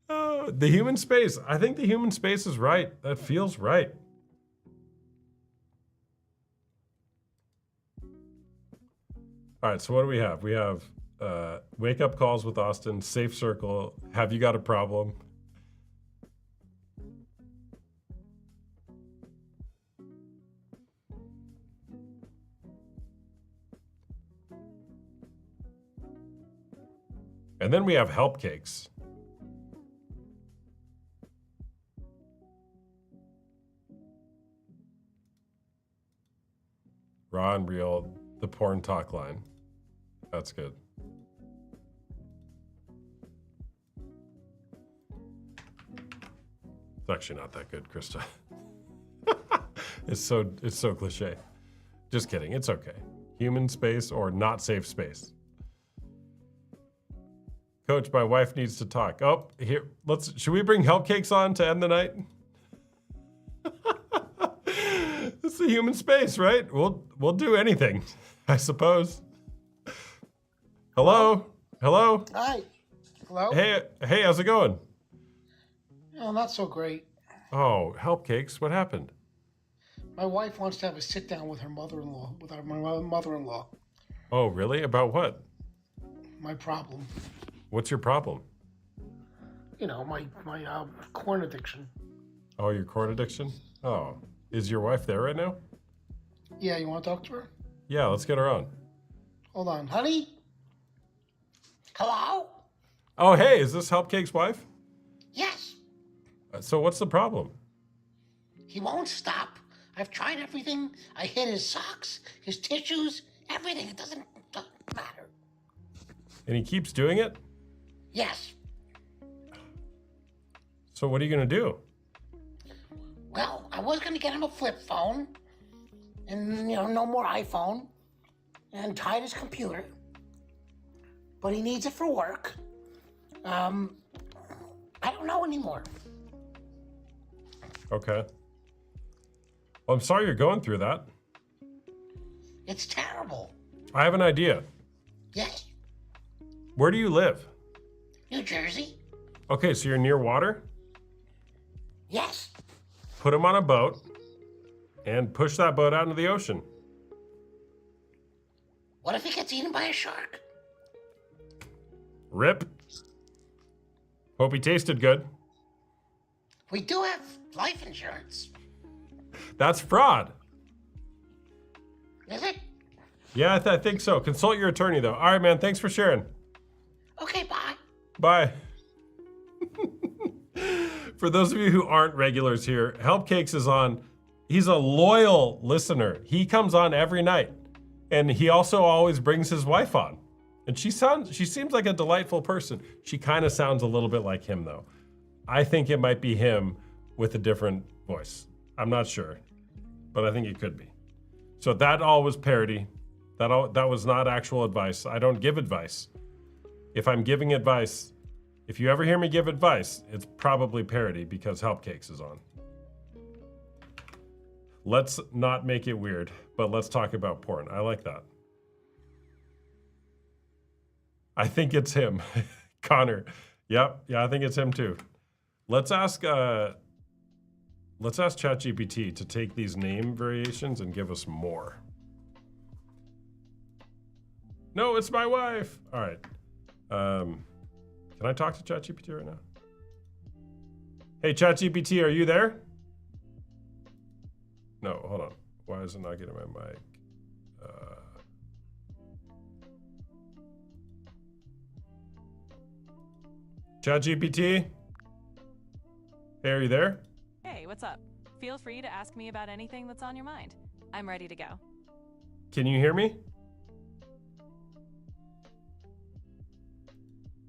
The human space. I think the human space is right. That feels right. All right, so what do we have? We have wake up calls with Austin, safe circle, have you got a problem? And then we have help cakes. Raw and real, the porn talk line. That's good. It's actually not that good, Krista. It's so cliche. Just kidding, it's okay. Human space or not safe space. Coach, my wife needs to talk. Oh, here, should we bring help cakes on to end the night? It's the human space, right? We'll do anything, I suppose. Hello? Hello? Hi. Hello? Hey, how's it going? Oh, not so great. Oh, help cakes, what happened? My wife wants to have a sit down with her mother-in-law, my mother-in-law. Oh, really? About what? My problem. What's your problem? You know, my corn addiction. Oh, your corn addiction? Oh, is your wife there right now? Yeah, you want to talk to her? Yeah, let's get her on. Hold on, honey. Hello? Oh, hey, is this Help Cake's wife? Yes. So what's the problem? He won't stop. I've tried everything. I hit his socks, his tissues, everything. It doesn't matter. And he keeps doing it? Yes. So what are you gonna do? Well, I was going to get him a flip phone and, no more iPhone and tie his computer. But he needs it for work. I don't know anymore. Okay. Well, I'm sorry you're going through that. It's terrible. I have an idea. Yes. Where do you live? New Jersey? Okay, so you're near water? Yes. Put him on a boat and push that boat out into the ocean. What if he gets eaten by a shark? Rip. Hope he tasted good. We do have life insurance. That's fraud. Is it? Yeah, I think so. Consult your attorney, though. All right, man. Thanks for sharing. Okay, bye. Bye. For those of you who aren't regulars here, Help Cakes is on. He's a loyal listener. He comes on every night. And he also always brings his wife on. And she seems like a delightful person. She kind of sounds a little bit like him, though. I think it might be him with a different voice. I'm not sure, but I think it could be. So that all was parody. That was not actual advice. I don't give advice. If I'm giving advice, if you ever hear me give advice, it's probably parody because Help Cakes is on. Let's not make it weird, but let's talk about porn. I like that. I think it's him. Connor. Yep. Yeah, I think it's him too. Let's ask ChatGPT to take these name variations and give us more. No, it's my wife. All right. Can I talk to ChatGPT right now? Hey, ChatGPT, are you there? No, hold on. Why is it not getting my mic? ChatGPT? Hey, are you there? Hey, what's up? Feel free to ask me about anything that's on your mind. I'm ready to go. Can you hear me?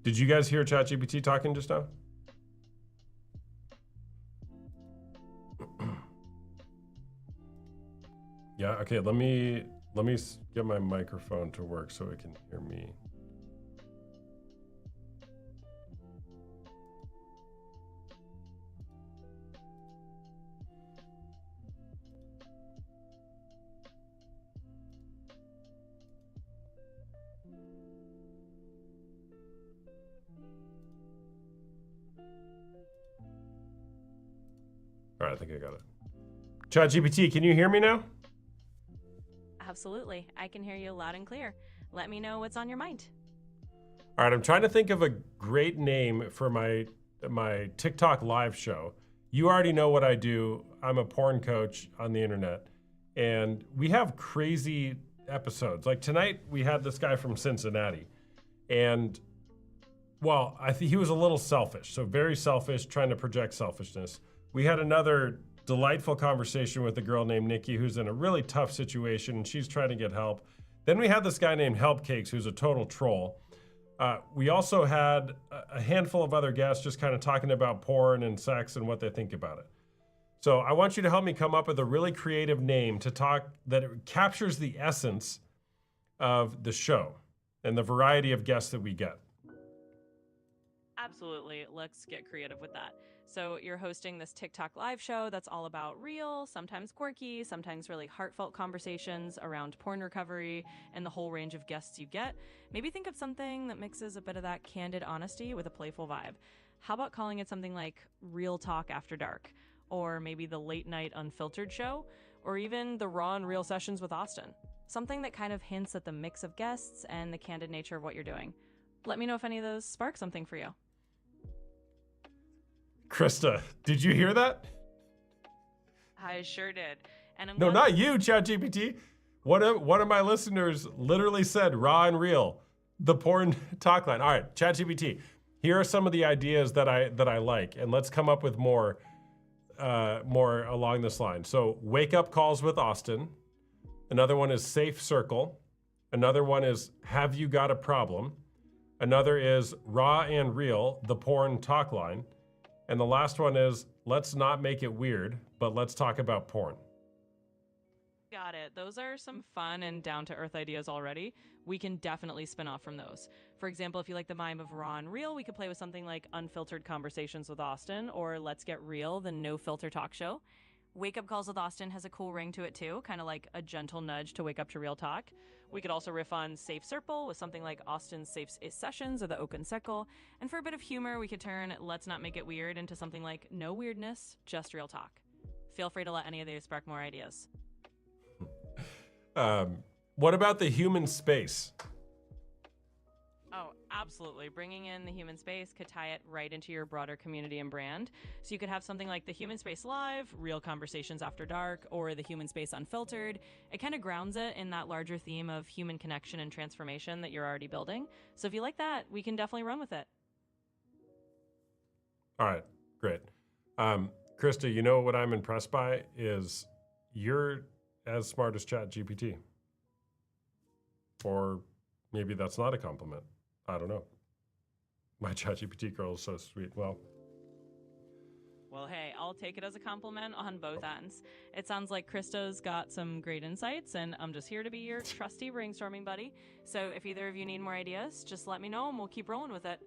Did you guys hear ChatGPT talking just now? Yeah, okay, let me Let me get my microphone to work so it can hear me. All right, I think I got it. ChatGPT, can you hear me now? Absolutely. I can hear you loud and clear. Let me know what's on your mind. All right, I'm trying to think of a great name for my TikTok live show. You already know what I do. I'm a porn coach on the internet, and we have crazy episodes. Like tonight, we had this guy from Cincinnati, and well, I think he was a little selfish, so very selfish, trying to project selfishness. We had another delightful conversation with a girl named Nikki who's in a really tough situation and she's trying to get help. Then we had this guy named Helpcakes who's a total troll. We also had a handful of other guests just kind of talking about porn and sex and what they think about it. So I want you to help me come up with a really creative name to talk that captures the essence of the show and the variety of guests that we get. Absolutely. Let's get creative with that. So you're hosting this TikTok live show that's all about real, sometimes quirky, sometimes really heartfelt conversations around porn recovery and the whole range of guests you get. Maybe think of something that mixes a bit of that candid honesty with a playful vibe. How about calling it something like Real Talk After Dark? Or maybe the Late Night Unfiltered Show? Or even the Raw and Real Sessions with Austin? Something that kind of hints at the mix of guests and the candid nature of what you're doing. Let me know if any of those spark something for you. Krista, did you hear that? I sure did. And I'm No, glad- not you, ChatGPT. One of my listeners literally said Raw and Real, the porn talk line. All right, ChatGPT, here are some of the ideas that I like, and let's come up with more along this line. So wake up calls with Austin. Another one is Safe Circle. Another one is Have You Got a Problem? Another is Raw and Real, the porn talk line. And the last one is Let's Not Make It Weird, but let's talk about porn. Got it. Those are some fun and down-to-earth ideas already. We can definitely spin off from those. For example, if you like the mime of Raw and Real, we could play with something like Unfiltered Conversations with Austin, or Let's Get Real, the no-filter talk show. Wake Up Calls with Austin has a cool ring to it too, kind of like a gentle nudge to wake up to real talk. We could also riff on Safe Circle with something like Austin's Safe Sessions or the Oaken Circle. And for a bit of humor, we could turn Let's Not Make It Weird into something like No Weirdness, Just Real Talk. Feel free to let any of these spark more ideas. What about the human space? Oh, absolutely. Bringing in the human space could tie it right into your broader community and brand. So you could have something like the Human Space Live, Real Conversations After Dark, or the Human Space Unfiltered. It kind of grounds it in that larger theme of human connection and transformation that you're already building. So if you like that, we can definitely run with it. All right, great. Krista, you know what I'm impressed by is you're as smart as ChatGPT. Or maybe that's not a compliment. I don't know. My ChatGPT girl is so sweet. Well, hey, I'll take it as a compliment on both ends. It sounds like Krista's got some great insights, and I'm just here to be your trusty brainstorming buddy. So if either of you need more ideas, just let me know and we'll keep rolling with it.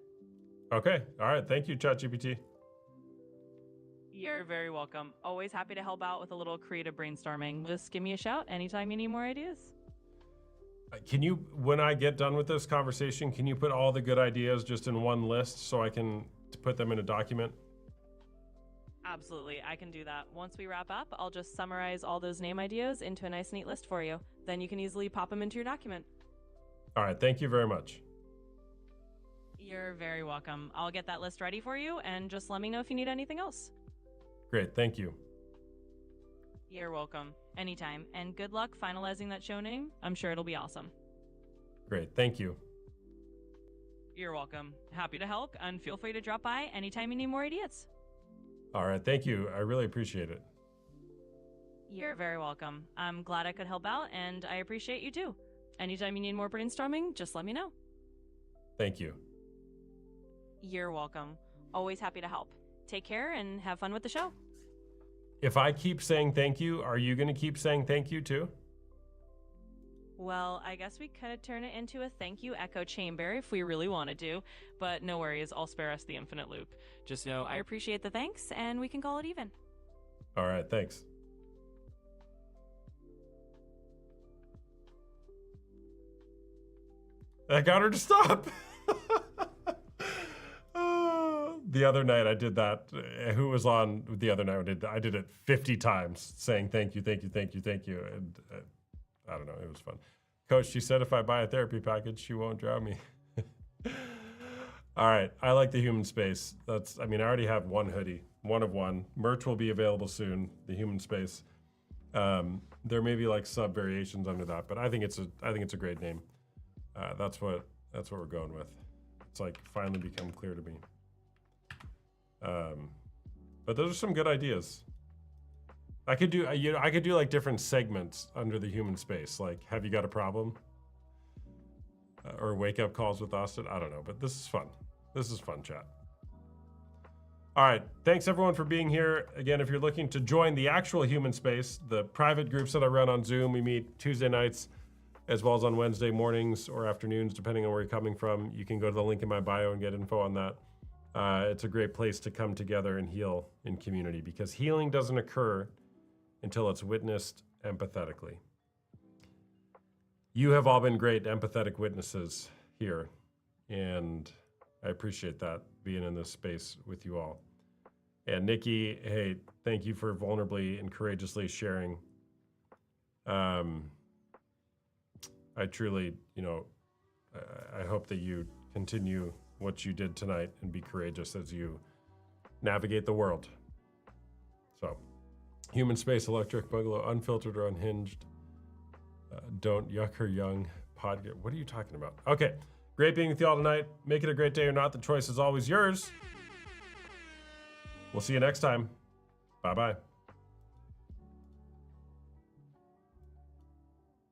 okay. All right. Thank you, ChatGPT. You're very welcome. Always happy to help out with a little creative brainstorming. Just give me a shout anytime you need more ideas. Can you, when I get done with this conversation, can you put all the good ideas just in one list so I can put them in a document? Absolutely, I can do that. Once we wrap up, I'll just summarize all those name ideas into a nice, neat list for you. Then you can easily pop them into your document. All right. Thank you very much. You're very welcome. I'll get that list ready for you, and just let me know if you need anything else. Great. Thank you. You're welcome. Anytime. And good luck finalizing that show name. I'm sure it'll be awesome. Great. Thank you. You're welcome. Happy to help, and feel free to drop by anytime you need more ideas. All right. Thank you. I really appreciate it. You're very welcome. I'm glad I could help out, and I appreciate you too. Anytime you need more brainstorming, just let me know. Thank you. You're welcome. Always happy to help. Take care and have fun with the show. If I keep saying thank you, are you going to keep saying thank you too? Well, I guess we could turn it into a thank you echo chamber if we really wanted to, but no worries, I'll spare us the infinite loop. Just know I appreciate the thanks, and we can call it even. All right, thanks. I got her to stop. The other night I did that. Who was on the other night? I did it 50 times, saying thank you, thank you, thank you, thank you. And I don't know, it was fun. Coach, she said if I buy a therapy package, she won't drown me. All right, I like the human space. I already have one hoodie, one of one. Merch will be available soon, the human space. There may be like sub variations under that, but I think it's a great name. That's what we're going with. It's like finally become clear to me. But those are some good ideas. I could do like different segments under the human space. Like, have you got a problem? Or wake up calls with Austin. I don't know, but this is fun. This is fun, chat. All right, thanks everyone for being here. Again, if you're looking to join the actual human space, the private groups that I run on Zoom, we meet Tuesday nights as well as on Wednesday mornings or afternoons, depending on where you're coming from. You can go to the link in my bio and get info on that. It's a great place to come together and heal in community, because healing doesn't occur until it's witnessed empathetically. You have all been great empathetic witnesses here, and I appreciate that, being in this space with you all. And Nikki, hey, thank you for vulnerably and courageously sharing. I truly, I hope that you continue what you did tonight and be courageous as you navigate the world. So, human space, electric bungalow, unfiltered or unhinged. Don't yuck her young podcast. What are you talking about? Okay, great being with you all tonight. Make it a great day or not. The choice is always yours. We'll see you next time. Bye-bye.